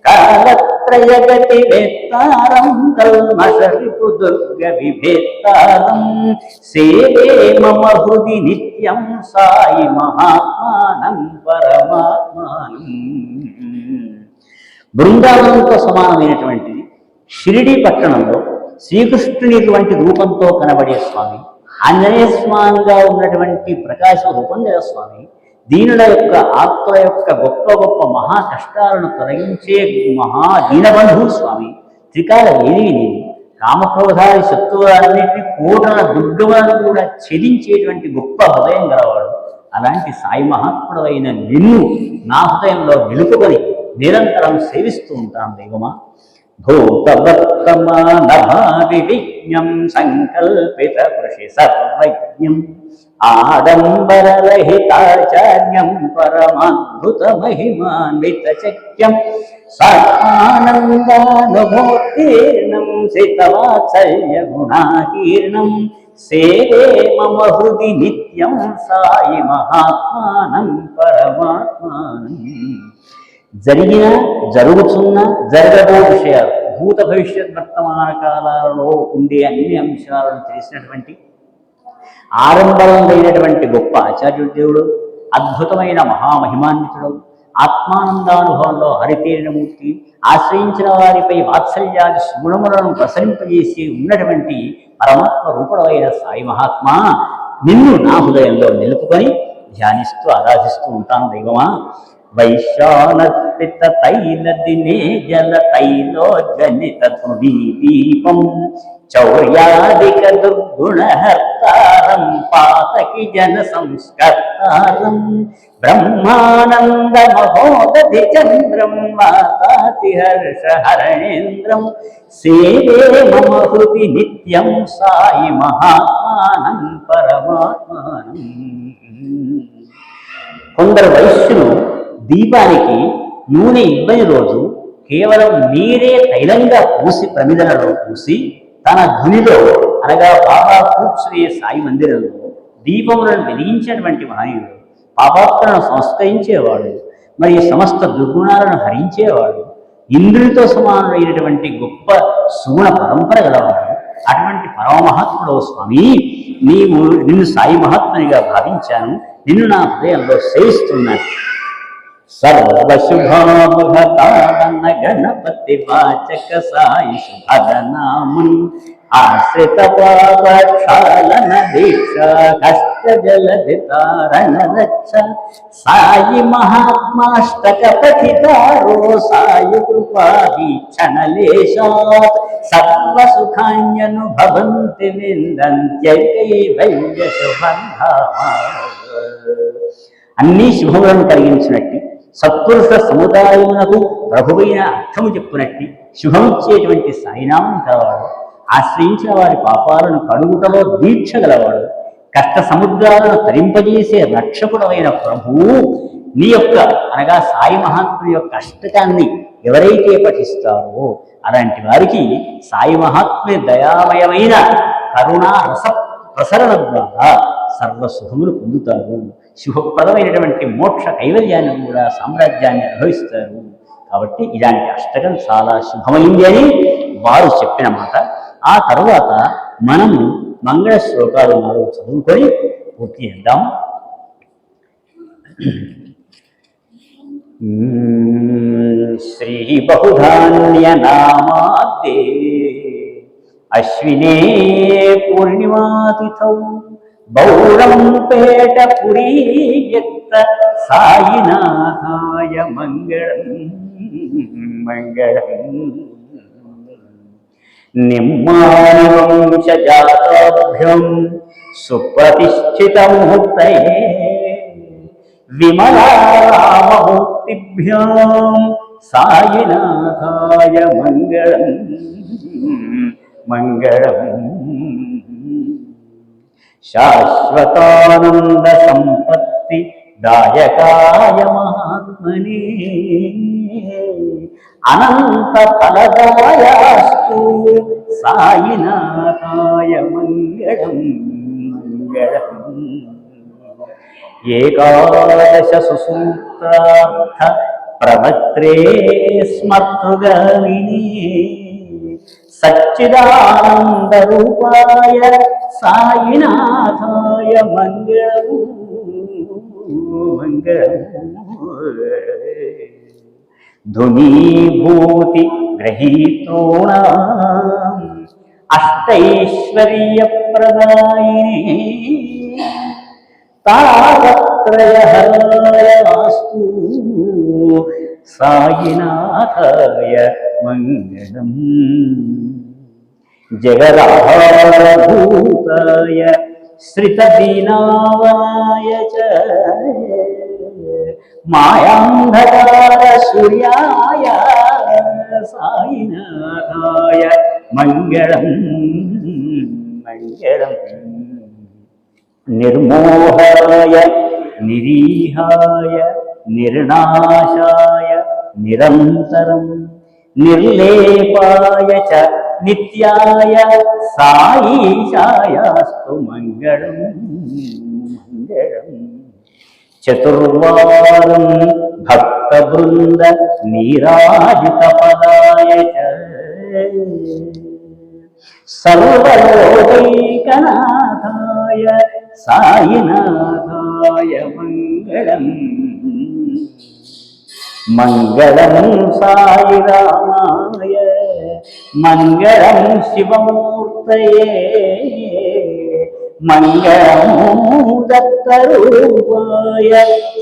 కాలత్రయగతి వేత్తారం కల్మషరిపు దుర్గ విభేత్తారం సేవే మమ హృది నిత్యం సాయి మహాత్మానం పరమాత్మానం. బృందావనంతో సమానమైనటువంటిది షిరిడి పట్టణంలో శ్రీకృష్ణుని ఇటువంటి రూపంతో కనబడే స్వామి, ఆంజనేయ స్వామిగా ఉన్నటువంటి ప్రకాశ రూపం గల స్వామి, దీనుల యొక్క ఆత్మల యొక్క గొప్ప గొప్ప మహా కష్టాలను తొలగించే మహా దీనబంధువు స్వామి. త్రికాల వేదివి నీవు, కామక్రోధాది శత్రువులన్నింటినీ కోటల దుర్గములను కూడా ఛేదించేటువంటి గొప్ప హృదయం గలవాడు. అలాంటి సాయి మహాత్ముడు అయిన నిన్ను నా హృదయంలో నిలుపుకొని నిరంతరం సేవిస్తూ ఉంటాం దైవమా. భూతవర్తమానభావి విజ్ఞం సంకల్పిత కృషి సర్వజ్ఞం ఆడంబరరహితాచార్యం పరమాద్భుత మహిమాన్విత శక్యం సాత్మానందానుభూతీర్ణం సితవాత్సల్య గుణాకీర్ణం సేవే మమ హృది నిత్యం సాయి మహాత్మానం పరమాత్మానం. జరిగిన జరుగుతున్న జరగబో విషయాలు భూత భవిష్యత్ వర్తమాన కాలాలలో ఉండే అన్ని అంశాలను తెలిసినటువంటి ఆడంబరం లేనటువంటి గొప్ప ఆచార్యుడు దేవుడు, అద్భుతమైన మహామహిమాన్వితుడు, ఆత్మానందానుభవంలో హరితేరినమూర్తి, ఆశ్రయించిన వారిపై వాత్సల్యాది సుగుణములను ప్రసరింపజేసి ఉన్నటువంటి పరమాత్మ రూపుడైన సాయి మహాత్మా, నిన్ను నా హృదయంలో నిలుపుకొని ధ్యానిస్తూ ఆరాధిస్తూ ఉంటాను దైవమా. వైశానర్పిత తైల దినే జల తైలోజనిత దీపం చౌర్యాదిక దుర్గుణహర్తారం పాతకి జన సంస్కర్తారం బ్రహ్మానంద మహోదధి చంద్రం వాతాతి హర్ష హరణేంద్రం సేవే మమ హృది నిత్యం సాయి మహాత్మానం పరమాత్మానం. కొందరు వైశ్యులు దీపానికి నూనె ఇవ్వని రోజు కేవలం నీరే తైలంగా పూసి ప్రమిదలలో పూసి తన ధునిలో అనగా బాబా కూర్చునే సాయి మందిరంలో దీపములను వెలిగించినటువంటి మహనీయుడు, పాపాత్మలను సంస్కరించేవాడు, మరి సమస్త దుర్గుణాలను హరించేవాడు, ఇంద్రునితో సమానమైనటువంటి గొప్ప సుగుణ పరంపర గలవాడు. అటువంటి పరమమహాత్ముడో స్వామి, నిన్ను సాయి మహాత్మునిగా భావించాను, నిన్ను నా హృదయంలో సేవిస్తున్నాను. సర్వశుభామహతాదన గణపతి వాచక సాయి శుభదనామన్ ఆశ్రిత పాపక్షాళన దీక్ష కష్ట జలధితారణ రక్ష సాయి మహాత్మాష్టక పఠితారో సాయి కృపాభీక్షణలేశాత్ సర్వ సుఖాన్యనుభవంతి విందంత్యైకైవల్య శుభంధామ. అన్ని శుభములను కలిగించినట్టు సత్పురుష సముదాయమునకు ప్రభువైన అర్థము చెప్పునట్టి శుభమిచ్చేటువంటి సాయినామం కలవాడు, ఆశ్రయించిన వారి పాపాలను కడుగుటలో దీక్ష గలవాడు, కష్ట సముద్రాలను తరింపజేసే రక్షకుడమైన ప్రభువు నీ యొక్క అనగా సాయి మహాత్ముని యొక్క అష్టకాన్ని ఎవరైతే పఠిస్తారో అలాంటి వారికి సాయి మహాత్ముని దయామయమైన కరుణా రస ప్రసరణ ద్వారా సర్వసుఖములు పొందుతారు, శుభప్రదమైనటువంటి మోక్ష కైవల్యాన్ని కూడా సామ్రాజ్యాన్ని అనుభవిస్తారు. కాబట్టి ఇలాంటి అష్టకం చాలా శుభమైంది అని వారు చెప్పిన మాట. ఆ తరువాత మనము మంగళ శ్లోకాలు 4 చదువుకొని పూర్తి చేద్దాం. శ్రీ బహుధాన్య నామాద్దే అశ్వినే పూర్ణిమాతిథౌ బౌరం పేట పురీయత్త సాయినాథాయ మంగళం మంగళం. నిమ్మాని వంశజాతాభ్యం సుప్రతిష్ఠిత ముహూర్తయే విమలారామమూర్తిభ్యాం సాయినాథాయ మంగళం మంగళం. శాశ్వతానంద సంపత్తి దాయకాయ మహాత్మనే అనంత ఫలదాయాస్తు సాయినాథాయ మంగళం మంగళం. ఏకాదశ సుసూత్రార్థ ప్రవక్త్రే స్మర్తృగామిని సచ్చిదానంద రూపాయ సాయినాథాయ మంగళం మంగళం. ధునీభూతి గ్రహీతॄణాం అష్టైశ్వర్య ప్రదాయిని తాపత్రయహరాయ వాస్తు సాయినాథాయ మంగళం. జగదాభూతాయ శ్రితదీనావనాయ చ మాయాంధకార సూర్యాయ సాయినాథాయ మంగళం మంగళం. నిర్మోహాయ నిరీహాయ నిర్నాశాయ నిరంతరం నిర్లేపాయ చ నిత్యాయ సాయీశాయాస్తు మంగళం మంగళం. చతుర్వారం భక్తబృంద నీరాజిత పదాయ చ సర్వలోకైకనాథాయ సాయినాథాయ మంగళం మంగళం. సాయిరామాయ మంగళం శివమూర్తయే మంగళం. దత్తరూపాయ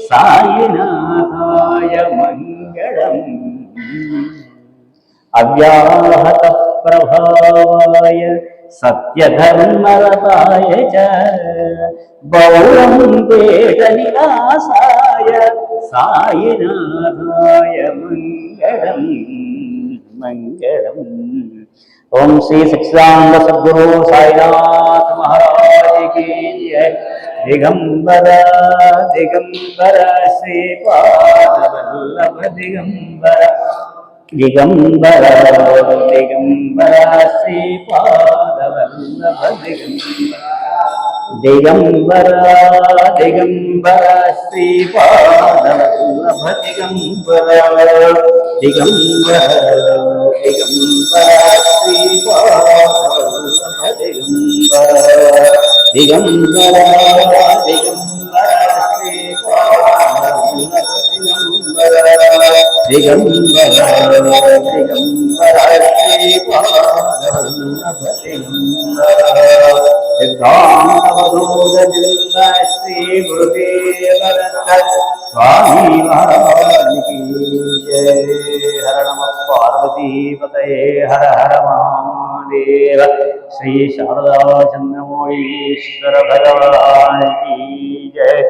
సాయినాథాయ మంగళం. అవ్యాహత ప్రభావాయ సత్యధర్మరతాయ చ బౌళం పేట నివాసాయ సాయినాథాయ మంగళం మంగళం. ఓం శ్రీ సచ్చిదానంద సద్గురు సాయినాథ్ మహారాజ్ కీ జయ. దిగంబర దిగంబర శ్రీపాదవల్లభ దిగంబర దిగంబర దిగంబర శ్రీపాదవల్లభ దిగంబర దిగంబర శ్రీపాదవల్లభ దిగంబర దిగంబర దిగంబర శ్రీపాదవల్లభ దిగంబర దిగంబర దిగంబర శ్రీపాదవల్లభ దిగంబర దిగంబర దిగంబర శ్రీపాదవల్లభ దిగంబర. సిద్ధాంతవధూత శ్రీ గురుదేవ స్వామి మహారాజ్ కీ జయ. హర నమః పార్వతీపతయే హర హర మహాదేవ. శ్రీ శారదా చంద్రమౌళీశ్వర భగవాన్ కీ జయ.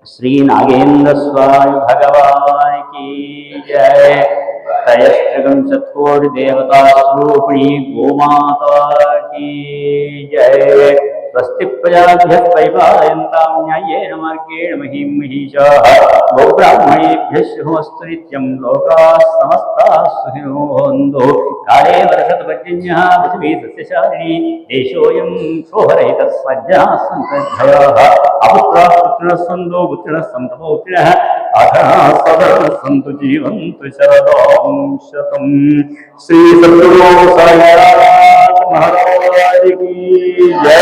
श्री नागेंद्र स्वामी भगवान की जय। त्रयस्त्रिगुंशत्कोटि देवता स्वरूपिणी गोमाता की जय। स्वस्ति प्रजाभ्यः परिपालयन्तां न्याय्येन मार्गेण महीं महिषाः गोब्राह्मणेभ्यः शुभमस्तु नित्यं। लोकाः समस्ताः सुखिनो भवन्तु। काले वर्षतु पर्जन्यः पृथिवी सस्यशालिनी देशोऽयं क्षोभरहितः सज्जनाः सन्तु निर्भयाः। अपुत्राः पुत्रिणः सन्तु पुत्रिणः सन्तु पौत्रिणः अधनाः सधनाः सन्तु जीवन्तु शरदां शतम्। श्री सद्गुरु साईनाथ महाराज की जय।